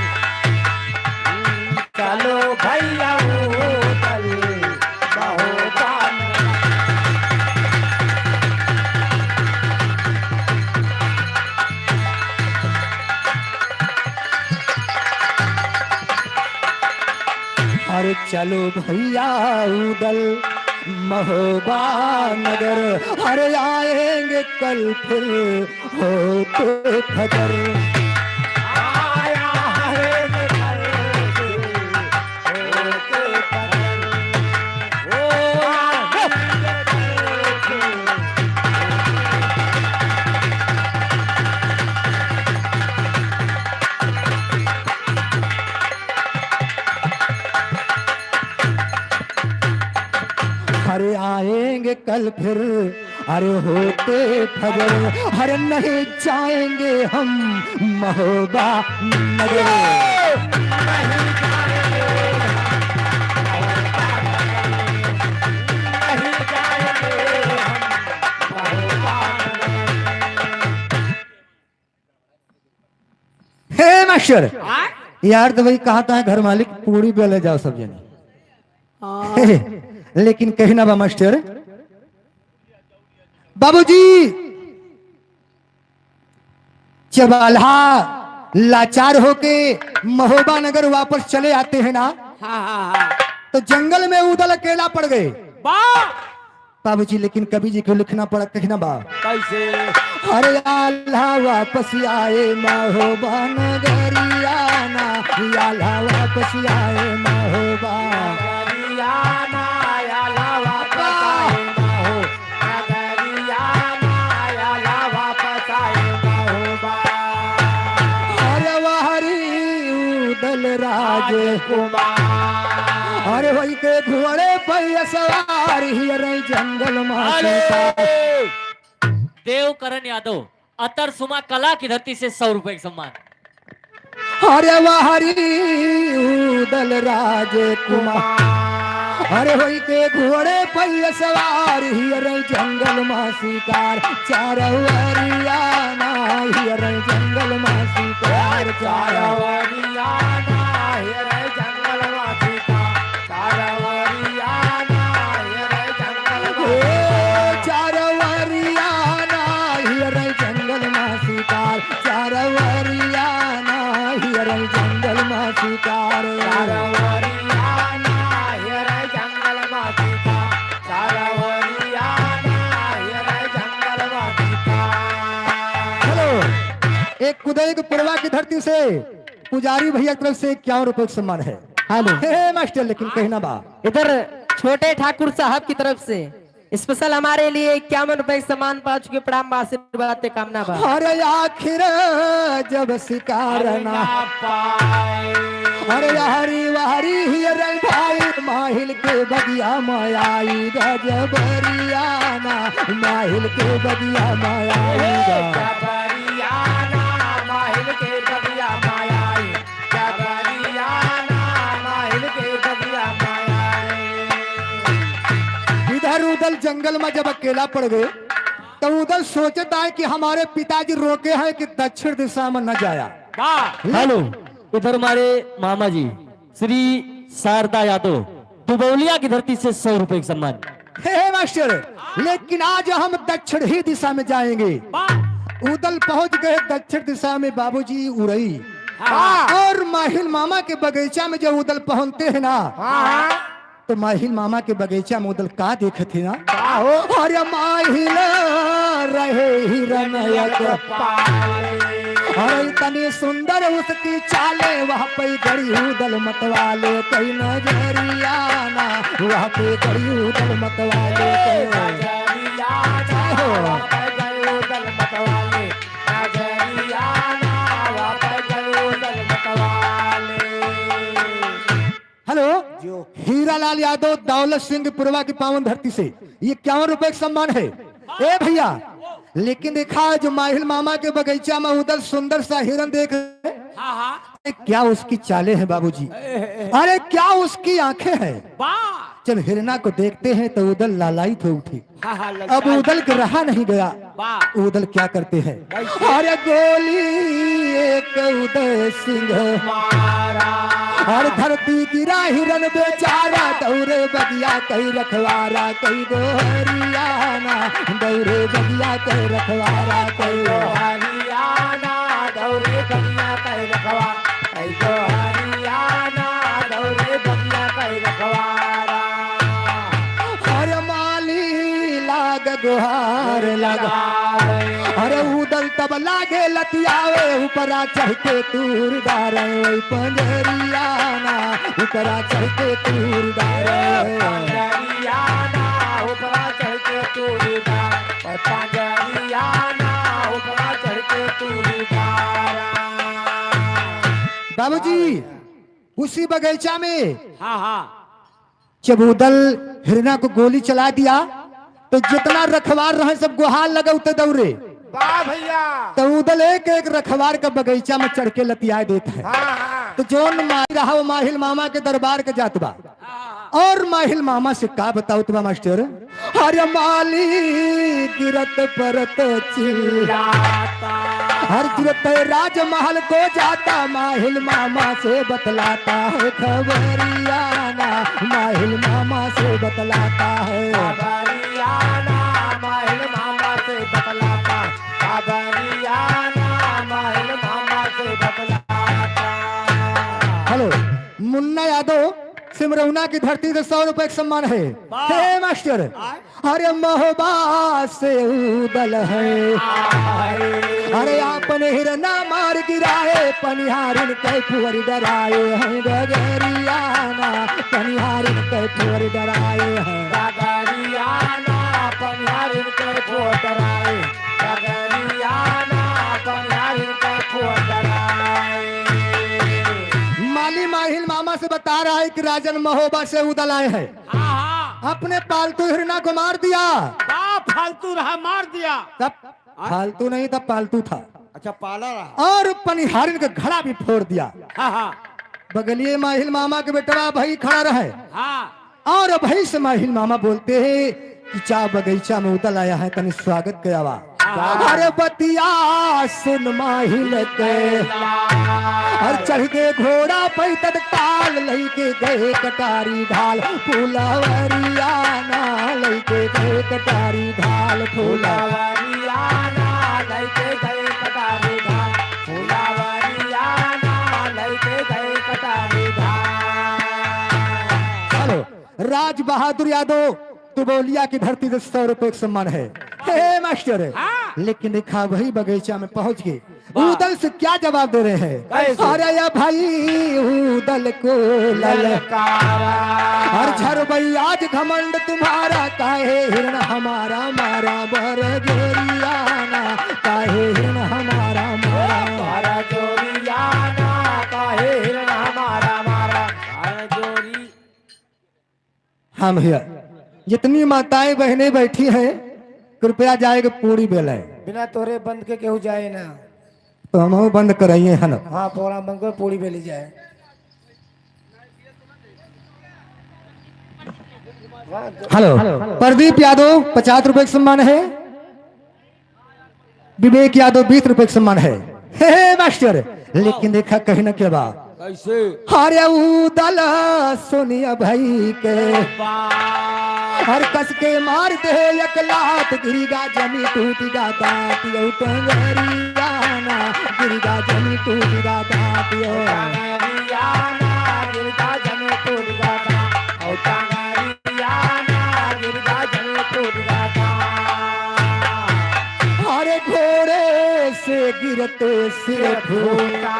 चलो भैया उदल महोबा नगर। अरे चलो भैया उदल महोबा नगर, अरे आएंगे कल फिर होते फजर। आया है कल फिर होते फजर। ओ आएंगे कल फिर। अरे आएंगे कल फिर, अरे होते फजर, अरे नहीं जाएंगे हम महोबा नगर। हे मास्टर, यार तो भाई कहा था घर मालिक पूरी बेले जाओ सब जने। लेकिन कहना बा मास्टर, बाबूजी जब आल्हा लाचार होके महोबा नगर वापस चले आते हैं ना, तो जंगल में उदल अकेला पड़ गए। बाबूजी लेकिन कवि जी को लिखना पड़ा, कहना बा कैसे? अरे आल्हा वापस आए महोबा नगरियाना, आल्हा वापस आए महोबा नगरियाना, आल्हा वापस आए महोबा नगरियाना, आल्हा वापस आए महोबा। अरे वाहरी उदल राजकुमार, अरे वही के घोड़े पे सवार हियर जंगल में। देव करण यादव, अतर सुमा कला की धरती से 100 रुपए का सम्मान। अरे वाहरी उदल राजकुमार, अरे वही के घोड़े पे सवार हियर जंगल में शिकार। चारवरियाना हियर जंगल में शिकार, चारवरियाना हियर जंगल में शिकार, चारवरियाना हियर जंगल में, चारवरियाना हियर जंगल में शिकार, चारवरियाना हियर जंगल में शिकार, चारवरियाना हियर जंगल में शिकार, चारवरियाना हियर जंगल में शिकार। हेलो, एक कुदई के पुरवा की धरती से पुजारी भैया की तरफ से 51 रुपए का सम्मान है। हेलो हे मास्टर, लेकिन कहना बा इधर छोटे ठाकुर साहब की तरफ से स्पेशल हमारे लिए 51 रुपए सम्मान पा चुके। प्रणाम, आशीर्वाद कामना बा। अरे आखिर जब शिकार ना पाए, अरे हरी वारी हियर भाई माहिल के बगिया मायाई गजबरियाना, माहिल के बगिया मायाई गजबरियाना, माहिल के बगिया मायाई गजबरियाना, माहिल के बगिया मायाई। इधर उधर जंगल में जब अकेला पड़ गए तो उधर सोचता है कि हमारे पिताजी रोके हैं कि दक्षिण दिशा में न जाया। हेलो, इधर हमारे मामा जी श्री शारदा यादव, दुबौलिया की धरती से 100 रुपए का सम्मान। हे मास्टर, लेकिन आज हम दक्षिण ही दिशा में जाएंगे। उदल पहुंच गए दक्षिण दिशा में बाबूजी उड़ई, और माहिल मामा के बगीचा में जब उदल पहुंचते हैं ना, तो माहिल मामा के बगीचा में उदल का देखे थे ना अरे माहिल रहे हिरन अरे तनी सुंदर उसकी चाले वहाँ पे गड़ी उदल मतवाले कई नजरिया ना वहाँ पे गड़ी उदल मतवाले हेलो हीरालाल यादव दौलत सिंह पुरवा की पावन धरती से ये 51 रुपए का सम्मान है ए भैया। लेकिन देखा जो माहिल मामा के बगीचा में उधर सुंदर सा हिरन देख रहे हैं, क्या उसकी चालें हैं बाबूजी, अरे क्या उसकी आंखें हैं। जब हिरना को देखते हैं तो उदल लालायित हो उठी। अब उदल के रहा नहीं गया, उदल क्या करते हैं, अरे गोली एक उदय सिंह मारा और धरती गिरा हिरन बेचारा दौरे बगिया कई रखवारा कई गोहरियाना दौरे बगिया कई रखवारा कई गोहरियाना दौरे बगिया कई रखवारा कई गोहरियाना दौरे बगिया कई रखवारा अरे माली लाग गुहार लगा अरे उदल तब लागे लतियावे ऊपरा चढ़ के तूर गारे पंजरियाना ऊपरा चढ़ के तूर गारे पंजरियाना ऊपरा चढ़ के तूर गारे पंजरियाना ऊपरा चढ़ के तूर गारा। बाबूजी उसी बगीचा में जब उदल हिरना को गोली चला दिया तो जितना रखवार रहे सब गुहार लगे उते दौड़े भैया। तो उदल एक एक रखवार का बगीचा में चढ़ के लतिया देता है। तो जोन माही रहा वो माहिल मामा के दरबार के जात बा और माहिल मामा से का बताओ तुम मास्टर, अरे माली गिरत परत चिल्लाता हर गिरत राजमहल को जाता माहिल मामा से बतलाता है खबरियाना माहिल मामा से बतलाता है खबरियाना माहिल मामा से बतलाता खबरियाना माहिल मामा से बतलाता। हेलो मुन्ना यादव सिमरौना की धरती से 100 रुपए का सम्मान है। हे मास्टर अरे महोबा से उदल है अरे आपने हिरना मार गिराए पनिहारिन के फुवर डराए हैं गगरियाना पनिहारिन के फुवर डराए हैं गगरियाना पनिहारिन के फुवर डराए गगरियाना पनिहारिन के फुवर डराए। माली माहिल मामा से बता रहा है कि राजन महोबा से उदल आए हैं, अपने पालतू हिरना को मार दिया। फालतू रहा मार दिया, तब फालतू नहीं था पालतू था। अच्छा पाला रहा और पनिहारिन का घड़ा भी फोड़ दिया। बगलिए माहिल मामा के बेटवा भाई खड़ा रहे और भाई से माहिल मामा बोलते हैं कि चा बगीचा में उदल आया है तनी स्वागत के आवा। अरे बतिया सुन माहिल के और चढ़ के घोड़ा पे तत्काल लैके गए कटारी ढाल फूलवरियाना लैके गए कटारी ढाल फूलवरियाना लैके गए कटारी ढाल फूलवरियाना लैके गए कटारी ढाल। चलो राज बहादुर यादव तुबोलिया की धरती से 100 रुपए का सम्मान है। हे मास्टर लेकिन देखा वही बगीचा में पहुंच गए, उदल से क्या जवाब दे रहे हैं, अरे या भाई उदल को ललकारा हर झर भाई आज घमंड तुम्हारा काहे हिरण हमारा मारा बर जोरियाना काहे हिरण हमारा मारा जोरियाना काहे हिरण हमारा मारा जोरी। हाँ भैया जितनी माताएं बहनें बैठी हैं कृपया जाएगा पूरी बेला बिना तोरे बंद के केहू जाए ना, तो हम बंद कराइए है ना। हाँ प्रोग्राम बंद कर पूरी बेली जाए। हेलो प्रदीप यादव 50 रुपए का सम्मान है, विवेक यादव 20 रुपए का सम्मान है। हे मास्टर लेकिन देखा कहीं ना क्या बात कैसे अरे उदल सोनिया भाई के हर कस के मार दे एक लात गिरिगा जमी टूटिगा दांत यो टंगरियाना गिरिगा जमी टूटिगा दांत यो टंगरियाना गिरिगा जमी टूटिगा दांत ओ गिरते सिर फूटा।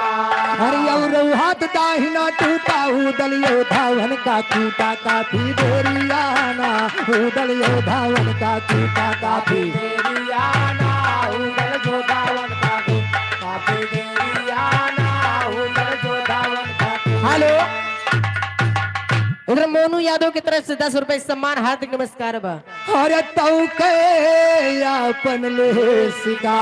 अरे और हाथ दाहिना टूटा उदलियो धावन का टूटा काफी देरियाना उदलियो धावन का टूटा काफी देरियाना उदल जो धावन का काफी देरियाना उदल जो धावन का। हेलो, इधर मोनू यादव की तरफ से 10 रुपए सम्मान, हार्दिक नमस्कार बा। अरे तऊ के अपन ले सिका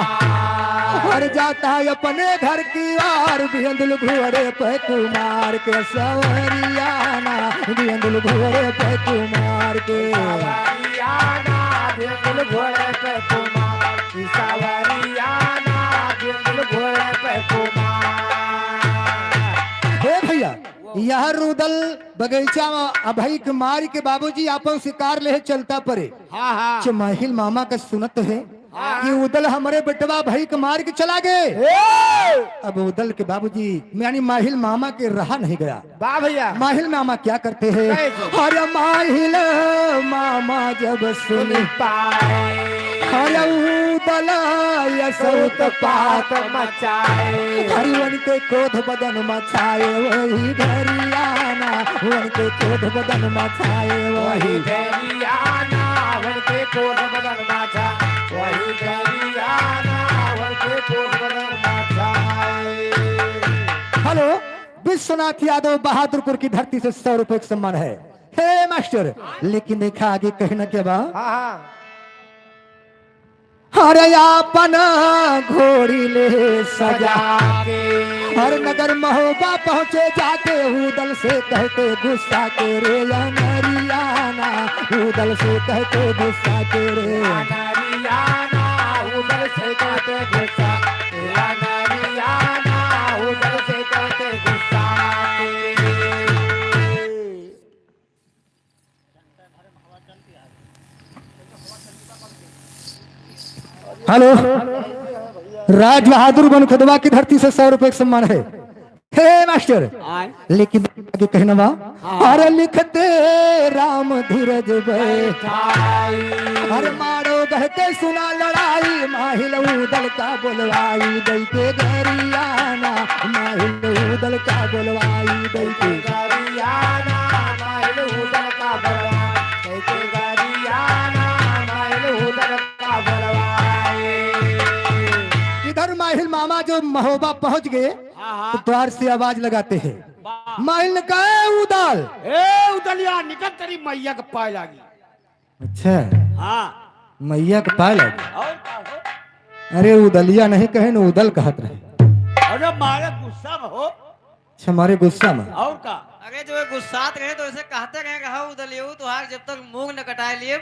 हर जाता है अपने घर की ओर बिंदुल घुरे पे कुमार के सवरियाना बिंदुल घुरे पे कुमार के सवरियाना बिंदुल घुरे पे कुमार की सवरियाना बिंदुल घुरे पे कुमार। हे भैया, यह रुदल बगीचा में अभई के मार के बाबूजी आपन शिकार ले चलता परे। हाँ हाँ चमाहिल मामा का सुनत है कि उदल हमारे बेटवा भाई के मार के चला गए। अब उदल के बाबूजी यानी माहिल मामा के रहा नहीं गया। वाह भैया माहिल मामा क्या करते हैं? अरे माहिल मामा जब सुन पाए अरे उदल यसौत पात मचाए हरिवन के क्रोध बदन मचाए वही धरियाना वन के क्रोध बदन मचाए वही धरियाना वन के क्रोध बदन मचाए वही धरियाना वन के क्रोध बदन मचाए। हेलो, विश्वनाथ यादव बहादुरपुर की धरती से 100 रुपए का सम्मान है। हे मास्टर, लेकिन देखा आगे कहना क्या बा? अरे अपन घोड़ी ले सजा के हर नगर महोबा पहुँचे जाके उदल से कहते गुस्सा के रे नरियाना उदल से कहते गुस्सा के रे नरियाना उदल से कहते गुस्सा नरियाना उदल से कहते गुस्सा। हेलो, राज बहादुर बन खुदवा की धरती से 100 रुपए का सम्मान है। हे मास्टर, लेकिन आगे कहना बा? अरे लिखते राम धीरज बैठाई अरे मारो कहते सुना लड़ाई माहिल उदल का बोलवाई दई के गरियाना माहिल उदल का बोलवाई दई के गरियाना माहिल उदल का बोलवाई दई के गरियाना माहिल उदल का बोलवाई। इधर माहिल मामा जो महोबा पहुंच गए तो द्वार से आवाज लगाते हैं। माहिल ने कहा उदल ए उदलिया निकल तेरी मैया का पाए लागी। अच्छा हाँ मैया के पाए लगे। और का हो? अरे उदलिया नहीं कहे न उदल कहत रहे। अरे मारे गुस्सा में हो अच्छा हमारे गुस्सा में और का? अरे जो गुस्सात रहे तो ऐसे कहते रहे कहा उदलियो तो हार जब तक मुंह न कटाए लिए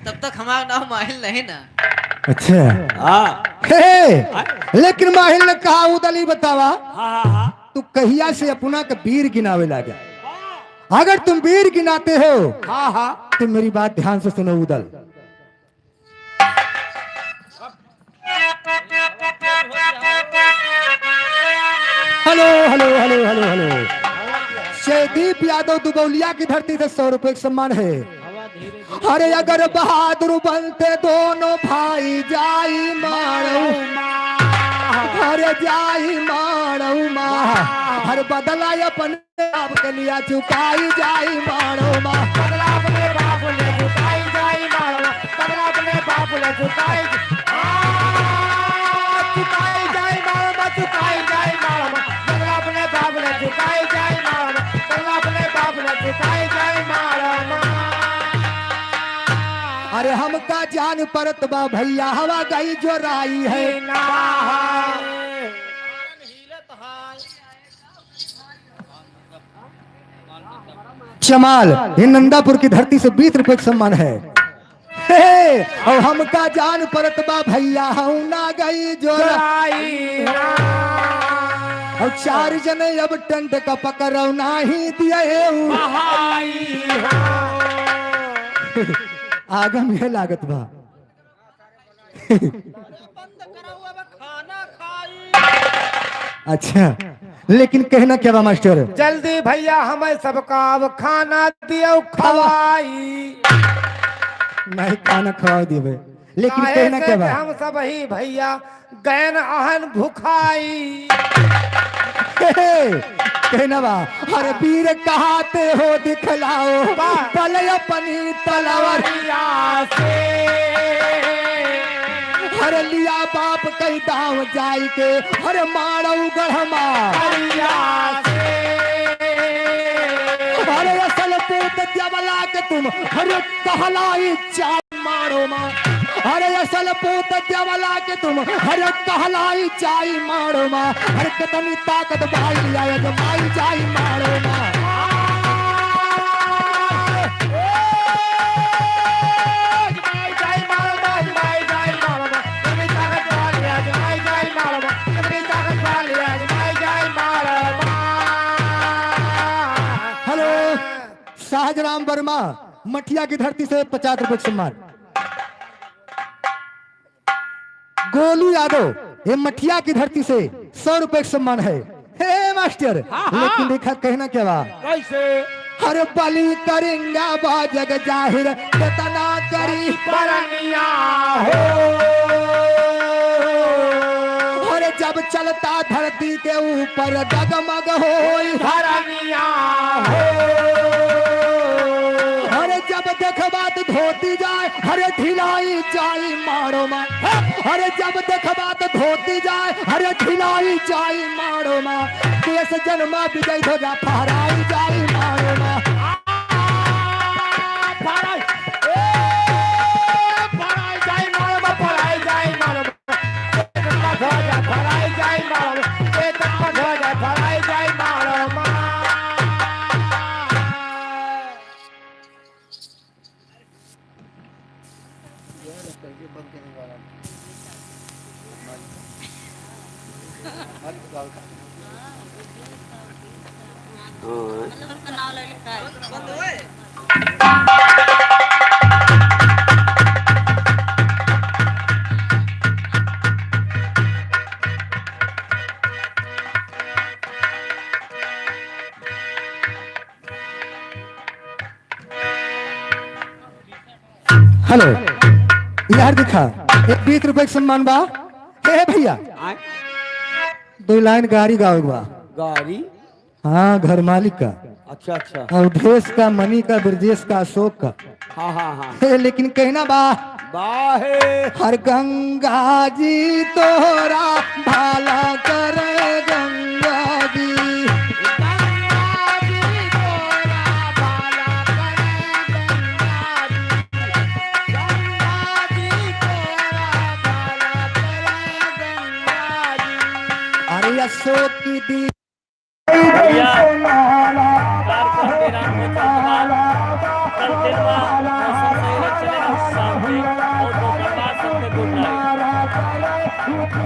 तब तक हमारा नाम माहिल नहीं ना। अच्छा हाँ हे, लेकिन माहिल ने कहा उदली बतावा हाँ हाँ तू कहिया से अपना का वीर गिनावे लगा? अगर तुम वीर गिनाते हो हाँ हाँ तो मेरी बात ध्यान से सुनो Udal. Hello hello hello hello hello, Jaydeep Yadav Dubauliya की धरती से 100 रुपए का सम्मान है। अरे अगर बहादुर बनते दोनों भाई जाई मारो अरे जाई मारो हर बदला अपने आप के लिया चुकाई जाई मारो बदला अपने बाप ले चुकाई जाई मारो बदला अपने बाप ले चुकाई जाई मारो चुकाई जाई मारो बदला अपने बाप ले चुकाई जाई मारो बदला अपने बाप ले चुकाई जाई मारो। अरे हमका जान परत बा भैया हवा गई जो राई है ना। जमाल ये नंदापुर की धरती से 20 रुपए का सम्मान है। हे, और हमका जान परत बा भैया हूं ना गई जो राई ना। और 4 जने अब टंट का पकड़ो नाही दिए आगम है लागत बा। अच्छा लेकिन कहना क्या बा मास्टर? जल्दी भैया हमें सबका अब खाना दियो खवाई। नहीं खाना खवा दिए लेकिन काहे कहना से क्या कि बा हम सब ही भैया गैन आहन भुखाई कहना बा हर वीर कहाते हो दिखलाओ बल अपनी तलवारिया से हर लिया बाप कई दाव जाई के हर मारो गढ़मा हर असल पूत जबला के तुम हर कहलाई चाय मारो माँ हर असल पूत जबला के तुम हर कहलाई चाय मारो माँ हर कितनी ताकत भाई आया जो माई चाय मारो माँ हेलो शाहजराम वर्मा मठिया की धरती से 50 रुपए का सम्मान। गोलू यादव ये मठिया की धरती से 100 रुपए का सम्मान है। हे मास्टर लेकिन देखा कहना क्या बा कैसे हर बलि करेंगा बा जग जाहिर कितना करी परनिया हो हर जब चलता धरती के ऊपर डगमग हो परनिया हो हरे जब देखबात धोती जाए हरे ढिलाई जाई मारो माँ हरे जब देखबात धोती जाए हरे ढिलाई जाई मारो माँ देश जन्मा विजय ध्वजा फहराई जाई मारो माँ हेलो यार दिखा एक 20 रुपए का सम्मान बा हे भैया 2 लाइन गाड़ी गाओ बा गाड़ी हाँ घर मालिक का अच्छा अच्छा अवधेश का मणि का ब्रजेश का अशोक का हाँ हाँ हाँ हे, लेकिन कहना बा बाहे हर गंगा जी तोरा भाला करे गंगा जी अरे अशोक की दी